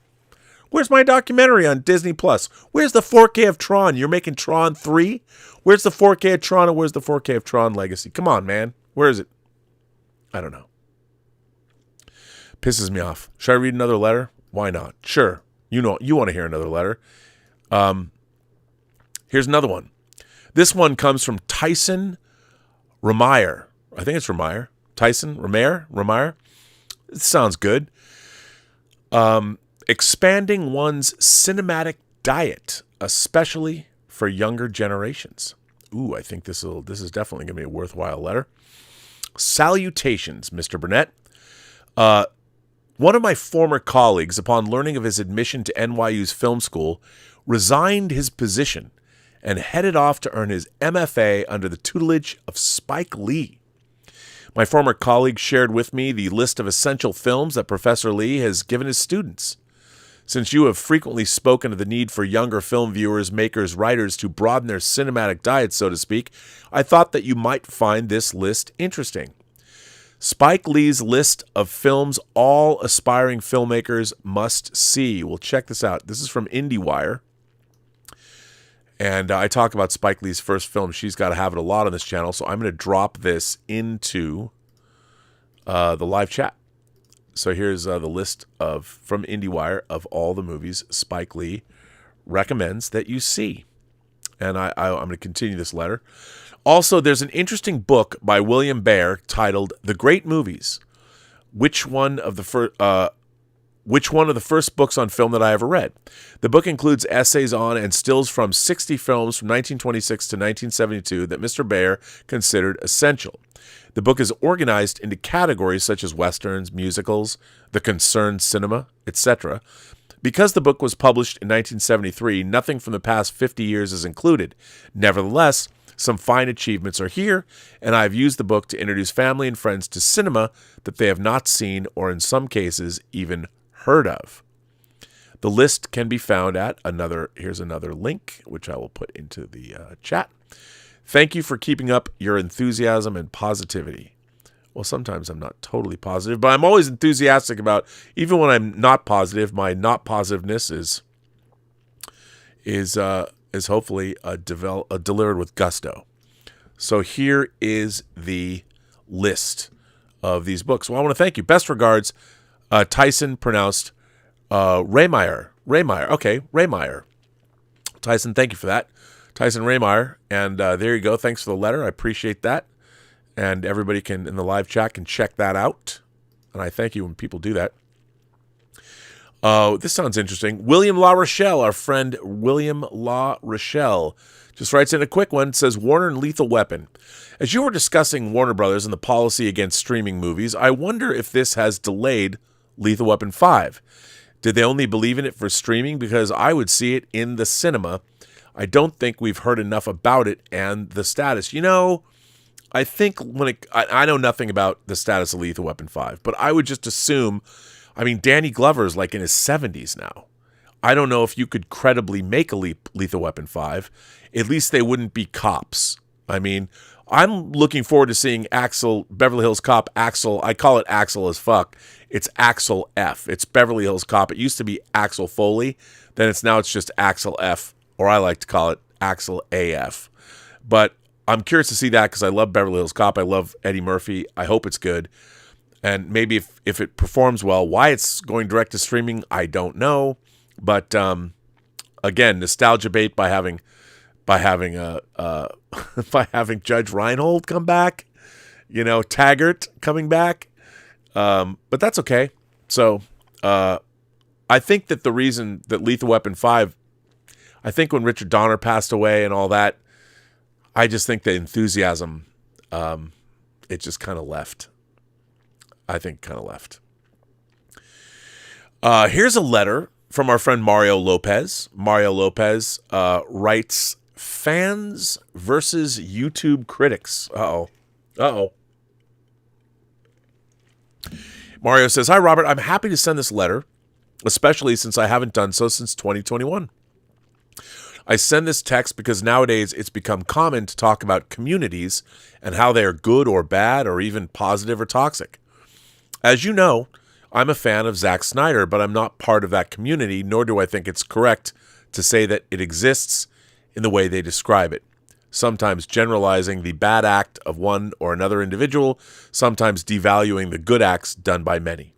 Speaker 1: Where's my documentary on Disney Plus? Where's the 4K of Tron? You're making Tron 3? Where's the 4K of Tron, and where's the 4K of Tron Legacy? Come on, man. Where is it? I don't know. Pisses me off. Should I read another letter? Why not? Sure. You want to hear another letter. Here's another one. This one comes from Tyson Rameyer. I think it's Rameyer. Tyson Rameyer. It sounds good. Expanding one's cinematic diet, especially for younger generations. Ooh, I think this is definitely going to be a worthwhile letter. Salutations, Mr. Burnett. One of my former colleagues, upon learning of his admission to NYU's film school, resigned his position and headed off to earn his MFA under the tutelage of Spike Lee. My former colleague shared with me the list of essential films that Professor Lee has given his students. Since you have frequently spoken of the need for younger film viewers, makers, writers to broaden their cinematic diet, so to speak, I thought that you might find this list interesting. Spike Lee's list of films all aspiring filmmakers must see. Well, check this out. This is from IndieWire. And I talk about Spike Lee's first film, She's Gotta Have It, a lot on this channel. So I'm going to drop this into the live chat. So here's the list from IndieWire of all the movies Spike Lee recommends that you see. And I'm going to continue this letter. Also, there's an interesting book by William Baer titled The Great Movies. Which one of the which one of the first books on film that I ever read. The book includes essays on and stills from 60 films from 1926 to 1972 that Mr. Bayer considered essential. The book is organized into categories such as westerns, musicals, the concerned cinema, etc. Because the book was published in 1973, nothing from the past 50 years is included. Nevertheless, some fine achievements are here, and I've used the book to introduce family and friends to cinema that they have not seen or in some cases even heard of. The list can be found at here's another link, which I will put into the chat. Thank you for keeping up your enthusiasm and positivity. Well, sometimes I'm not totally positive, but I'm always enthusiastic about, even when I'm not positive, my not positiveness is hopefully delivered with gusto. So here is the list of these books. Well, I want to thank you. Best regards, Tyson, pronounced Raymeyer. Okay, Raymeyer. Tyson, thank you for that. Tyson Raymeyer. And there you go. Thanks for the letter. I appreciate that. And everybody in the live chat can check that out. And I thank you when people do that. This sounds interesting. William La Rochelle, our friend William La Rochelle, just writes in a quick one. Says, Warner and Lethal Weapon. As you were discussing Warner Brothers and the policy against streaming movies, I wonder if this has delayed Lethal Weapon 5. Did they only believe in it for streaming? Because I would see it in the cinema. I don't think we've heard enough about it and the status. You know, I think I know nothing about the status of Lethal Weapon 5, but I would just assume, I mean, Danny Glover's like in his 70s now. I don't know if you could credibly make a Lethal Weapon 5. At least they wouldn't be cops. I mean, I'm looking forward to seeing Beverly Hills Cop Axel. I call it Axel as fuck. It's Axel F. It's Beverly Hills Cop. It used to be Axel Foley. Then now it's just Axel F. Or I like to call it Axel AF. But I'm curious to see that because I love Beverly Hills Cop. I love Eddie Murphy. I hope it's good. And maybe if it performs well, why it's going direct to streaming, I don't know. But again, nostalgia bait by having by having Judge Reinhold come back, Taggart coming back. But that's okay. So I think that the reason that Lethal Weapon 5, I think when Richard Donner passed away and all that, I just think the enthusiasm, it just kind of left. I think kind of left. Here's a letter from our friend Mario Lopez. Mario Lopez writes, fans versus YouTube critics. Uh-oh. Mario says, Hi, Robert. I'm happy to send this letter, especially since I haven't done so since 2021. I send this text because nowadays it's become common to talk about communities and how they are good or bad or even positive or toxic. As you know, I'm a fan of Zack Snyder, but I'm not part of that community, nor do I think it's correct to say that it exists in the way they describe it. Sometimes generalizing the bad act of one or another individual, sometimes devaluing the good acts done by many.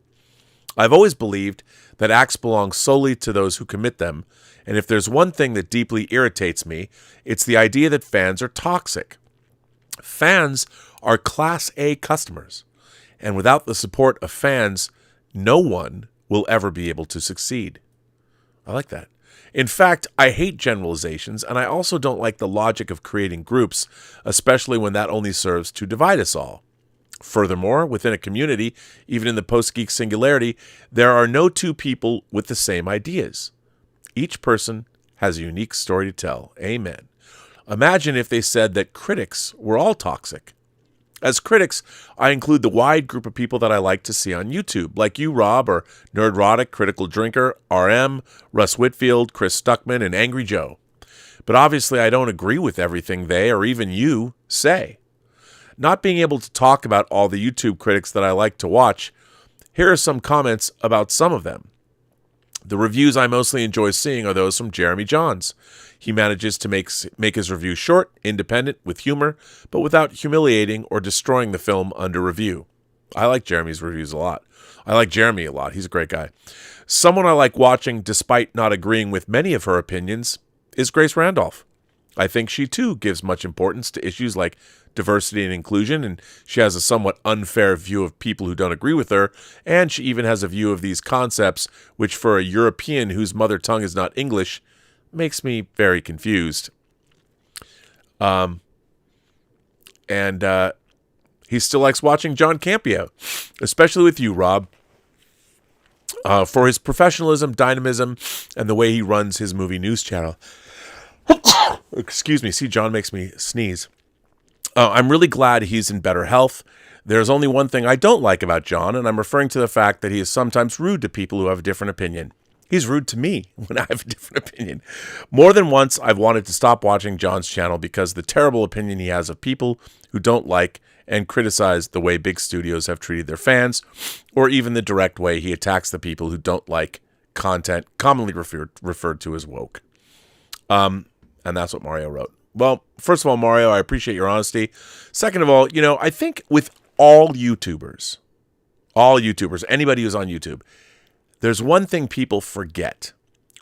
Speaker 1: I've always believed that acts belong solely to those who commit them, and if there's one thing that deeply irritates me, it's the idea that fans are toxic. Fans are Class A customers, and without the support of fans, no one will ever be able to succeed. I like that. In fact, I hate generalizations, and I also don't like the logic of creating groups, especially when that only serves to divide us all. Furthermore, within a community, even in the Post-Geek singularity, there are no two people with the same ideas. Each person has a unique story to tell. Amen. Imagine if they said that critics were all toxic. As critics, I include the wide group of people that I like to see on YouTube, like you, Rob, or Nerdrotic, Critical Drinker, RM, Russ Whitfield, Chris Stuckman, and Angry Joe. But obviously I don't agree with everything they, or even you, say. Not being able to talk about all the YouTube critics that I like to watch, here are some comments about some of them. The reviews I mostly enjoy seeing are those from Jeremy Johns. He manages to make his review short, independent, with humor, but without humiliating or destroying the film under review. I like Jeremy's reviews a lot. I like Jeremy a lot. He's a great guy. Someone I like watching, despite not agreeing with many of her opinions, is Grace Randolph. I think she, too, gives much importance to issues like diversity and inclusion, and she has a somewhat unfair view of people who don't agree with her, and she even has a view of these concepts, which for a European whose mother tongue is not English, makes me very confused. He still likes watching John Campea, especially with you, Rob, for his professionalism, dynamism, and the way he runs his movie news channel. Excuse me. See, John makes me sneeze. I'm really glad he's in better health. There's only one thing I don't like about John, and I'm referring to the fact that he is sometimes rude to people who have a different opinion. He's rude to me when I have a different opinion. More than once, I've wanted to stop watching John's channel because the terrible opinion he has of people who don't like and criticize the way big studios have treated their fans, or even the direct way he attacks the people who don't like content commonly referred to as woke. And that's what Mario wrote. Well, first of all, Mario, I appreciate your honesty. Second of all, I think with all YouTubers, anybody who's on YouTube, there's one thing people forget.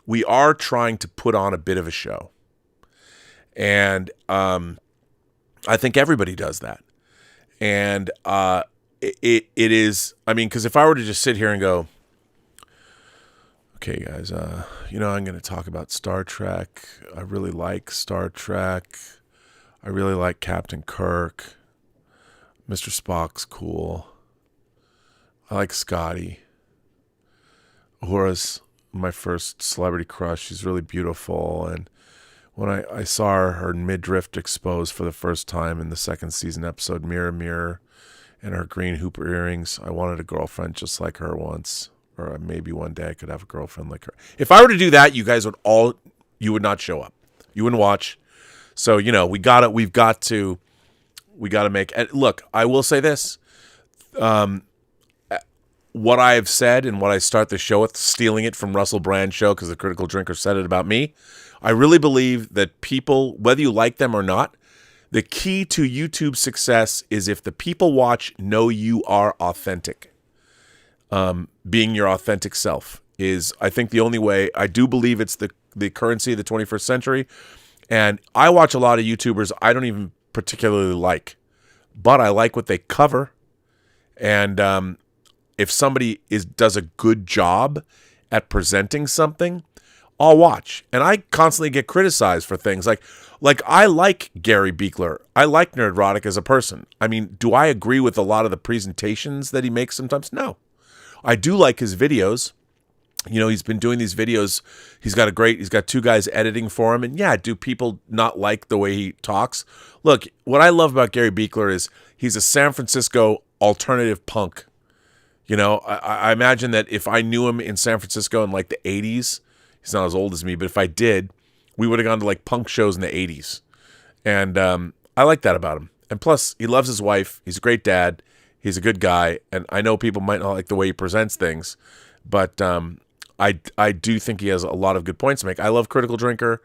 Speaker 1: We are trying to put on a bit of a show. And I think everybody does that. And it is, because if I were to just sit here and go, okay, guys, I'm going to talk about Star Trek. I really like Star Trek. I really like Captain Kirk. Mr. Spock's cool. I like Scotty. Uhura's my first celebrity crush. She's really beautiful. And when I saw her midriff exposed for the first time in the second season episode, Mirror, Mirror, and her green hoop earrings, I wanted a girlfriend just like her once. Or maybe one day I could have a girlfriend like her. If I were to do that, you guys you would not show up. You wouldn't watch. So, we've got to make, look, I will say this. What I have said and what I start the show with, stealing it from Russell Brand's show because the Critical Drinker said it about me, I really believe that people, whether you like them or not, the key to YouTube success is if the people watch know you are authentic. Being your authentic self is, I think, the only way. I do believe it's the currency of the 21st century. And I watch a lot of YouTubers I don't even particularly like, but I like what they cover. And if somebody does a good job at presenting something, I'll watch. And I constantly get criticized for things like I like Gary Beekler. I like Nerdrotic as a person. Do I agree with a lot of the presentations that he makes sometimes? No. I do like his videos. He's been doing these videos. He's got two guys editing for him. And yeah, do people not like the way he talks? Look, what I love about Gary Beekler is he's a San Francisco alternative punk. I imagine that if I knew him in San Francisco in like the 80s, he's not as old as me, but if I did, we would have gone to like punk shows in the 80s. And I like that about him. And plus, he loves his wife. He's a great dad. He's a good guy. And I know people might not like the way he presents things, but I do think he has a lot of good points to make. I love Critical Drinker.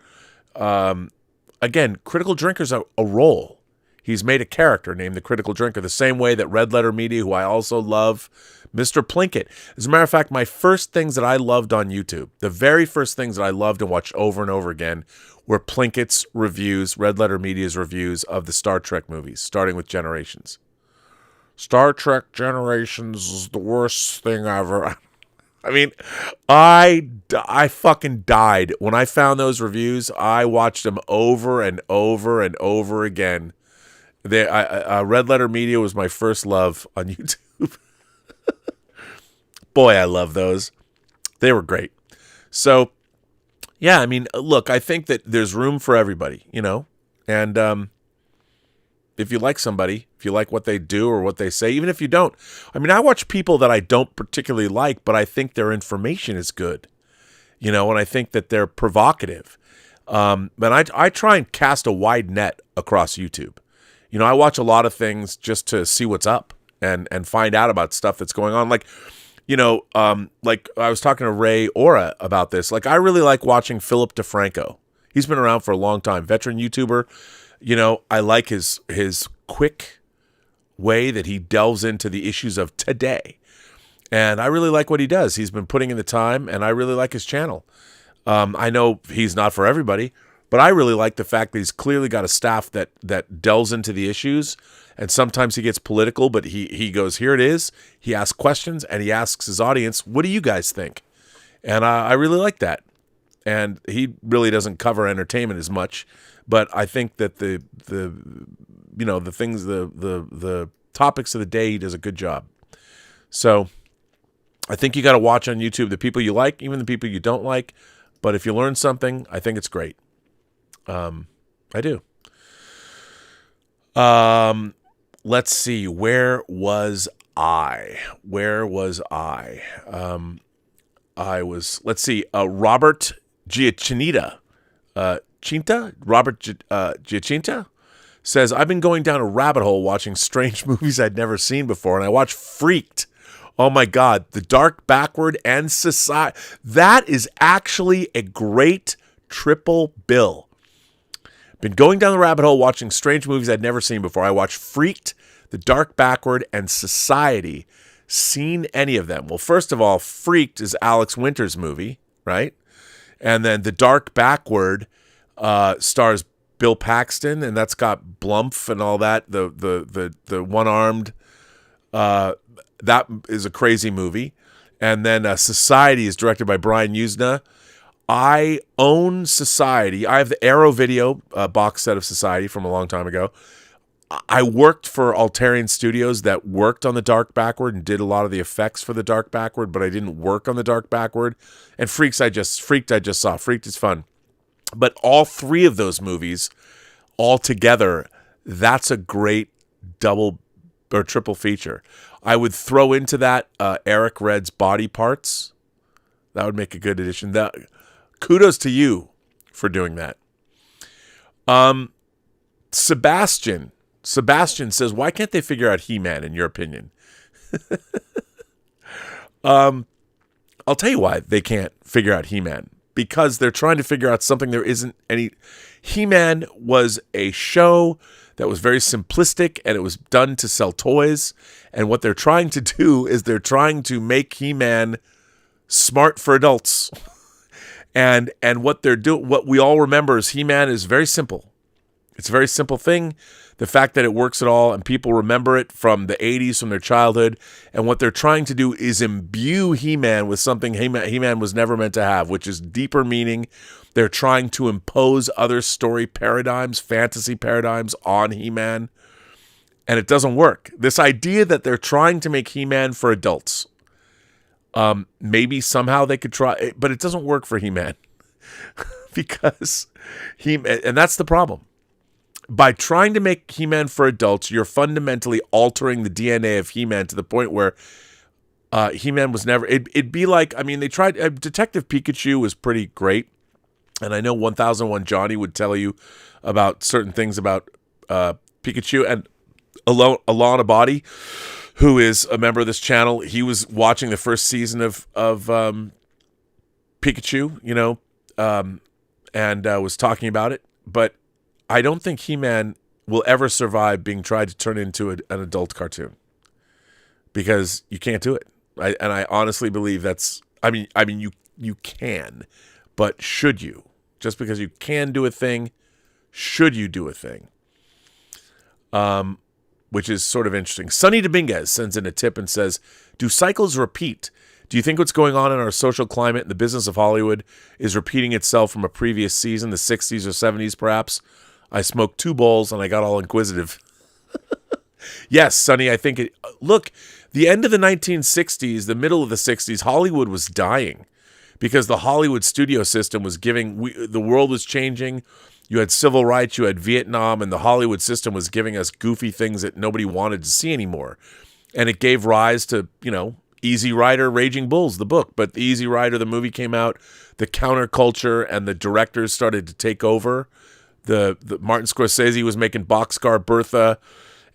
Speaker 1: Again, Critical Drinker's a role. He's made a character named the Critical Drinker, the same way that Red Letter Media, who I also love, Mr. Plinkett. As a matter of fact, my first things that I loved on YouTube, the very first things that I loved and watched over and over again were Plinkett's reviews, Red Letter Media's reviews of the Star Trek movies, starting with Generations. Star Trek Generations is the worst thing ever. I fucking died. When I found those reviews, I watched them over and over and over again. Red Letter Media was my first love on YouTube. Boy, I love those. They were great. So, yeah, look, I think that there's room for everybody, and if you like somebody, if you like what they do or what they say, even if you don't, I watch people that I don't particularly like, but I think their information is good, and I think that they're provocative. But I try and cast a wide net across YouTube. I watch a lot of things just to see what's up and find out about stuff that's going on. Like I was talking to Ray Ora about this. Like, I really like watching Philip DeFranco. He's been around for a long time, veteran YouTuber. I like his quick way that he delves into the issues of today. And I really like what he does. He's been putting in the time, and I really like his channel. I know he's not for everybody, But I really like the fact that he's clearly got a staff that delves into the issues, and sometimes he gets political, but he goes, here it is. He asks questions, and he asks his audience, what do you guys think? And I really like that. And he really doesn't cover entertainment as much, but I think that the topics of the day, he does a good job. So I think you got to watch on YouTube the people you like, even the people you don't like. But if you learn something, I think it's great. I do. Let's see. Where was I? Let's see. Robert Giacinta. Giacinta says, I've been going down a rabbit hole watching strange movies I'd never seen before, and I watched Freaked. Oh my God. The Dark Backward and Society. That is actually a great triple bill. Been going down the rabbit hole watching strange movies I'd never seen before. I watched Freaked, The Dark Backward, and Society. Seen any of them? Well, first of all, Freaked is Alex Winter's movie, right? And then The Dark Backward stars Bill Paxton, and that's got Blumph and all that. The one-armed. That is a crazy movie. And then Society is directed by Brian Usna. I own Society. I have the Arrow Video box set of Society from a long time ago. I worked for Altarian Studios that worked on The Dark Backward and did a lot of the effects for The Dark Backward, but I didn't work on The Dark Backward. And Freaked I just saw. Freaked is fun. But all three of those movies all together, that's a great double or triple feature. I would throw into that Eric Red's Body Parts. That would make a good addition. Kudos to you for doing that. Sebastian says, why can't they figure out He-Man, in your opinion? I'll tell you why they can't figure out He-Man. Because they're trying to figure out something there isn't any. He-Man was a show that was very simplistic, and it was done to sell toys. And what they're trying to do is they're trying to make He-Man smart for adults. And what they're doing, what we all remember is He-Man is very simple. It's a very simple thing. The fact that it works at all, and people remember it from the 80s, from their childhood. And what they're trying to do is imbue He-Man with something He-Man was never meant to have, which is deeper meaning. They're trying to impose other story paradigms, fantasy paradigms on He-Man. And it doesn't work. This idea that they're trying to make He-Man for adults, maybe somehow they could try, but it doesn't work for He-Man. Because and that's the problem. By trying to make He-Man for adults, you're fundamentally altering the DNA of He-Man to the point where He-Man was never. It'd be like, I mean, they tried. Detective Pikachu was pretty great, and I know 1001 Johnny would tell you about certain things about Pikachu. And Alana Body, who is a member of this channel, he was watching the first season of Pikachu, and was talking about it, but I don't think He-Man will ever survive being tried to turn into an adult cartoon, because you can't do it. I honestly believe that's. I mean, you can, but should you? Just because you can do a thing, should you do a thing? Which is sort of interesting. Sonny Dominguez sends in a tip and says, "Do cycles repeat? Do you think what's going on in our social climate and the business of Hollywood is repeating itself from a previous season, the 60s or 70s perhaps? I smoked 2 bowls and I got all inquisitive." Yes, Sonny, I think it. Look, the end of the 1960s, the middle of the 60s, Hollywood was dying because the Hollywood studio system was the world was changing. You had civil rights, you had Vietnam, and the Hollywood system was giving us goofy things that nobody wanted to see anymore. And it gave rise to, Easy Rider, Raging Bulls, the book. But the Easy Rider, the movie came out, the counterculture and the directors started to take over. The Martin Scorsese was making Boxcar Bertha,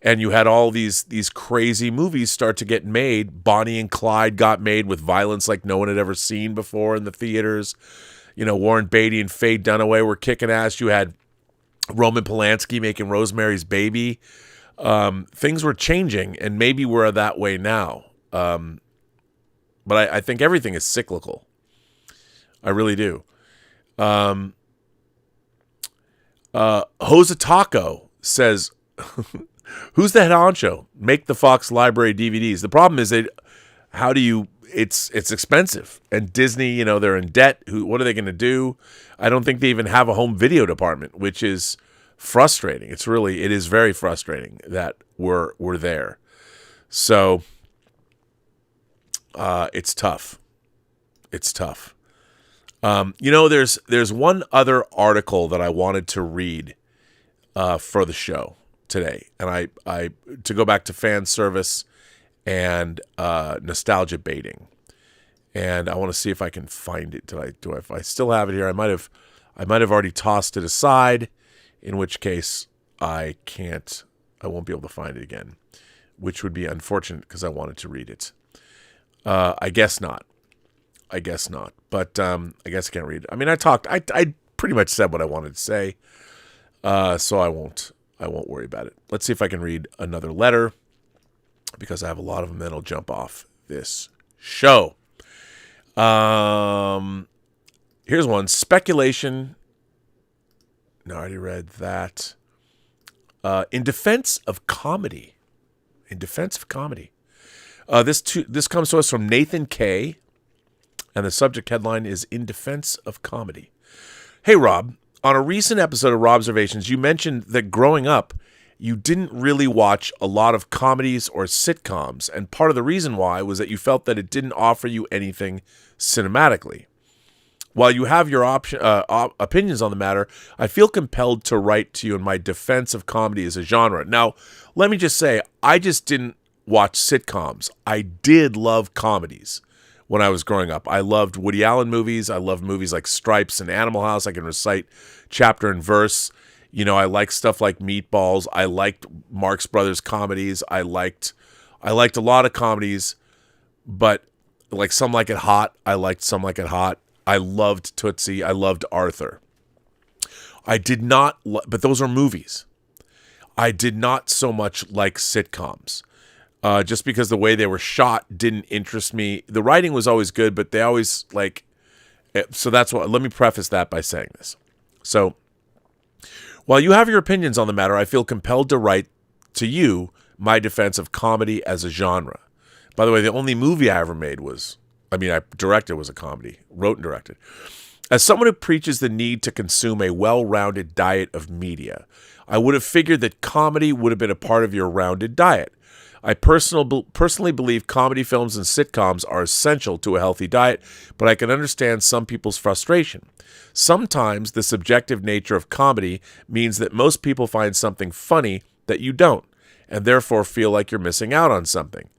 Speaker 1: and you had all these crazy movies start to get made. Bonnie and Clyde got made with violence like no one had ever seen before in the theaters. Warren Beatty and Faye Dunaway were kicking ass. You had Roman Polanski making Rosemary's Baby. Things were changing, and maybe we're that way now. But I think everything is cyclical. I really do. Jose Taco says, who's the head honcho? Make the Fox library DVDs. The problem is it's expensive. And Disney, they're in debt. What are they going to do? I don't think they even have a home video department, which is frustrating. It is very frustrating that we're there. So it's tough. It's tough. There's one other article that I wanted to read for the show today, and I to go back to fan service and nostalgia baiting, and I want to see if I can find it. If I still have it here? I might have already tossed it aside, in which case I won't be able to find it again, which would be unfortunate because I wanted to read it. I guess not. But I guess I can't read it. I mean, I pretty much said what I wanted to say, so I won't worry about it. Let's see if I can read another letter, because I have a lot of them that'll jump off this show. Here's one. Speculation. No, I already read that. In defense of comedy. This comes to us from Nathan K., and the subject headline is In Defense of Comedy. Hey, Rob. On a recent episode of Robservations, you mentioned that growing up, you didn't really watch a lot of comedies or sitcoms, and part of the reason why was that you felt that it didn't offer you anything cinematically. While you have your opinions on the matter, I feel compelled to write to you in my defense of comedy as a genre. Now, let me just say, I just didn't watch sitcoms. I did love comedies when I was growing up. I loved Woody Allen movies. I loved movies like Stripes and Animal House. I can recite chapter and verse. I liked stuff like Meatballs. I liked Marx Brothers comedies. I liked a lot of comedies, but like Some Like It Hot. I liked Some Like It Hot. I loved Tootsie. I loved Arthur. I did not, but those are movies. I did not so much like sitcoms. Just because the way they were shot didn't interest me. The writing was always good, but they always so that's what, let me preface that by saying this. So while you have your opinions on the matter, I feel compelled to write to you my defense of comedy as a genre. By the way, the only movie I ever made I directed was a comedy, wrote and directed. As someone who preaches the need to consume a well-rounded diet of media, I would have figured that comedy would have been a part of your rounded diet. I personally believe comedy films and sitcoms are essential to a healthy diet, but I can understand some people's frustration. Sometimes the subjective nature of comedy means that most people find something funny that you don't, and therefore feel like you're missing out on something.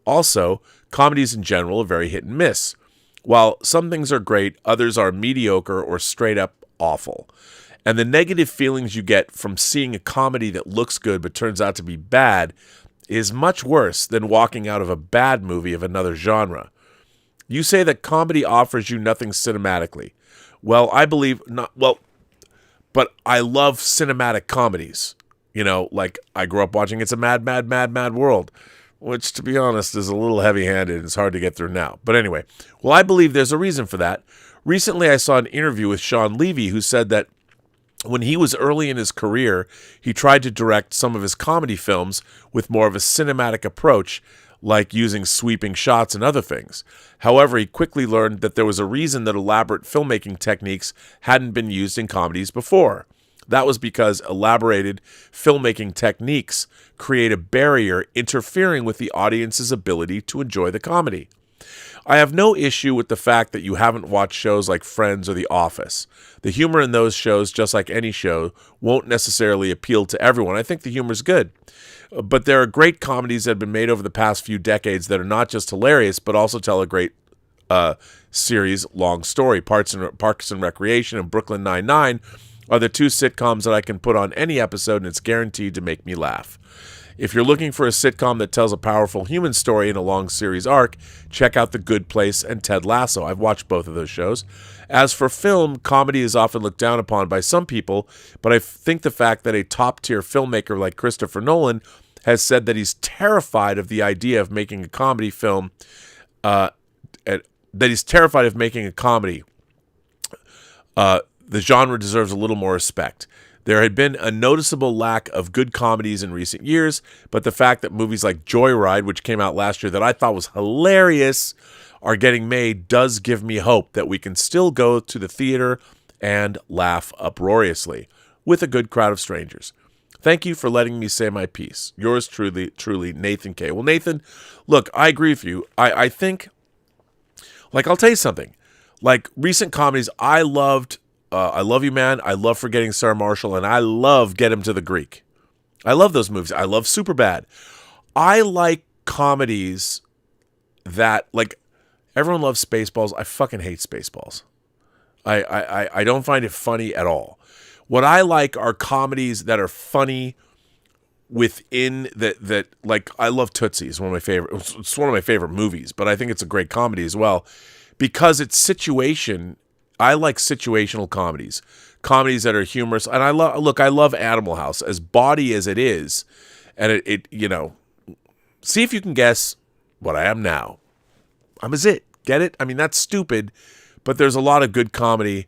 Speaker 1: Also, comedies in general are very hit and miss. While some things are great, others are mediocre or straight up awful. And the negative feelings you get from seeing a comedy that looks good but turns out to be bad is much worse than walking out of a bad movie of another genre. You say that comedy offers you nothing cinematically. Well, I believe not. Well, but I love cinematic comedies. Like I grew up watching It's a Mad, Mad, Mad, Mad World, which, to be honest, is a little heavy-handed and it's hard to get through now. But anyway, well, I believe there's a reason for that. Recently, I saw an interview with Sean Levy, who said that when he was early in his career, he tried to direct some of his comedy films with more of a cinematic approach, like using sweeping shots and other things. However, he quickly learned that there was a reason that elaborate filmmaking techniques hadn't been used in comedies before. That was because elaborated filmmaking techniques create a barrier interfering with the audience's ability to enjoy the comedy. I have no issue with the fact that you haven't watched shows like Friends or The Office. The humor in those shows, just like any show, won't necessarily appeal to everyone. I think the humor's good. But there are great comedies that have been made over the past few decades that are not just hilarious, but also tell a great series, long story. Parks and Recreation and Brooklyn Nine-Nine are the two sitcoms that I can put on any episode, and it's guaranteed to make me laugh. If you're looking for a sitcom that tells a powerful human story in a long series arc, check out The Good Place and Ted Lasso. I've watched both of those shows. As for film, comedy is often looked down upon by some people, but I think the fact that a top-tier filmmaker like Christopher Nolan has said that he's terrified of the idea of making a comedy film, the genre deserves a little more respect. There had been a noticeable lack of good comedies in recent years, but the fact that movies like Joyride, which came out last year that I thought was hilarious, are getting made does give me hope that we can still go to the theater and laugh uproariously with a good crowd of strangers. Thank you for letting me say my piece. Yours truly, Nathan K. Well, Nathan, look, I agree with you. I think, like, I'll tell you something. Like, recent comedies, I loved I Love You, Man. I love Forgetting Sarah Marshall, and I love Get Him to the Greek. I love those movies. I love Superbad. I like comedies that, like, everyone loves Spaceballs. I fucking hate Spaceballs. I don't find it funny at all. What I like are comedies that are funny within that like, I love Tootsie. It's one of my favorite movies, but I think it's a great comedy as well because it's situation. I like situational comedies that are humorous, and I love Animal House, as bawdy as it is, and it see if you can guess what I am now. I'm a zit. Get it? I mean, that's stupid, but there's a lot of good comedy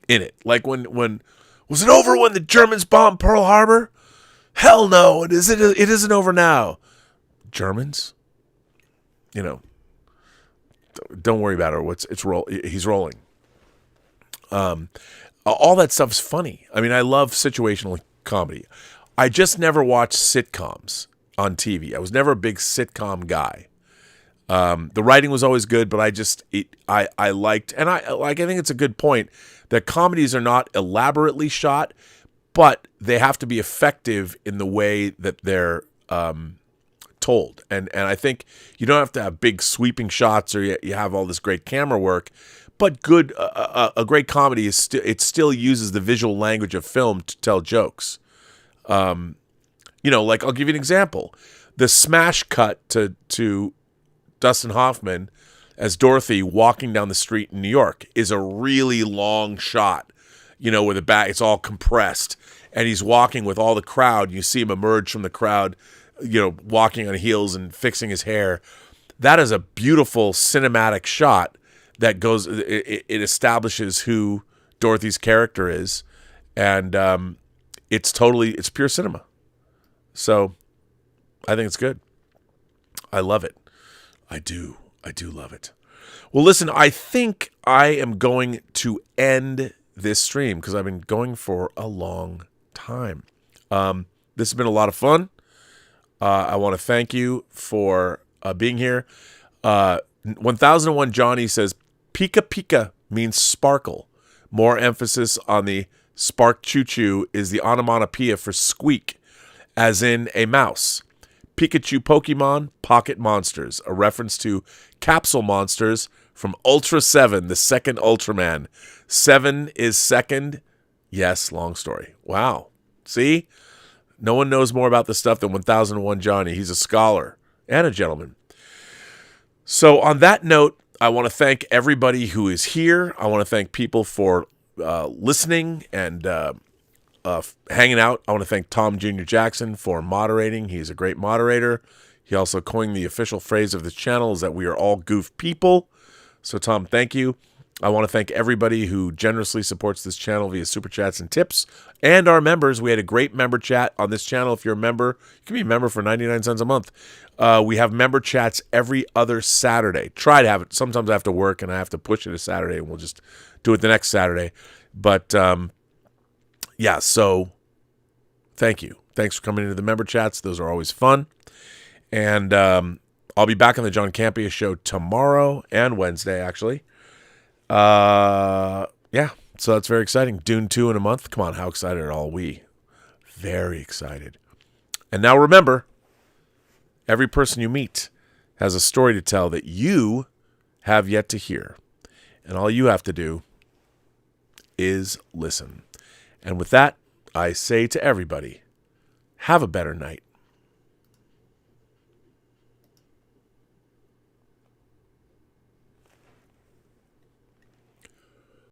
Speaker 1: in it. Like when was it over when the Germans bombed Pearl Harbor? Hell no, it isn't over now. Germans? Don't worry about it. He's rolling. All that stuff's funny. I mean, I love situational comedy. I just never watched sitcoms on TV. I was never a big sitcom guy. The writing was always good, but I liked, and I think it's a good point that comedies are not elaborately shot, but they have to be effective in the way that they're told. And I think you don't have to have big sweeping shots or you have all this great camera work, but a great comedy is still uses the visual language of film to tell jokes. Like, I'll give you an example. The smash cut to Dustin Hoffman as Dorothy walking down the street in New York is a really long shot, where the back, it's all compressed, and he's walking with all the crowd. You see him emerge from the crowd, walking on heels and fixing his hair. That is a beautiful cinematic shot that goes, it establishes who Dorothy's character is, and it's pure cinema. So I think it's good. I love it. I do love it. Well, listen, I think I am going to end this stream because I've been going for a long time. This has been a lot of fun. I want to thank you for being here. 1001 Johnny says, Pika Pika means sparkle. More emphasis on the spark choo-choo is the onomatopoeia for squeak, as in a mouse. Pikachu Pokemon, Pocket Monsters, a reference to capsule monsters from Ultra 7, the second Ultraman. 7 is second. Yes, long story. Wow. See? No one knows more about this stuff than 1001 Johnny. He's a scholar and a gentleman. So on that note, I want to thank everybody who is here. I want to thank people for listening and hanging out. I want to thank Tom Jr. Jackson for moderating. He's a great moderator. He also coined the official phrase of this channel is that we are all goof people. So Tom, thank you. I want to thank everybody who generously supports this channel via super chats and tips, and our members. We had a great member chat on this channel. If you're a member, you can be a member for 99 cents a month. We have member chats every other Saturday. Try to have it. Sometimes I have to work and I have to push it to Saturday, and we'll just do it the next Saturday. But yeah, so thank you. Thanks for coming into the member chats. Those are always fun. And I'll be back on the John Campea show tomorrow and Wednesday, actually. Yeah, so that's very exciting. Dune 2 in a month. Come on, how excited are all we? Very excited. And now remember, every person you meet has a story to tell that you have yet to hear. And all you have to do is listen. And with that, I say to everybody, have a better night.